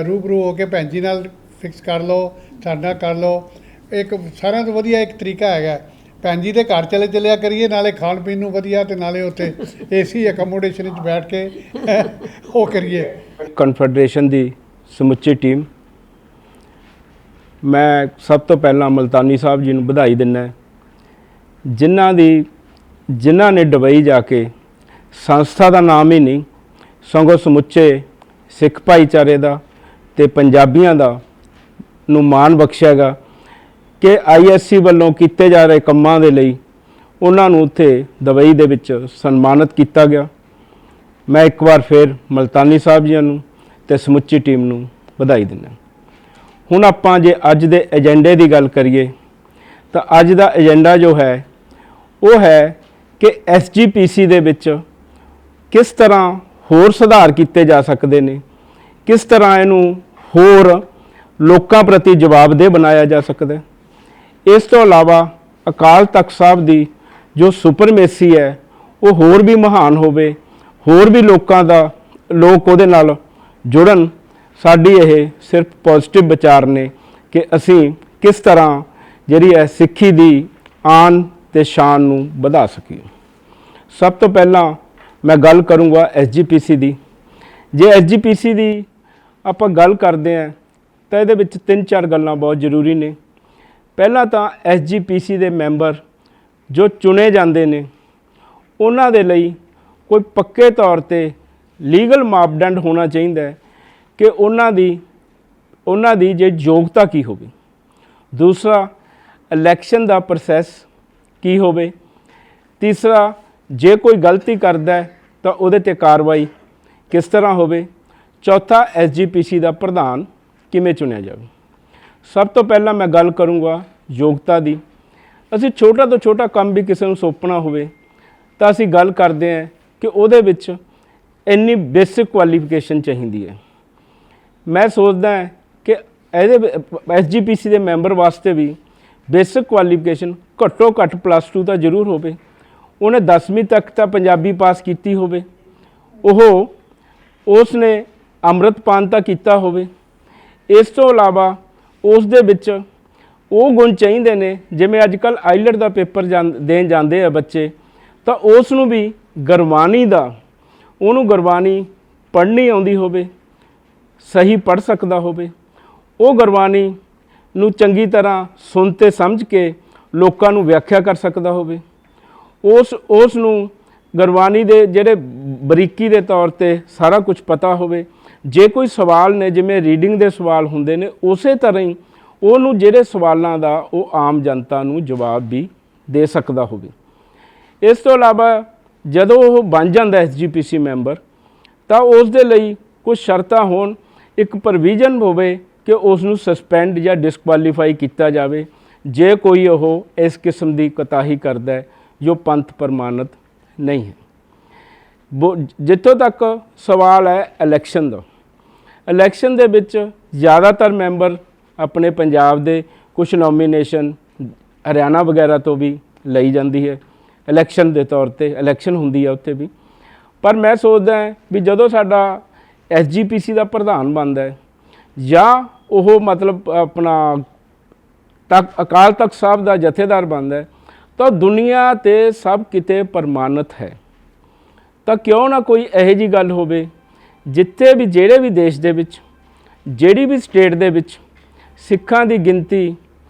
ਰੂਬਰੂ ਹੋ ਕੇ ਭੈਣ ਜੀ ਨਾਲ ਫਿਕਸ ਕਰ ਲਓ, ਸਾਡੇ ਨਾਲ ਕਰ ਲਓ। ਇੱਕ ਸਾਰਿਆਂ ਤੋਂ ਵਧੀਆ ਇੱਕ ਤਰੀਕਾ ਹੈਗਾ, ਭੈਣ ਜੀ ਦੇ ਘਰ ਚਲਿਆ ਕਰੀਏ, ਨਾਲੇ ਖਾਣ ਪੀਣ ਨੂੰ ਵਧੀਆ ਅਤੇ ਨਾਲੇ ਉੱਥੇ AC ਅਕੋਮੋਡੇਸ਼ਨ 'ਚ ਬੈਠ ਕੇ ਉਹ ਕਰੀਏ। ਕਨਫੈਡਰੇਸ਼ਨ ਦੀ ਸਮੁੱਚੀ ਟੀਮ, ਮੈਂ ਸਭ ਤੋਂ ਪਹਿਲਾਂ ਮਲਤਾਨੀ ਸਾਹਿਬ ਜੀ ਨੂੰ ਵਧਾਈ ਦਿੰਦਾ, ਜਿਨ੍ਹਾਂ ਨੇ ਦੁਬਈ ਜਾ ਕੇ ਸੰਸਥਾ ਦਾ ਨਾਮ ਹੀ ਨਹੀਂ ਸਗੋਂ ਸਮੁੱਚੇ ਸਿੱਖ ਭਾਈਚਾਰੇ ਦਾ ਅਤੇ ਪੰਜਾਬੀਆਂ ਦਾ ਨੂੰ ਮਾਣ ਬਖਸ਼ਿਆ ਗਾ ਕਿ ISC ਵੱਲੋਂ ਕੀਤੇ ਜਾ ਰਹੇ ਕੰਮਾਂ ਦੇ ਲਈ ਉਹਨਾਂ ਨੂੰ ਉੱਥੇ ਦੁਬਈ ਦੇ ਵਿੱਚ ਸਨਮਾਨਿਤ ਕੀਤਾ ਗਿਆ। ਮੈਂ ਇੱਕ ਵਾਰ ਫਿਰ ਮਲਤਾਨੀ ਸਾਹਿਬ ਜੀ ਨੂੰ ਅਤੇ ਸਮੁੱਚੀ ਟੀਮ ਨੂੰ ਵਧਾਈ ਦਿੰਦਾ। ਹੁਣ ਆਪਾਂ ਜੇ ਅੱਜ ਦੇ ਏਜੰਡੇ ਦੀ ਗੱਲ ਕਰੀਏ ਤਾਂ ਅੱਜ ਦਾ ਏਜੰਡਾ ਜੋ ਹੈ ਉਹ ਹੈ ਕਿ SGPC ਦੇ ਵਿੱਚ ਕਿਸ ਤਰ੍ਹਾਂ ਹੋਰ ਸੁਧਾਰ ਕੀਤੇ ਜਾ ਸਕਦੇ ਨੇ, ਕਿਸ ਤਰ੍ਹਾਂ ਇਹਨੂੰ ਹੋਰ ਲੋਕਾਂ ਪ੍ਰਤੀ ਜਵਾਬਦੇਹ ਬਣਾਇਆ ਜਾ ਸਕਦਾ। ਇਸ ਤੋਂ ਇਲਾਵਾ ਅਕਾਲ ਤਖਤ ਸਾਹਿਬ ਦੀ ਜੋ ਸੁਪਰਮੇਸੀ ਹੈ ਉਹ ਹੋਰ ਵੀ ਮਹਾਨ ਹੋਵੇ, ਹੋਰ ਵੀ ਲੋਕ ਉਹਦੇ ਨਾਲ ਜੁੜਨ। ਸਾਡੀ ਇਹ ਸਿਰਫ ਪੋਜ਼ਿਟਿਵ ਵਿਚਾਰ ਨੇ ਕਿ ਅਸੀਂ ਕਿਸ ਤਰ੍ਹਾਂ ਜਿਹੜੀ ਹੈ ਸਿੱਖੀ ਦੀ ਆਨ ਅਤੇ ਸ਼ਾਨ ਨੂੰ ਵਧਾ ਸਕੀਏ। ਸਭ ਤੋਂ ਪਹਿਲਾਂ ਮੈਂ ਗੱਲ ਕਰੂੰਗਾ SGPC ਦੀ। ਜੇ SGPC ਦੀ ਆਪਾਂ ਗੱਲ ਕਰਦੇ ਹਾਂ ਤਾਂ ਇਹਦੇ ਵਿੱਚ 3-4 ਗੱਲਾਂ ਬਹੁਤ ਜ਼ਰੂਰੀ ਨੇ। ਪਹਿਲਾਂ ਤਾਂ SGPC ਦੇ ਮੈਂਬਰ ਜੋ ਚੁਣੇ ਜਾਂਦੇ ਨੇ ਉਹਨਾਂ ਦੇ ਲਈ ਕੋਈ ਪੱਕੇ ਤੌਰ 'ਤੇ ਲੀਗਲ ਮਾਪਦੰਡ ਹੋਣਾ ਚਾਹੀਦਾ ਹੈ ਕਿ ਉਹਨਾਂ ਦੀ ਜੇ ਯੋਗਤਾ ਕੀ ਹੋਵੇ। ਦੂਸਰਾ, ਇਲੈਕਸ਼ਨ ਦਾ ਪ੍ਰੋਸੈਸ ਕੀ ਹੋਵੇ। ਤੀਸਰਾ, ਜੇ ਕੋਈ ਗਲਤੀ ਕਰਦਾ ਤਾਂ ਉਹਦੇ 'ਤੇ ਕਾਰਵਾਈ ਕਿਸ ਤਰ੍ਹਾਂ ਹੋਵੇ। ਚੌਥਾ, SGPC ਦਾ ਪ੍ਰਧਾਨ ਕਿਵੇਂ ਚੁਣਿਆ ਜਾਵੇ। ਸਭ ਤੋਂ ਪਹਿਲਾਂ ਮੈਂ ਗੱਲ ਕਰੂੰਗਾ ਯੋਗਤਾ ਦੀ। ਅਸੀਂ ਛੋਟਾ ਤੋਂ ਛੋਟਾ ਕੰਮ ਵੀ ਕਿਸੇ ਨੂੰ ਸੌਂਪਣਾ ਹੋਵੇ ਤਾਂ ਅਸੀਂ ਗੱਲ ਕਰਦੇ ਹਾਂ ਕਿ ਉਹਦੇ ਵਿੱਚ ਇੰਨੀ ਬੇਸਿਕ ਕੁਆਲੀਫਿਕੇਸ਼ਨ ਚਾਹੀਦੀ ਹੈ। ਮੈਂ ਸੋਚਦਾ ਕਿ ਇਹਦੇ SGPC ਦੇ ਮੈਂਬਰ ਵਾਸਤੇ ਵੀ ਬੇਸਿਕ ਕੁਆਲੀਫਿਕੇਸ਼ਨ ਘੱਟੋ ਘੱਟ +2 ਤਾਂ ਜ਼ਰੂਰ ਹੋਵੇ। ਉਹਨੇ 10ਵੀਂ ਤੱਕ ਤਾਂ ਪੰਜਾਬੀ ਪਾਸ ਕੀਤੀ ਹੋਵੇ, ਉਸ ਨੇ ਅੰਮ੍ਰਿਤਪਾਨ ਤਾਂ ਕੀਤਾ ਹੋਵੇ। ਇਸ ਤੋਂ ਇਲਾਵਾ ਉਸ ਦੇ ਵਿੱਚ ਉਹ ਗੁਣ ਚਾਹੀਦੇ ਨੇ, ਜਿਵੇਂ ਅੱਜ ਕੱਲ੍ਹ ਆਈਲੈਟ ਦਾ ਪੇਪਰ ਦੇਣ ਜਾਂਦੇ ਆ ਬੱਚੇ, ਤਾਂ ਉਸ ਨੂੰ ਵੀ ਗੁਰਬਾਣੀ ਪੜ੍ਹਨੀ ਆਉਂਦੀ ਹੋਵੇ, ਸਹੀ ਪੜ੍ਹ ਸਕਦਾ ਹੋਵੇ। ਉਹ ਗੁਰਬਾਣੀ ਨੂੰ ਚੰਗੀ ਤਰ੍ਹਾਂ ਸੁਣ ਤੇ ਸਮਝ ਕੇ ਲੋਕਾਂ ਨੂੰ ਵਿਆਖਿਆ ਕਰ ਸਕਦਾ ਹੋਵੇ। ਉਸ ਨੂੰ ਗੁਰਬਾਣੀ ਦੇ ਜਿਹੜੇ ਬਰੀਕੀ ਦੇ ਤੌਰ 'ਤੇ ਸਾਰਾ ਕੁਝ ਪਤਾ ਹੋਵੇ। ਜੇ ਕੋਈ ਸਵਾਲ ਨੇ, ਜਿਵੇਂ ਰੀਡਿੰਗ ਦੇ ਸਵਾਲ ਹੁੰਦੇ ਨੇ, ਉਸੇ ਤਰ੍ਹਾਂ ਹੀ ਉਹਨੂੰ ਜਿਹੜੇ ਸਵਾਲਾਂ ਦਾ ਉਹ ਆਮ ਜਨਤਾ ਨੂੰ ਜਵਾਬ ਵੀ ਦੇ ਸਕਦਾ ਹੋਵੇ। ਇਸ ਤੋਂ ਇਲਾਵਾ ਜਦੋਂ ਉਹ ਬਣ ਜਾਂਦਾ SGPC ਮੈਂਬਰ ਤਾਂ ਉਸ ਦੇ ਲਈ ਕੁਝ ਸ਼ਰਤਾਂ ਹੋਣ। ਇੱਕ ਪ੍ਰੋਵੀਜ਼ਨ ਹੋਵੇ ਕਿ ਉਸ ਨੂੰ ਸਸਪੈਂਡ ਜਾਂ ਡਿਸਕੁਆਲੀਫਾਈ ਕੀਤਾ ਜਾਵੇ ਜੇ ਕੋਈ ਉਹ ਇਸ ਕਿਸਮ ਦੀ ਕੋਤਾਹੀ ਕਰਦਾ ਹੈ ਜੋ ਪੰਥ ਪ੍ਰਮਾਣਿਤ ਨਹੀਂ ਹੈ। ਜਿੱਥੋਂ ਤੱਕ ਸਵਾਲ ਹੈ ਇਲੈਕਸ਼ਨ ਦਾ, ਇਲੈਕਸ਼ਨ ਦੇ ਵਿੱਚ ਜ਼ਿਆਦਾਤਰ ਮੈਂਬਰ ਆਪਣੇ ਪੰਜਾਬ ਦੇ, ਕੁਝ ਨੋਮੀਨੇਸ਼ਨ ਹਰਿਆਣਾ ਵਗੈਰਾ ਤੋਂ ਵੀ ਲਈ ਜਾਂਦੀ ਹੈ ਇਲੈਕਸ਼ਨ ਦੇ ਤੌਰ 'ਤੇ, ਇਲੈਕਸ਼ਨ ਹੁੰਦੀ ਹੈ ਉੱਥੇ ਵੀ। ਪਰ ਮੈਂ ਸੋਚਦਾ ਵੀ ਜਦੋਂ ਸਾਡਾ SGPC ਦਾ ਪ੍ਰਧਾਨ ਬਣਦਾ ਹੈ ਜਾਂ ਉਹ ਮਤਲਬ ਆਪਣਾ ਅਕਾਲ ਤਖਤ ਸਾਹਿਬ ਦਾ ਜਥੇਦਾਰ ਬਣਦਾ ਹੈ ਤਾਂ ਦੁਨੀਆ 'ਤੇ ਸਭ ਕਿਤੇ ਪ੍ਰਮਾਣਿਤ ਹੈ। ਤਾਂ ਕਿਉਂ ਨਾ ਕੋਈ ਇਹੋ ਜਿਹੀ ਗੱਲ ਹੋਵੇ ਜਿੱਥੇ ਵੀ, ਜਿਹੜੇ ਵੀ ਦੇਸ਼ ਦੇ ਵਿੱਚ, ਜਿਹੜੀ ਵੀ ਸਟੇਟ ਦੇ ਵਿੱਚ ਸਿੱਖਾਂ ਦੀ ਗਿਣਤੀ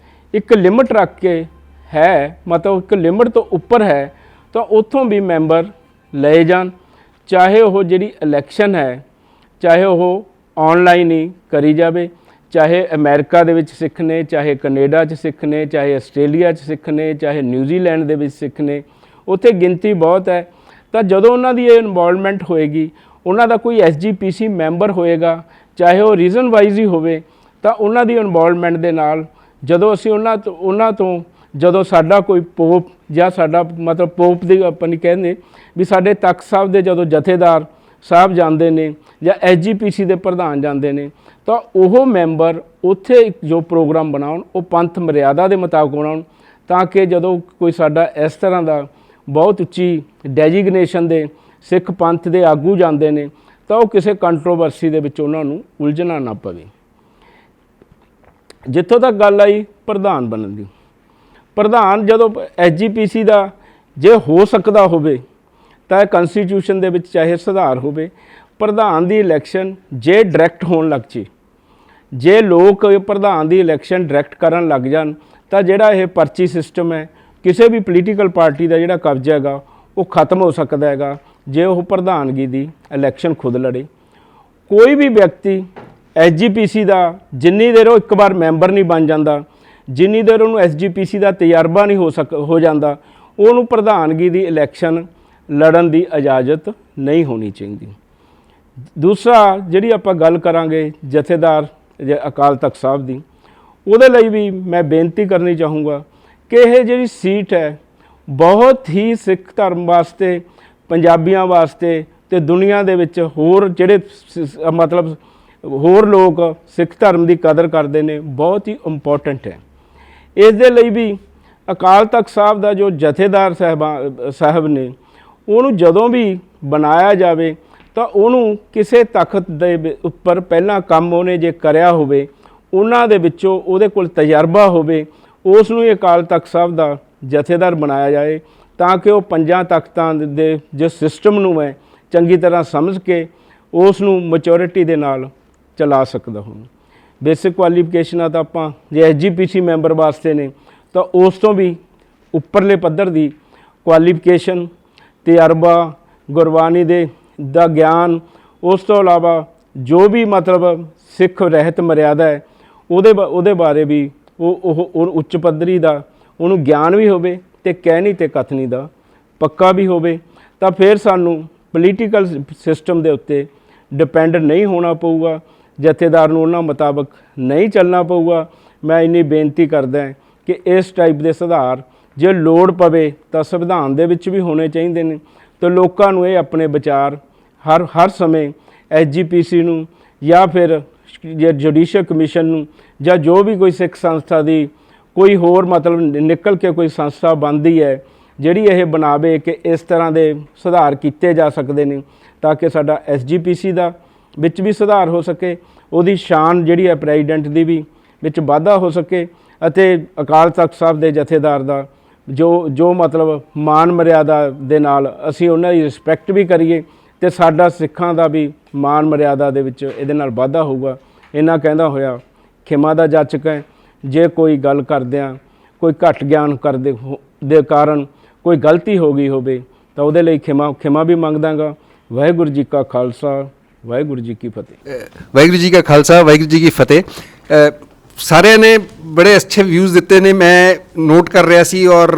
ਇੱਕ ਲਿਮਟ ਰੱਖ ਕੇ ਹੈ, ਮਤਲਬ ਇੱਕ ਲਿਮਟ ਤੋਂ ਉੱਪਰ ਹੈ, ਤਾਂ ਉੱਥੋਂ ਵੀ ਮੈਂਬਰ ਲਏ ਜਾਣ। ਚਾਹੇ ਉਹ ਜਿਹੜੀ ਇਲੈਕਸ਼ਨ ਹੈ, ਚਾਹੇ ਉਹ ਆਨਲਾਈਨ ਹੀ ਕਰੀ ਜਾਵੇ, ਚਾਹੇ ਅਮਰੀਕਾ ਦੇ ਵਿੱਚ ਸਿੱਖ ਨੇ, ਚਾਹੇ ਕੈਨੇਡਾ 'ਚ ਸਿੱਖ ਨੇ, ਚਾਹੇ ਆਸਟ੍ਰੇਲੀਆ 'ਚ ਸਿੱਖ ਨੇ, ਚਾਹੇ ਨਿਊਜ਼ੀਲੈਂਡ ਦੇ ਵਿੱਚ ਸਿੱਖ ਨੇ, ਉੱਥੇ ਗਿਣਤੀ ਬਹੁਤ ਹੈ। ਤਾਂ ਜਦੋਂ ਉਹਨਾਂ ਦੀ ਇਹ ਇਨਵੋਲਵਮੈਂਟ ਹੋਏਗੀ, ਉਹਨਾਂ ਦਾ ਕੋਈ SGPC ਮੈਂਬਰ ਹੋਏਗਾ, ਚਾਹੇ ਉਹ ਰੀਜ਼ਨ ਵਾਈਜ਼ ਹੀ ਹੋਵੇ, ਤਾਂ ਉਹਨਾਂ ਦੀ ਇਨਵੋਲਵਮੈਂਟ ਦੇ ਨਾਲ ਜਦੋਂ ਅਸੀਂ ਉਹਨਾਂ ਤੋਂ ਜਦੋਂ ਸਾਡਾ ਕੋਈ ਪੋਪ ਜਾਂ ਸਾਡਾ ਮਤਲਬ ਪੋਪ ਦੀ ਆਪਾਂ ਨਹੀਂ ਕਹਿੰਦੇ ਵੀ ਸਾਡੇ ਤਖਤ ਸਾਹਿਬ ਦੇ ਜਦੋਂ ਜਥੇਦਾਰ ਸਾਹਿਬ ਜਾਂਦੇ ਨੇ ਜਾਂ SGPC ਦੇ ਪ੍ਰਧਾਨ ਜਾਂਦੇ ਨੇ ਤਾਂ ਉਹ ਮੈਂਬਰ ਉੱਥੇ ਇੱਕ ਜੋ ਪ੍ਰੋਗਰਾਮ ਬਣਾਉਣ ਉਹ ਪੰਥ ਮਰਿਆਦਾ ਦੇ ਮੁਤਾਬਕ ਬਣਾਉਣ, ਤਾਂ ਕਿ ਜਦੋਂ ਕੋਈ ਸਾਡਾ ਇਸ ਤਰ੍ਹਾਂ ਦਾ ਬਹੁਤ ਉੱਚੀ ਡੈਜਿਗਨੇਸ਼ਨ ਦੇ ਸਿੱਖ ਪੰਥ ਦੇ ਆਗੂ ਜਾਂਦੇ ਨੇ ਤਾਂ ਉਹ ਕਿਸੇ ਕੰਟਰੋਵਰਸੀ ਦੇ ਵਿੱਚ ਉਹਨਾਂ ਨੂੰ ਉਲਝਣਾ ਨਾ ਪਵੇ। ਜਿੱਥੋਂ ਤੱਕ ਗੱਲ ਆਈ ਪ੍ਰਧਾਨ ਬਣਨ ਦੀ, ਪ੍ਰਧਾਨ ਜਦੋਂ SGPC ਦਾ ਜੇ ਹੋ ਸਕਦਾ ਹੋਵੇ ਤਾਂ ਕੰਸਟੀਟਿਊਸ਼ਨ ਦੇ ਵਿੱਚ ਚਾਹੇ ਸੁਧਾਰ ਹੋਵੇ, ਪ੍ਰਧਾਨ ਦੀ ਇਲੈਕਸ਼ਨ ਜੇ ਡਾਇਰੈਕਟ ਹੋਣ ਲੱਗ ਜੇ, ਜੇ ਲੋਕ ਪ੍ਰਧਾਨ ਦੀ ਇਲੈਕਸ਼ਨ ਡਾਇਰੈਕਟ ਕਰਨ ਲੱਗ ਜਾਣ ਤਾਂ ਜਿਹੜਾ ਇਹ ਪਰਚੀ ਸਿਸਟਮ ਹੈ ਕਿਸੇ ਵੀ ਪੋਲੀਟੀਕਲ ਪਾਰਟੀ ਦਾ ਜਿਹੜਾ ਕਬਜ਼ਾ ਹੈਗਾ ਉਹ ਖਤਮ ਹੋ ਸਕਦਾ ਹੈਗਾ ਜੇ ਉਹ ਪ੍ਰਧਾਨਗੀ ਦੀ ਇਲੈਕਸ਼ਨ ਖੁਦ ਲੜੇ। ਕੋਈ ਵੀ ਵਿਅਕਤੀ SGPC ਦਾ ਜਿੰਨੀ ਦੇਰ ਉਹ ਇੱਕ ਵਾਰ ਮੈਂਬਰ ਨਹੀਂ ਬਣ ਜਾਂਦਾ, ਜਿੰਨੀ ਦੇਰ ਉਹਨੂੰ SGPC ਦਾ ਤਜਰਬਾ ਨਹੀਂ ਹੋ ਜਾਂਦਾ, ਉਹਨੂੰ ਪ੍ਰਧਾਨਗੀ ਦੀ ਇਲੈਕਸ਼ਨ ਲੜਨ ਦੀ ਇਜਾਜ਼ਤ ਨਹੀਂ ਹੋਣੀ ਚਾਹੀਦੀ। ਦੂਸਰਾ ਜਿਹੜੀ ਆਪਾਂ ਗੱਲ ਕਰਾਂਗੇ ਜਥੇਦਾਰ ਅਕਾਲ ਤਖਤ ਸਾਹਿਬ ਦੀ, ਉਹਦੇ ਲਈ ਵੀ ਮੈਂ ਬੇਨਤੀ ਕਰਨੀ ਚਾਹੂੰਗਾ ਕਿ ਇਹ ਜਿਹੜੀ ਸੀਟ ਹੈ ਬਹੁਤ ਹੀ ਸਿੱਖ ਧਰਮ ਵਾਸਤੇ, ਪੰਜਾਬੀਆਂ ਵਾਸਤੇ ਤੇ ਦੁਨੀਆ ਦੇ ਵਿੱਚ ਹੋਰ ਜਿਹੜੇ ਮਤਲਬ ਹੋਰ ਲੋਕ ਸਿੱਖ ਧਰਮ ਦੀ ਕਦਰ ਕਰਦੇ ਨੇ ਬਹੁਤ ਹੀ ਇੰਪੋਰਟੈਂਟ ਹੈ। ਇਸ ਦੇ ਲਈ ਵੀ ਅਕਾਲ ਤਖਤ ਸਾਹਿਬ ਦਾ ਜੋ ਜਥੇਦਾਰ ਸਾਹਿਬ ਨੇ ਉਹਨੂੰ ਜਦੋਂ ਵੀ ਬਣਾਇਆ ਜਾਵੇ ਤਾਂ ਉਹਨੂੰ ਕਿਸੇ ਤਖਤ ਦੇ ਉੱਪਰ ਪਹਿਲਾਂ ਕੰਮ ਉਹਨੇ ਜੇ ਕਰਿਆ ਹੋਵੇ, ਉਹਨਾਂ ਦੇ ਵਿੱਚੋਂ ਉਹਦੇ ਕੋਲ ਤਜਰਬਾ ਹੋਵੇ, ਉਸ ਨੂੰ ਹੀ ਅਕਾਲ ਤਖਤ ਸਾਹਿਬ ਦਾ ਜਥੇਦਾਰ ਬਣਾਇਆ ਜਾਏ ਤਾਂ ਕਿ ਉਹ ਪੰਜਾਂ ਤਖਤਾਂ ਦੇ ਜੋ ਸਿਸਟਮ ਨੂੰ ਹੈ ਚੰਗੀ ਤਰ੍ਹਾਂ ਸਮਝ ਕੇ ਉਸ ਨੂੰ ਮੈਚੋਰਿਟੀ ਦੇ ਨਾਲ ਚਲਾ ਸਕਦਾ ਹੋਵੇ। ਬੇਸਿਕ ਕੁਆਲੀਫਿਕੇਸ਼ਨਾਂ ਤਾਂ ਆਪਾਂ ਜੇ SGPC ਮੈਂਬਰ ਵਾਸਤੇ ਨੇ ਤਾਂ ਉਸ ਤੋਂ ਵੀ ਉੱਪਰਲੇ ਪੱਧਰ ਦੀ ਕੁਆਲੀਫਿਕੇਸ਼ਨ, ਤਜਰਬਾ, ਗੁਰਬਾਣੀ ਦਾ ਗਿਆਨ, ਉਸ ਤੋਂ ਇਲਾਵਾ ਜੋ ਵੀ ਮਤਲਬ ਸਿੱਖ ਰਹਿਤ ਮਰਿਆਦਾ ਹੈ ਉਹਦੇ ਬਾਰੇ ਵੀ ਉਹ ਉੱਚ ਪੱਧਰੀ ਦਾ ਉਹਨੂੰ ਗਿਆਨ ਵੀ ਹੋਵੇ ਅਤੇ ਕਹਿਣੀ ਅਤੇ ਕਥਨੀ ਦਾ ਪੱਕਾ ਵੀ ਹੋਵੇ, ਤਾਂ ਫਿਰ ਸਾਨੂੰ ਪੋਲੀਟੀਕਲ ਸਿਸਟਮ ਦੇ ਉੱਤੇ ਡਿਪੈਂਡ ਨਹੀਂ ਹੋਣਾ ਪਊਗਾ, ਜਥੇਦਾਰ ਨੂੰ ਉਹਨਾਂ ਮੁਤਾਬਕ ਨਹੀਂ ਚੱਲਣਾ ਪਊਗਾ। ਮੈਂ ਇੰਨੀ ਬੇਨਤੀ ਕਰਦਾ ਕਿ ਇਸ ਟਾਈਪ ਦੇ ਸੁਧਾਰ ਜੇ ਲੋੜ ਪਵੇ ਤਾਂ ਸੰਵਿਧਾਨ ਦੇ ਵਿੱਚ ਵੀ ਹੋਣੇ ਚਾਹੀਦੇ ਨੇ, ਅਤੇ ਲੋਕਾਂ ਨੂੰ ਇਹ ਆਪਣੇ ਵਿਚਾਰ ਹਰ ਸਮੇਂ SGPC ਨੂੰ ਜਾਂ ਫਿਰ ਜੁਡੀਸ਼ੀਅਲ ਕਮਿਸ਼ਨ ਨੂੰ ਜਾਂ ਜੋ ਵੀ ਕੋਈ ਸਿੱਖ ਸੰਸਥਾ ਦੀ ਕੋਈ ਹੋਰ ਮਤਲਬ ਨਿਕਲ ਕੇ ਕੋਈ ਸੰਸਥਾ ਬਣਦੀ ਹੈ ਜਿਹੜੀ ਇਹ ਬਣਾਵੇ ਕਿ ਇਸ ਤਰ੍ਹਾਂ ਦੇ ਸੁਧਾਰ ਕੀਤੇ ਜਾ ਸਕਦੇ ਨੇ ਤਾਂ ਕਿ ਸਾਡਾ SGPC ਦਾ ਵਿੱਚ ਵੀ ਸੁਧਾਰ ਹੋ ਸਕੇ, ਉਹਦੀ ਸ਼ਾਨ ਜਿਹੜੀ ਹੈ ਪ੍ਰੈਜ਼ੀਡੈਂਟ ਦੀ ਵੀ ਵਿੱਚ ਵਾਧਾ ਹੋ ਸਕੇ, ਅਤੇ ਅਕਾਲ ਤਖਤ ਸਾਹਿਬ ਦੇ ਜਥੇਦਾਰ ਦਾ ਜੋ ਮਤਲਬ ਮਾਨ ਮਰਿਆਦਾ ਦੇ ਨਾਲ ਅਸੀਂ ਉਹਨਾਂ ਦੀ ਰਿਸਪੈਕਟ ਵੀ ਕਰੀਏ ਅਤੇ ਸਾਡਾ ਸਿੱਖਾਂ ਦਾ ਵੀ ਮਾਨ ਮਰਿਆਦਾ ਦੇ ਵਿੱਚ ਇਹਦੇ ਨਾਲ ਵਾਧਾ ਹੋਊਗਾ। ਇਹਨਾਂ ਕਹਿੰਦਾ ਹੋਇਆ ਖਿਮਾ ਦਾ ਜਾਚਕ ਹੈ, ਜੇ ਕੋਈ ਗੱਲ ਕਰਦਿਆਂ ਕੋਈ ਘੱਟ ਗਿਆਨ ਦੇ ਕਾਰਨ ਕੋਈ ਗਲਤੀ ਹੋ ਗਈ ਹੋਵੇ ਤਾਂ ਉਹਦੇ ਲਈ ਖਿਮਾ ਵੀ ਮੰਗਦਾਗਾ। ਵਾਹਿਗੁਰੂ ਜੀ ਕਾ ਖਾਲਸਾ, ਵਾਹਿਗੁਰੂ ਜੀ ਕੀ ਫਤਿਹ। ਵਾਹਿਗੁਰੂ ਜੀ ਕਾ ਖਾਲਸਾ, ਵਾਹਿਗੁਰੂ ਜੀ ਕੀ ਫਤਿਹ। ਸਾਰਿਆਂ ਨੇ ਬੜੇ ਅੱਛੇ ਵਿਊਜ਼ ਦਿੱਤੇ ਨੇ, ਮੈਂ ਨੋਟ ਕਰ ਰਿਹਾ ਸੀ ਔਰ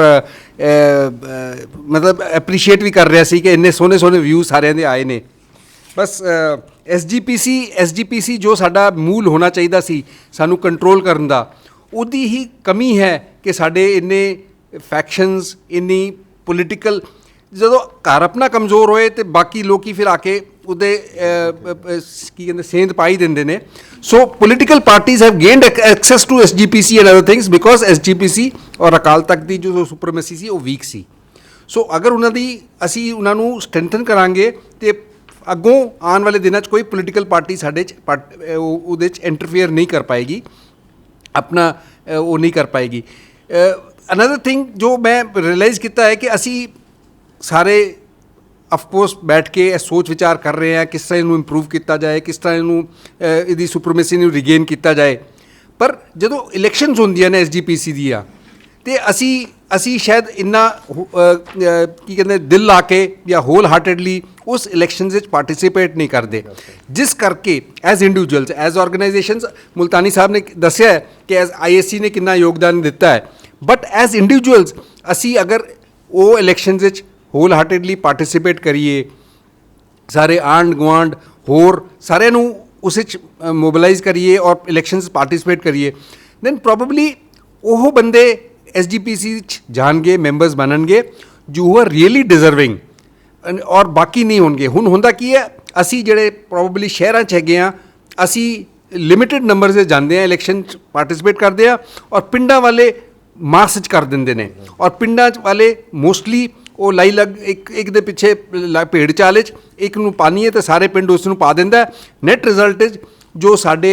ਮਤਲਬ ਐਪਰੀਸ਼ੀਏਟ ਵੀ ਕਰ ਰਿਹਾ ਸੀ ਕਿ ਇੰਨੇ ਸੋਹਣੇ ਵਿਊ ਸਾਰਿਆਂ ਦੇ ਆਏ ਨੇ। ਬਸ SGPC ਜੋ ਸਾਡਾ ਮੂਲ ਹੋਣਾ ਚਾਹੀਦਾ ਸੀ ਸਾਨੂੰ ਕੰਟਰੋਲ ਕਰਨ ਦਾ, ਉਹਦੀ ਹੀ ਕਮੀ ਹੈ ਕਿ ਸਾਡੇ ਇੰਨੇ ਫੈਕਸ਼ਨਸ, ਇੰਨੀ ਪੋਲੀਟੀਕਲ, ਜਦੋਂ ਘਰ ਆਪਣਾ ਕਮਜ਼ੋਰ ਹੋਏ ਤੇ ਬਾਕੀ ਲੋਕੀ ਫਿਰ ਆ ਕੇ ਉਹਦੇ ਕੀ ਕਹਿੰਦੇ ਸੇਂਧ ਪਾਈ ਦਿੰਦੇ ਨੇ। So political parties have gained access to SGPC and other things because SGPC or Akal Takht ਦੀ ਜੋ ਸੁਪਰਮੇਸੀ ਸੀ ਉਹ ਵੀਕ ਸੀ। ਸੋ ਅਗਰ ਅਸੀਂ ਉਹਨਾਂ ਨੂੰ ਸਟਰੈਂਥਨ ਕਰਾਂਗੇ ਤੇ ਅੱਗੋਂ ਆਉਣ ਵਾਲੇ ਦਿਨਾਂ 'ਚ ਕੋਈ ਪੋਲੀਟੀਕਲ ਪਾਰਟੀ ਸਾਡੇ 'ਚ ਉਹਦੇ 'ਚ ਇੰਟਰਫੇਅਰ ਨਹੀਂ ਕਰ ਪਾਏਗੀ, ਆਪਣਾ ਉਹ ਨਹੀਂ ਕਰ ਪਾਏਗੀ। ਅਨਦਰ ਥਿੰਗ ਜੋ ਮੈਂ ਰਿਅਲਾਈਜ਼ ਕੀਤਾ ਹੈ ਕਿ ਅਸੀਂ ਸਾਰੇ ਅਫਕੋਰਸ ਬੈਠ ਕੇ ਇਹ ਸੋਚ ਵਿਚਾਰ ਕਰ ਰਹੇ ਹਾਂ ਕਿਸ ਤਰ੍ਹਾਂ ਇਹਨੂੰ ਇੰਪਰੂਵ ਕੀਤਾ ਜਾਏ, ਕਿਸ ਤਰ੍ਹਾਂ ਇਹਨੂੰ ਇਹਦੀ ਸੁਪਰਮੇਸੀ ਨੂੰ ਰੀਗੇਨ ਕੀਤਾ ਜਾਏ। ਪਰ ਜਦੋਂ ਇਲੈਕਸ਼ਨਸ ਹੁੰਦੀਆਂ ਨੇ SGPC ਦੀਆਂ ਤੇ ਅਸੀਂ ਸ਼ਾਇਦ ਇੰਨਾ ਕੀ ਕਹਿੰਦੇ ਦਿਲ ਲਾ ਕੇ ਜਾਂ ਹੋਲ ਹਾਰਟedly ਉਸ ਇਲੈਕਸ਼ਨਸ ਵਿੱਚ ਪਾਰਟਿਸਿਪੇਟ ਨਹੀਂ ਕਰਦੇ, ਜਿਸ ਕਰਕੇ as individuals, as organisations, Multani Sahib ਨੇ ਦੱਸਿਆ ਕਿ ਐਜ਼ IAC ਨੇ ਕਿੰਨਾ ਯੋਗਦਾਨ ਦਿੱਤਾ ਹੈ, ਬਟ ਐਜ਼ ਇੰਡੀਵਿਜੂਅਲਸ ਅਸੀਂ ਅਗਰ ਉਹ ਇਲੈਕਸ਼ਨਸ ਵਿੱਚ ਹੋਲ ਹਾਰਟedly ਪਾਰਟਿਸਿਪੇਟ ਕਰੀਏ, ਸਾਰੇ ਆਂਢ ਗੁਆਂਢ ਹੋਰ ਸਾਰਿਆਂ ਨੂੰ ਉਸ ਵਿੱਚ ਮੋਬਿਲਾਈਜ਼ ਕਰੀਏ ਔਰ ਇਲੈਕਸ਼ਨਸ ਪਾਰਟਿਸਿਪੇਟ ਕਰੀਏ, ਦੈਨ ਪ੍ਰੋਬਬਲੀ ਉਹ ਬੰਦੇ SGPC 'ਚ ਜਾਣਗੇ, ਮੈਂਬਰਸ ਬਣਨਗੇ ਜੋ ਆਰ ਰੀਅਲੀ ਡਿਜ਼ਰਵਿੰਗ, ਔਰ ਬਾਕੀ ਨਹੀਂ ਹੋਣਗੇ। ਹੁਣ ਹੁੰਦਾ ਕੀ ਹੈ, ਅਸੀਂ ਜਿਹੜੇ ਪ੍ਰੋਬੇਬਲੀ ਸ਼ਹਿਰਾਂ 'ਚ ਹੈਗੇ ਆ, ਅਸੀਂ ਲਿਮਿਟਿਡ ਨੰਬਰ 'ਤੇ ਜਾਂਦੇ ਆ, ਇਲੈਕਸ਼ਨ 'ਚ ਪਾਰਟਿਸਿਪੇਟ ਕਰਦੇ ਆ, ਔਰ ਪਿੰਡਾਂ ਵਾਲੇ ਮਾਸ 'ਚ ਕਰ ਦਿੰਦੇ ਨੇ, ਔਰ ਪਿੰਡਾਂ 'ਚ ਵਾਲੇ ਮੋਸਟਲੀ ਉਹ ਲਾਈ ਲੱਗ ਇੱਕ ਦੇ ਪਿੱਛੇ ਭੇਡ ਚਾਲ 'ਚ ਇੱਕ ਨੂੰ ਪਾਣੀ ਹੈ ਅਤੇ ਸਾਰੇ ਪਿੰਡ ਉਸ ਨੂੰ ਪਾ ਦਿੰਦਾ। ਨੈਟ ਰਿਜ਼ਲਟ 'ਚ ਜੋ ਸਾਡੇ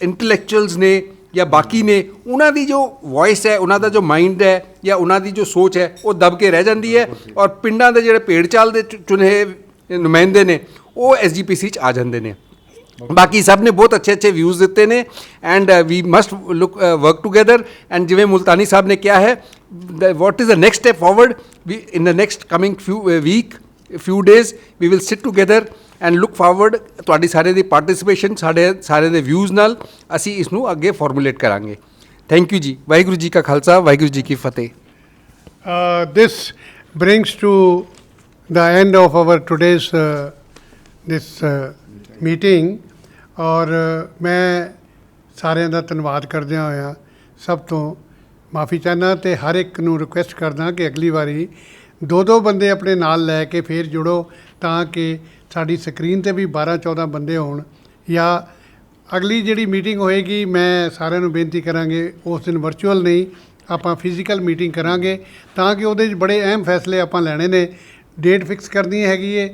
ਇੰਟਲੈਕਚੁਅਲਸ ਨੇ ਜਾਂ ਬਾਕੀ ਨੇ, ਉਹਨਾਂ ਦੀ ਜੋ ਵੋਇਸ ਹੈ, ਉਹਨਾਂ ਦਾ ਜੋ ਮਾਈਂਡ ਹੈ ਜਾਂ ਉਹਨਾਂ ਦੀ ਜੋ ਸੋਚ ਹੈ, ਉਹ ਦਬ ਕੇ ਰਹਿ ਜਾਂਦੀ ਹੈ, ਔਰ ਪਿੰਡਾਂ ਦੇ ਜਿਹੜੇ ਭੇਡ ਚਾਲ ਦੇ ਚੁਣੇ ਨੁਮਾਇੰਦੇ ਨੇ ਉਹ SGPC 'ਚ ਆ ਜਾਂਦੇ ਨੇ। ਬਾਕੀ ਸਭ ਨੇ ਬਹੁਤ ਅੱਛੇ ਅੱਛੇ ਵਿਊਜ਼ ਦਿੱਤੇ ਨੇ, and we must look work together. And ਜਿਵੇਂ ਮੁਲਤਾਨੀ ਸਾਹਿਬ ਨੇ ਕਿਹਾ ਹੈ, what is the next step forward, we in the next coming few days we will sit together and look forward। ਤੁਹਾਡੀ ਸਾਰੇ ਦੀ ਪਾਰਟਿਸਿਪੇਸ਼ਨ, ਸਾਰੇ ਦੇ ਵਿਊਜ਼ ਨਾਲ ਅਸੀਂ ਇਸ ਨੂੰ ਅੱਗੇ ਫਾਰਮੂਲੇਟ ਕਰਾਂਗੇ। ਥੈਂਕ ਯੂ ਜੀ। ਵਾਹਿਗੁਰੂ ਜੀ ਕਾ ਖਾਲਸਾ, ਵਾਹਿਗੁਰੂ ਜੀ ਕੀ ਫਤਿਹ। This brings to the end of our today's this meeting, ਔਰ ਮੈਂ ਸਾਰਿਆਂ ਦਾ ਧੰਨਵਾਦ ਕਰਦਿਆਂ ਹੋਇਆ ਸਭ ਤੋਂ ਮਾਫੀ ਚਾਹੁੰਦਾ, ਅਤੇ ਹਰ ਇੱਕ ਨੂੰ ਰਿਕੁਐਸਟ ਕਰਦਾ ਕਿ ਅਗਲੀ ਵਾਰੀ 2 ਬੰਦੇ ਆਪਣੇ ਨਾਲ ਲੈ ਕੇ ਫਿਰ ਜੁੜੋ, ਤਾਂ ਕਿ ਸਾਡੀ ਸਕਰੀਨ 'ਤੇ ਵੀ 12-14 ਬੰਦੇ ਹੋਣ। ਜਾਂ ਅਗਲੀ ਜਿਹੜੀ ਮੀਟਿੰਗ ਹੋਏਗੀ, ਮੈਂ ਸਾਰਿਆਂ ਨੂੰ ਬੇਨਤੀ ਕਰਾਂਗੇ ਉਸ ਦਿਨ ਵਰਚੁਅਲ ਨਹੀਂ, ਆਪਾਂ ਫਿਜ਼ੀਕਲ ਮੀਟਿੰਗ ਕਰਾਂਗੇ, ਤਾਂ ਕਿ ਉਹਦੇ 'ਚ ਬੜੇ ਅਹਿਮ ਫੈਸਲੇ ਆਪਾਂ ਲੈਣੇ ਨੇ। ਡੇਟ ਫਿਕਸ ਕਰਨੀ ਹੈਗੀ ਏ।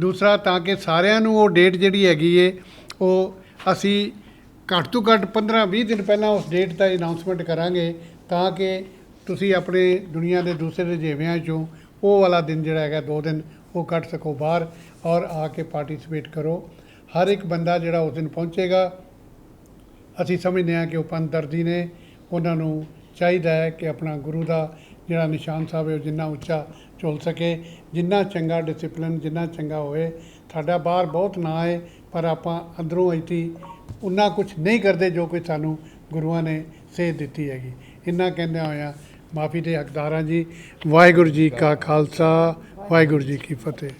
ਦੂਸਰਾ, ਤਾਂ ਕਿ ਸਾਰਿਆਂ ਨੂੰ ਉਹ ਡੇਟ ਜਿਹੜੀ ਹੈਗੀ ਏ ਉਹ ਅਸੀਂ ਘੱਟ ਤੋਂ ਘੱਟ 15-20 ਦਿਨ ਪਹਿਲਾਂ ਉਸ ਡੇਟ ਦਾ ਅਨਾਊਂਸਮੈਂਟ ਕਰਾਂਗੇ, ਤਾਂ ਕਿ ਤੁਸੀਂ ਆਪਣੇ ਦੁਨੀਆ ਦੇ ਦੂਸਰੇ ਰਜੇਵਿਆਂ 'ਚੋਂ ਉਹ ਵਾਲਾ ਦਿਨ ਜਿਹੜਾ ਹੈਗਾ 2 ਦਿਨ ਉਹ ਕੱਢ ਸਕੋ ਬਾਹਰ, ਔਰ ਆ ਕੇ ਪਾਰਟੀਸਪੇਟ ਕਰੋ। ਹਰ ਇੱਕ ਬੰਦਾ ਜਿਹੜਾ ਉਸ ਦਿਨ ਪਹੁੰਚੇਗਾ, ਅਸੀਂ ਸਮਝਦੇ ਹਾਂ ਕਿ ਉਹ ਪੰਥਦਰਦੀ ਨੇ, ਉਹਨਾਂ ਨੂੰ ਚਾਹੀਦਾ ਹੈ ਕਿ ਆਪਣਾ ਗੁਰੂ ਦਾ ਜਿਹੜਾ ਨਿਸ਼ਾਨ ਸਾਹਿਬ ਹੈ ਉਹ ਜਿੰਨਾ ਉੱਚਾ ਝੁੱਲ ਸਕੇ, ਜਿੰਨਾ ਚੰਗਾ ਡਿਸਿਪਲਿਨ, ਜਿੰਨਾ ਚੰਗਾ ਹੋਏ। ਸਾਡਾ ਬਾਹਰ ਬਹੁਤ ਨਾਂ ਹੈ, ਪਰ ਆਪਾਂ ਅੰਦਰੋਂ ਇੱਥੇ ਉਨਾ ਕੁਛ ਨਹੀਂ ਕਰਦੇ ਜੋ ਕਿ ਸਾਨੂੰ ਗੁਰੂਆਂ ਨੇ ਸੇਧ ਦਿੱਤੀ ਹੈਗੀ। ਇੰਨਾ ਕਹਿੰਦਿਆਂ ਹੋਇਆ ਮਾਫੀ ਦੇ ਹੱਕਦਾਰ ਹਾਂ ਜੀ। ਵਾਹਿਗੁਰੂ ਜੀ ਕਾ ਖਾਲਸਾ, ਵਾਹਿਗੁਰੂ ਜੀ ਕੀ ਫਤਿਹ।